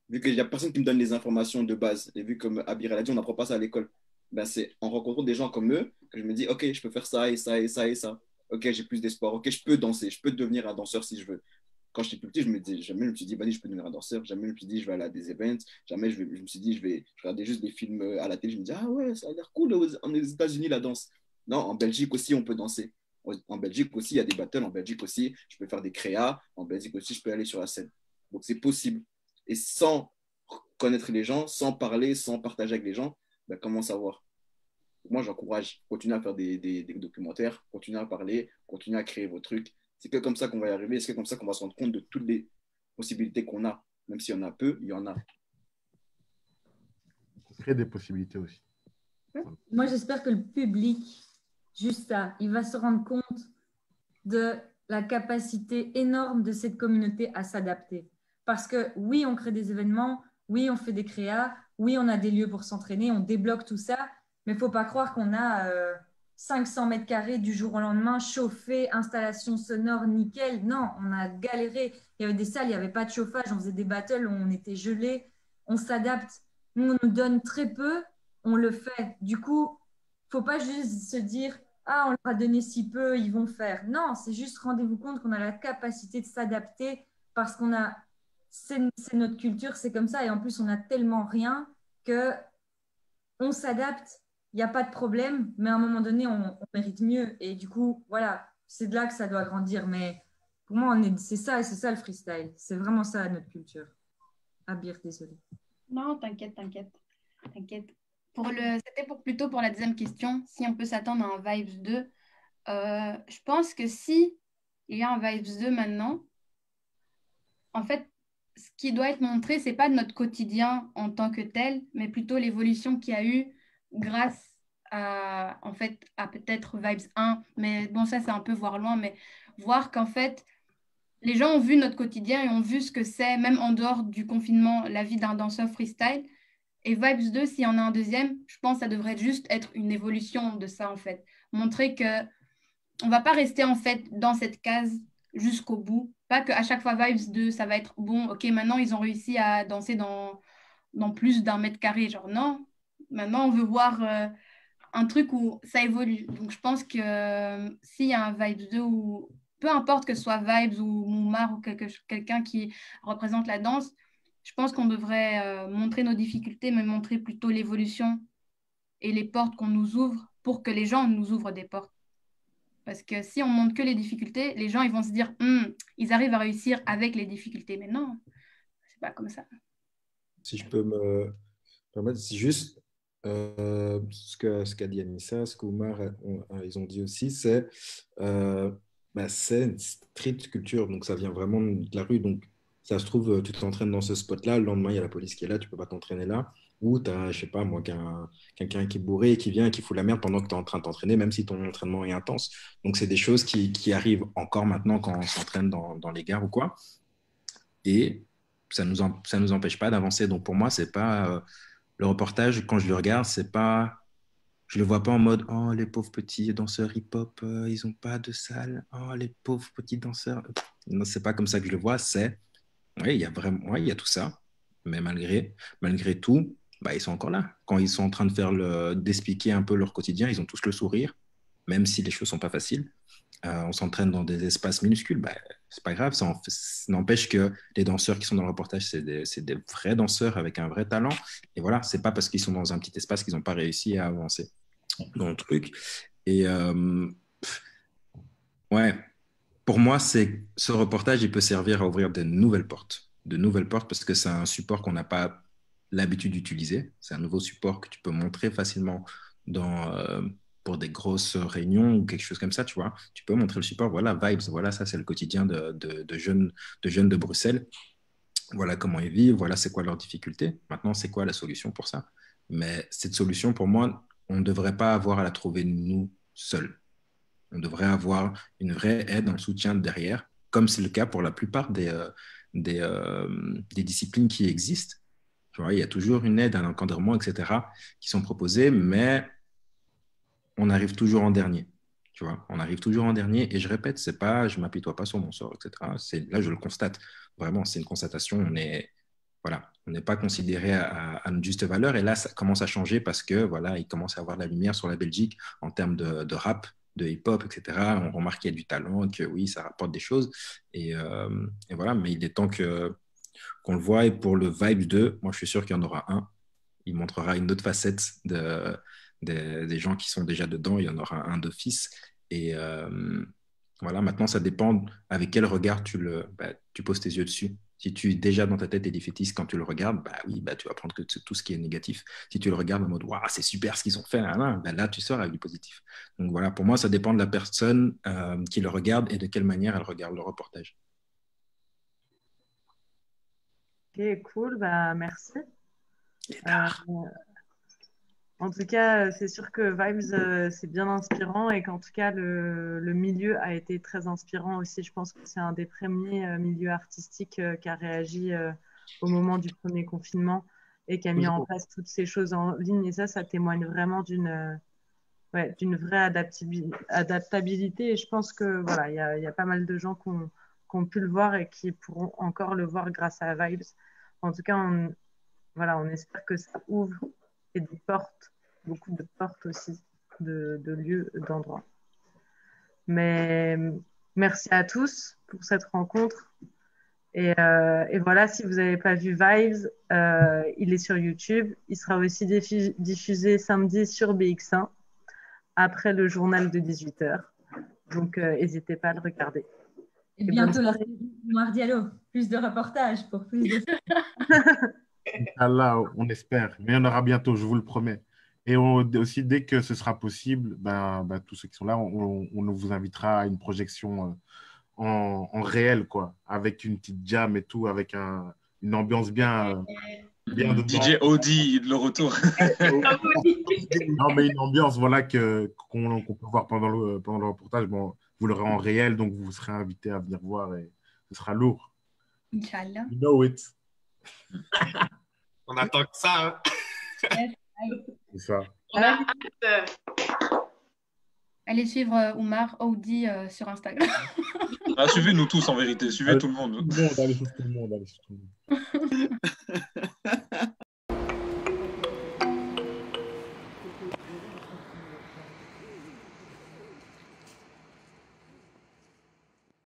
Vu qu'il n'y a personne qui me donne les informations de base, et vu comme Abir a dit, on n'apprend pas ça à l'école, ben c'est en rencontrant des gens comme eux que je me dis, ok, je peux faire ça et ça et ça et ça. Ok, j'ai plus d'espoir. Ok, je peux danser. Je peux devenir un danseur si je veux. Quand j'étais plus petit, jamais je me suis dit, vas-y, je peux devenir un danseur. Jamais je me suis dit, je vais aller à des events. Jamais je me suis dit, je regardais juste des films à la télé. Je me dis, ah ouais, ça a l'air cool aux États-Unis la danse. Non, en Belgique aussi, on peut danser. En Belgique aussi, il y a des battles. En Belgique aussi, je peux faire des créas. En Belgique aussi, je peux aller sur la scène. Donc, c'est possible. Et sans connaître les gens, sans parler, sans partager avec les gens, ben, comment savoir? Moi, j'encourage. Continuez à faire des documentaires, continuez à parler, continuez à créer vos trucs. C'est que comme ça qu'on va y arriver. C'est que comme ça qu'on va se rendre compte de toutes les possibilités qu'on a. Même s'il y en a peu, il y en a. Créer des possibilités aussi. Moi, j'espère que le public, juste ça, il va se rendre compte de la capacité énorme de cette communauté à s'adapter. Parce que oui, on crée des événements, oui, on fait des créas, oui, on a des lieux pour s'entraîner, on débloque tout ça, mais il ne faut pas croire qu'on a 500 mètres carrés du jour au lendemain, chauffé, installation sonore, nickel. Non, on a galéré. Il y avait des salles, il n'y avait pas de chauffage, on faisait des battles, on était gelés, on s'adapte. Nous, on nous donne très peu, on le fait. Du coup, il ne faut pas juste se dire « Ah, on leur a donné si peu, ils vont faire. » Non, c'est juste rendez-vous compte qu'on a la capacité de s'adapter parce qu'on a, c'est notre culture, c'est comme ça. Et en plus, on a tellement rien que on s'adapte, il n'y a pas de problème, mais à un moment donné, on mérite mieux. Et du coup, voilà, c'est de là que ça doit grandir. Mais pour moi, c'est ça le freestyle. C'est vraiment ça notre culture. Abir, désolé. Non, t'inquiète. C'était plutôt pour la deuxième question, si on peut s'attendre à un Vibes 2. Je pense que si il y a un Vibes 2 maintenant, en fait, ce qui doit être montré, c'est pas notre quotidien en tant que tel, mais plutôt l'évolution qu'il y a eu grâce en fait, à peut-être Vibes 1. Mais bon, ça, c'est un peu voir loin, mais voir qu'en fait, les gens ont vu notre quotidien et ont vu ce que c'est, même en dehors du confinement, la vie d'un danseur freestyle. Et Vibes 2, s'il y en a un deuxième, je pense que ça devrait juste être une évolution de ça, en fait. Montrer que on va pas rester, en fait, dans cette case jusqu'au bout. Pas qu'à chaque fois Vibes 2, ça va être bon, ok, maintenant, ils ont réussi à danser dans plus d'un mètre carré. Genre, non, maintenant, on veut voir un truc où ça évolue. Donc, je pense que s'il y a un Vibes 2 ou peu importe que ce soit Vibes ou Moumar ou quelqu'un qui représente la danse, je pense qu'on devrait montrer nos difficultés, mais montrer plutôt l'évolution et les portes qu'on nous ouvre pour que les gens nous ouvrent des portes. Parce que si on montre que les difficultés, les gens ils vont se dire ils arrivent à réussir avec les difficultés. Mais non, c'est pas comme ça. Si je peux me permettre, c'est juste ce qu'a dit Anissa, ce qu'Oumar ils ont dit aussi, c'est une street culture, donc ça vient vraiment de la rue. Donc ça se trouve, tu t'entraînes dans ce spot-là, le lendemain il y a la police qui est là, tu peux pas t'entraîner là. Ou tu as, je sais pas moi, quelqu'un qui est bourré et qui vient et qui fout la merde pendant que tu es en train de t'entraîner, même si ton entraînement est intense. Donc c'est des choses qui arrivent encore maintenant quand on s'entraîne dans les gares ou quoi. Et ça nous empêche pas d'avancer. Donc pour moi, c'est pas le reportage, quand je le regarde, c'est pas, je le vois pas en mode oh les pauvres petits danseurs hip-hop, ils ont pas de salle, oh les pauvres petits danseurs. Non, c'est pas comme ça que je le vois, c'est Oui, il y a vraiment, ouais, il y a tout ça. Mais malgré tout, bah, ils sont encore là. Quand ils sont en train d'expliquer un peu leur quotidien, ils ont tous le sourire, même si les choses sont pas faciles. On s'entraîne dans des espaces minuscules, bah, c'est pas grave. Ça n'empêche que les danseurs qui sont dans le reportage, c'est des vrais danseurs avec un vrai talent. Et voilà, c'est pas parce qu'ils sont dans un petit espace qu'ils n'ont pas réussi à avancer dans le truc. Et ouais, pour moi, ce reportage, il peut servir à ouvrir de nouvelles portes parce que c'est un support qu'on n'a pas l'habitude d'utiliser. C'est un nouveau support que tu peux montrer facilement dans, pour des grosses réunions ou quelque chose comme ça, tu vois. Tu peux montrer le support, voilà, Vibes, voilà, ça c'est le quotidien de jeunes de Bruxelles. Voilà comment ils vivent, voilà c'est quoi leurs difficultés. Maintenant, c'est quoi la solution pour ça? Mais cette solution, pour moi, on ne devrait pas avoir à la trouver nous seuls. On devrait avoir une vraie aide, un soutien derrière, comme c'est le cas pour la plupart des disciplines qui existent. Tu vois, il y a toujours une aide, un encadrement, etc., qui sont proposés, mais on arrive toujours en dernier. Tu vois, on arrive toujours en dernier. Et je répète, c'est pas, je m'apitoie pas sur mon sort, etc. Là, je le constate. Vraiment, c'est une constatation. Voilà, on n'est pas considéré à une juste valeur. Et là, ça commence à changer parce que voilà, il commence à avoir de la lumière sur la Belgique en termes de rap, de hip-hop, etc. On remarque qu'il y a du talent, que oui, ça rapporte des choses. Et voilà, mais il est temps qu'on le voit. Et pour le Vibe 2, moi, je suis sûr qu'il y en aura un. Il montrera une autre facette des gens qui sont déjà dedans. Il y en aura un d'office. Et voilà, maintenant, ça dépend avec quel regard tu poses tes yeux dessus. Si tu es déjà dans ta tête et défaitiste quand tu le regardes, bah oui, bah, tu vas prendre que tout ce qui est négatif. Si tu le regardes en mode, waouh, c'est super ce qu'ils ont fait, bah là, tu sors avec du positif. Donc voilà, pour moi, ça dépend de la personne qui le regarde et de quelle manière elle regarde le reportage. Ok, cool, bah merci. En tout cas, c'est sûr que Vibes, c'est bien inspirant et qu'en tout cas, le milieu a été très inspirant aussi. Je pense que c'est un des premiers milieux artistiques qui a réagi au moment du premier confinement et qui a mis en place toutes ces choses en ligne. Et ça témoigne vraiment d'une vraie adaptabilité. Et je pense que voilà, il y a pas mal de gens qui ont pu le voir et qui pourront encore le voir grâce à Vibes. En tout cas, on espère que ça ouvre et des portes, beaucoup de portes aussi, de lieux, d'endroits. Mais merci à tous pour cette rencontre. Et voilà, si vous n'avez pas vu Vibes, il est sur YouTube. Il sera aussi diffusé samedi sur BX1 après le journal de 18h. Donc, n'hésitez pas à le regarder. Et bientôt la série Oumar Diallo. Plus de reportages pour plus de... Allah, on espère. Mais il y en aura bientôt, je vous le promets. Et aussi, dès que ce sera possible, tous ceux qui sont là, on vous invitera à une projection en réel, quoi, avec une petite jam et tout, avec une ambiance bien dedans. DJ Audi, le retour. Non, mais une ambiance, voilà, qu'on peut voir pendant le reportage. Bon, vous l'aurez en réel, donc vous serez invité à venir voir et ce sera lourd. Inch'Allah. You know it. On attend que ça. Hein. Yes, c'est ça. On a hâte. Allez suivre Oumar Audi sur Instagram. Suivez-nous tous en vérité, suivez tout le monde. Allez sur tout le monde.